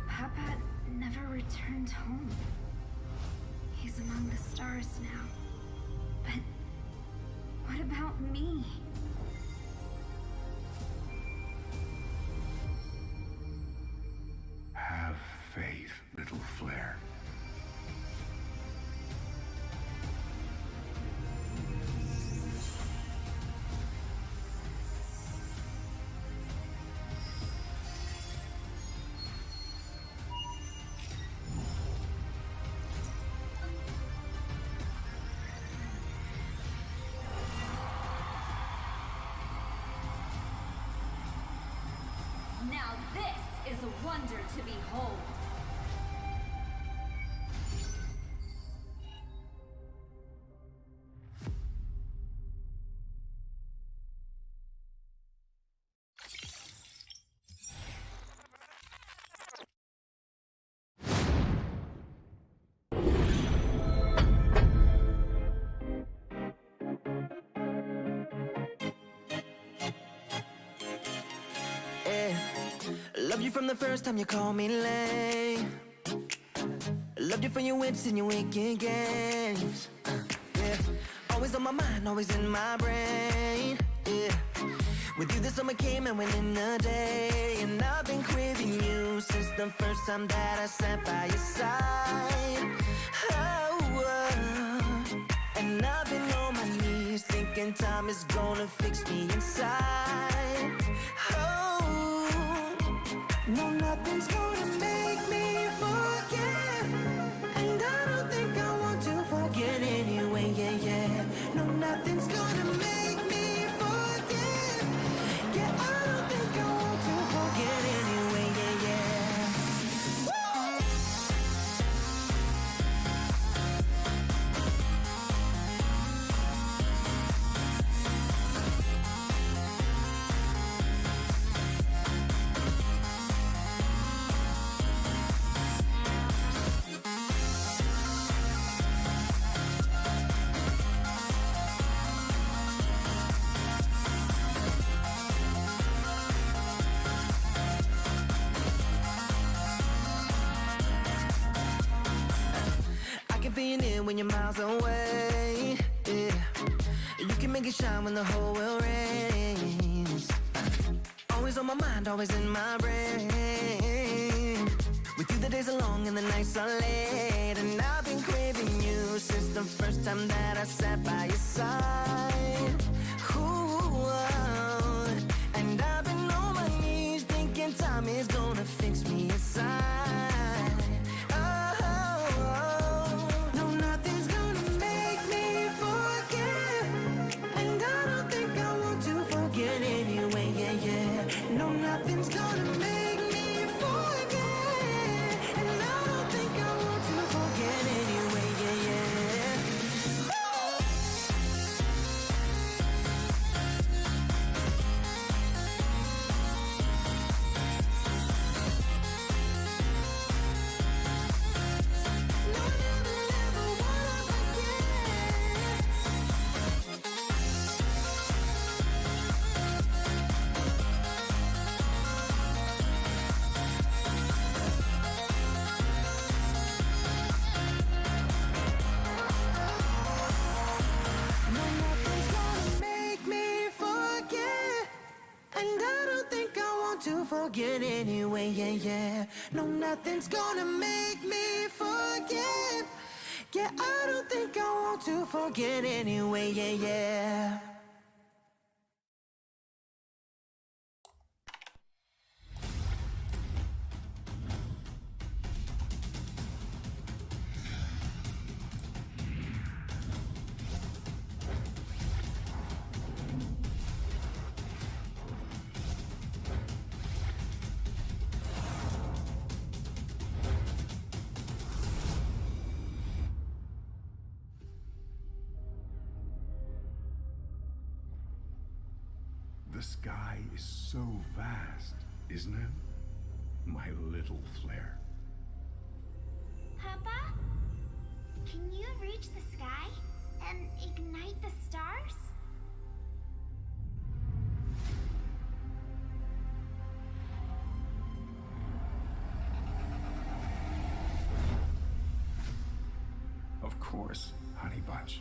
S2: Papa never returned home. He's among the stars now. But what about me?
S1: Have faith, little flare.
S3: Now this is a wonder to behold.
S4: Yeah. Love you from the first time you called me lame. Loved you for your wits and your wicked games. Yeah. Always on my mind, always in my brain. Yeah. With you the summer came and went in a day. And I've been craving you since the first time that I sat by your side. And I've been on my knees thinking time is gonna fix me inside. No, nothing's gonna make me forget. And I don't think I want to forget anyway, yeah, yeah. No, nothing's gonna make me forget. Yeah, I don't think I want to forget anyway, yeah, yeah. When you're miles away, yeah. You can make it shine when the whole world rains. Always on my mind, always in my brain. With you the days are long and the nights are late. And I've been craving you since the first time that I sat by your side. Ooh, and I've been on my knees thinking time is gonna fix me inside. No, nothing's gonna make me forget. And I don't think I want to forget anyway, yeah, yeah. forget anyway, yeah, yeah. No, nothing's gonna make me forget. Yeah, I don't think I want to forget anyway, yeah, yeah.
S1: The sky is so vast, isn't it? My little flare.
S2: Papa? Can you reach the sky and ignite the stars?
S1: Of course, honey bunch.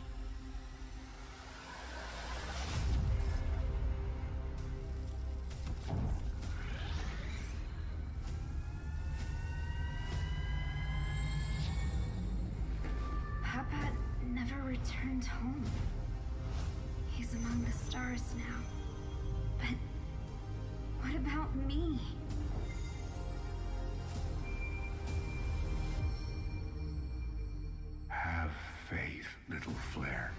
S2: Papa never returned home. He's among the stars now. But what about me?
S1: Have faith, little flare.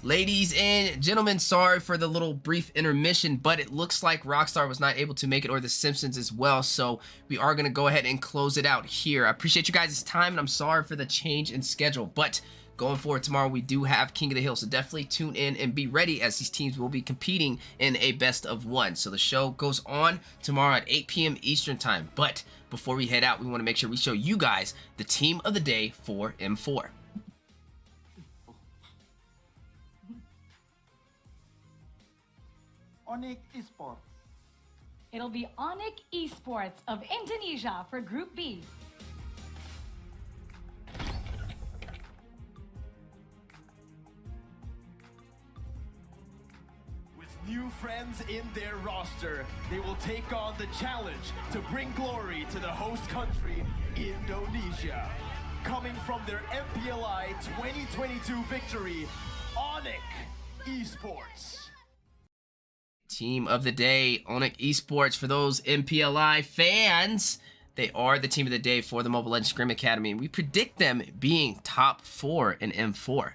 S5: Ladies and gentlemen, sorry for the little brief intermission, but it looks like Rockstar was not able to make it, or The Simpsons as well, so we are going to go ahead and close it out here. I appreciate you guys' time, and I'm sorry for the change in schedule, but going forward tomorrow, we do have King of the Hill, so definitely tune in and be ready, as these teams will be competing in a best of one. So the show goes on tomorrow at 8 p.m. Eastern Time, but before we head out, we want to make sure we show you guys the team of the day for M4.
S6: Onyx Esports.
S7: It'll be Onyx Esports of Indonesia for Group B.
S8: With new friends in their roster, they will take on the challenge to bring glory to the host country, Indonesia. Coming from their MPLI 2022 victory, Onyx Esports.
S5: Team of the day, Onyx Esports. For those MPLI fans, they are the team of the day for the Mobile Legends Scrim Academy. We predict them being top 4 in M4. A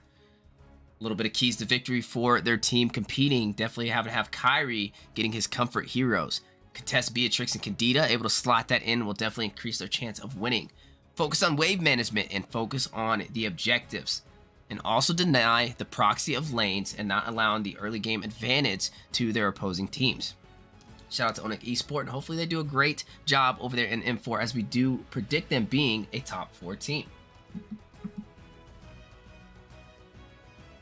S5: little bit of keys to victory for their team competing. Definitely having to have Kyrie getting his comfort heroes. Contest Beatrix and Candida, able to slot that in, will definitely increase their chance of winning. Focus on wave management and focus on the objectives. And also deny the proxy of lanes and not allowing the early game advantage to their opposing teams. Shout out to Onyx Esports, and hopefully they do a great job over there in M4, as we do predict them being a top 4 team.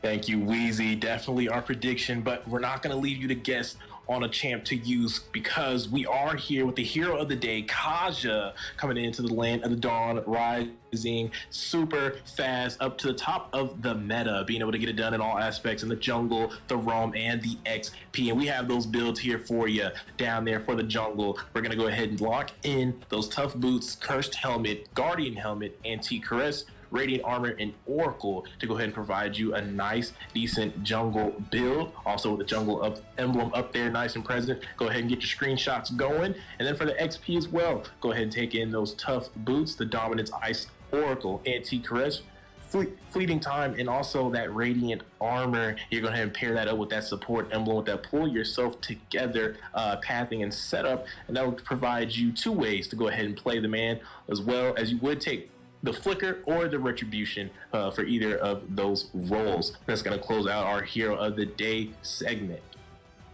S9: Thank you, Wheezy. Definitely our prediction, but we're not going to leave you to guess on a champ to use, because we are here with the hero of the day, Kaja, coming into the land of the dawn, rising super fast up to the top of the meta, being able to get it done in all aspects in the jungle, the roam, and the XP. And we have those builds here for you down there for the jungle. We're going to go ahead and lock in those tough boots, cursed helmet, guardian helmet, antique caress, Radiant Armor, and Oracle to go ahead and provide you a nice, decent jungle build. Also with the jungle emblem up there, nice and present. Go ahead and get your screenshots going. And then for the XP as well, go ahead and take in those tough boots, the Dominance Ice Oracle, Antique Caress, Fleeting Time, and also that Radiant Armor. You're going to pair that up with that support emblem, with that pull yourself together pathing and setup, and that will provide you 2 ways to go ahead and play the man, as well as you would take the flicker or the retribution for either of those roles. That's going to close out our hero of the day segment.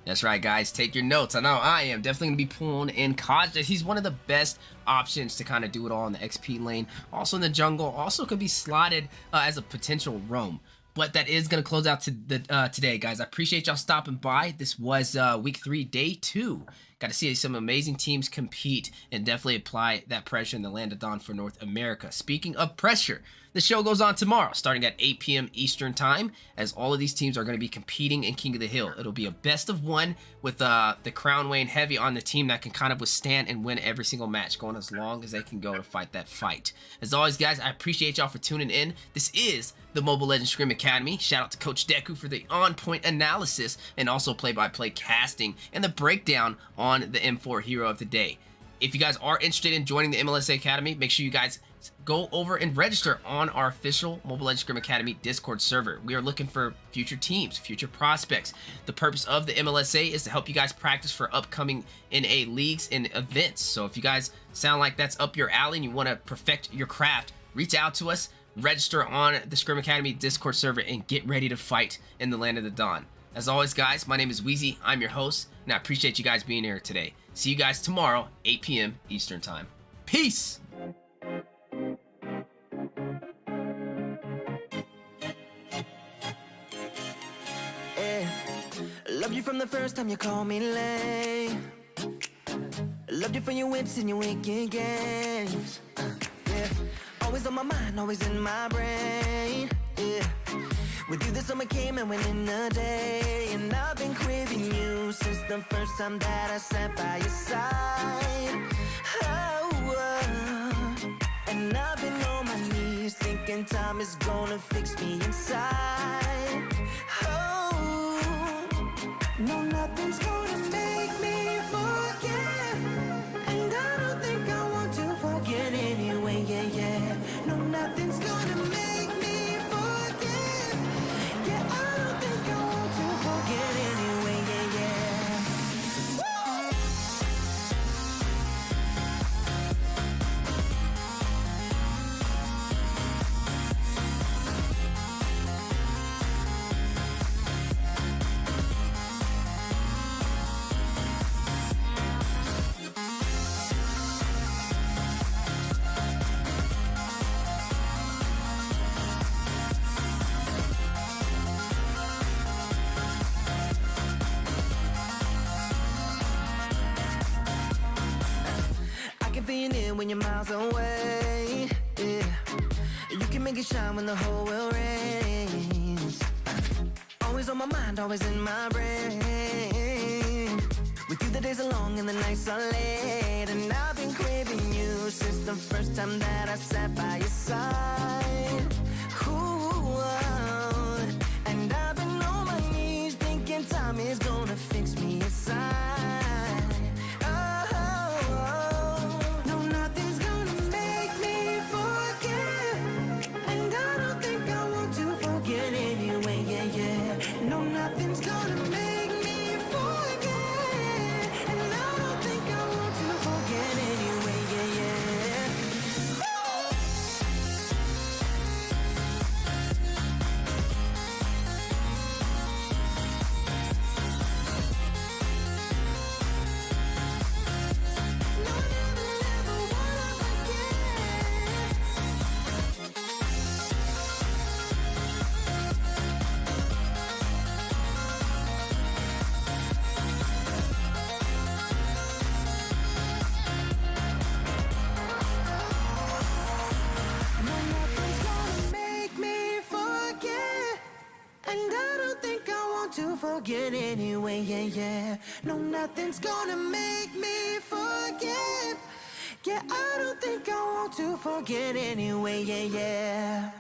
S5: That's right, guys. Take your notes. I know I am definitely going to be pulling in Kaja. He's one of the best options to kind of do it all in the XP lane. Also in the jungle. Also could be slotted as a potential roam. But that is going to close out to the today, guys. I appreciate y'all stopping by. This was week 3, day 2. Got to see some amazing teams compete and definitely apply that pressure in the land of Dawn for North America. Speaking of pressure, the show goes on tomorrow, starting at 8 p.m. Eastern Time, as all of these teams are going to be competing in King of the Hill. It'll be a best of 1 with the crown weighing heavy on the team that can kind of withstand and win every single match, going as long as they can go to fight that fight. As always, guys, I appreciate y'all for tuning in. This is the Mobile Legends Scrim Academy. Shout out to Coach Deku for the on-point analysis and also play-by-play casting and the breakdown on the M4 Hero of the Day. If you guys are interested in joining the MLSA Academy, make sure you guys go over and register on our official Mobile Legends Scrim Academy Discord server. We are looking for future teams, future prospects. The purpose of the MLSA is to help you guys practice for upcoming NA leagues and events. So if you guys sound like that's up your alley and you want to perfect your craft, reach out to us, register on the Scrim Academy Discord server, and get ready to fight in the land of the Dawn. As always, guys, my name is Wheezy. I'm your host, and I appreciate you guys being here today. See you guys tomorrow, 8 p.m. Eastern Time. Peace!
S4: Loved you from the first time you called me lame. Loved you for your wits and your wicked games. Yeah, always on my mind, always in my brain. Yeah, with you the summer came and went in a day, and I've been craving you since the first time that I sat by your side. And I've been on my knees thinking time is gonna fix me inside. No, nothing's gonna make me forget, and I don't think I want to forget anyway, yeah. No, nothing's gonna make me forget. Yeah, I don't think I want to forget anyway, yeah. Feel it when you're miles away, yeah. You can make it shine when the whole world rains. Always on my mind, always in my brain. With you the days are long and the nights are late, and I've been craving you since the first time that I sat by your side. Ooh, and I've been on my knees thinking time is gonna fix me inside. No, nothing's gonna make me forget, and I don't think I want to forget anyway, yeah. To forget anyway, yeah. No, nothing's gonna make me forget. Yeah, I don't think I want to forget anyway, yeah.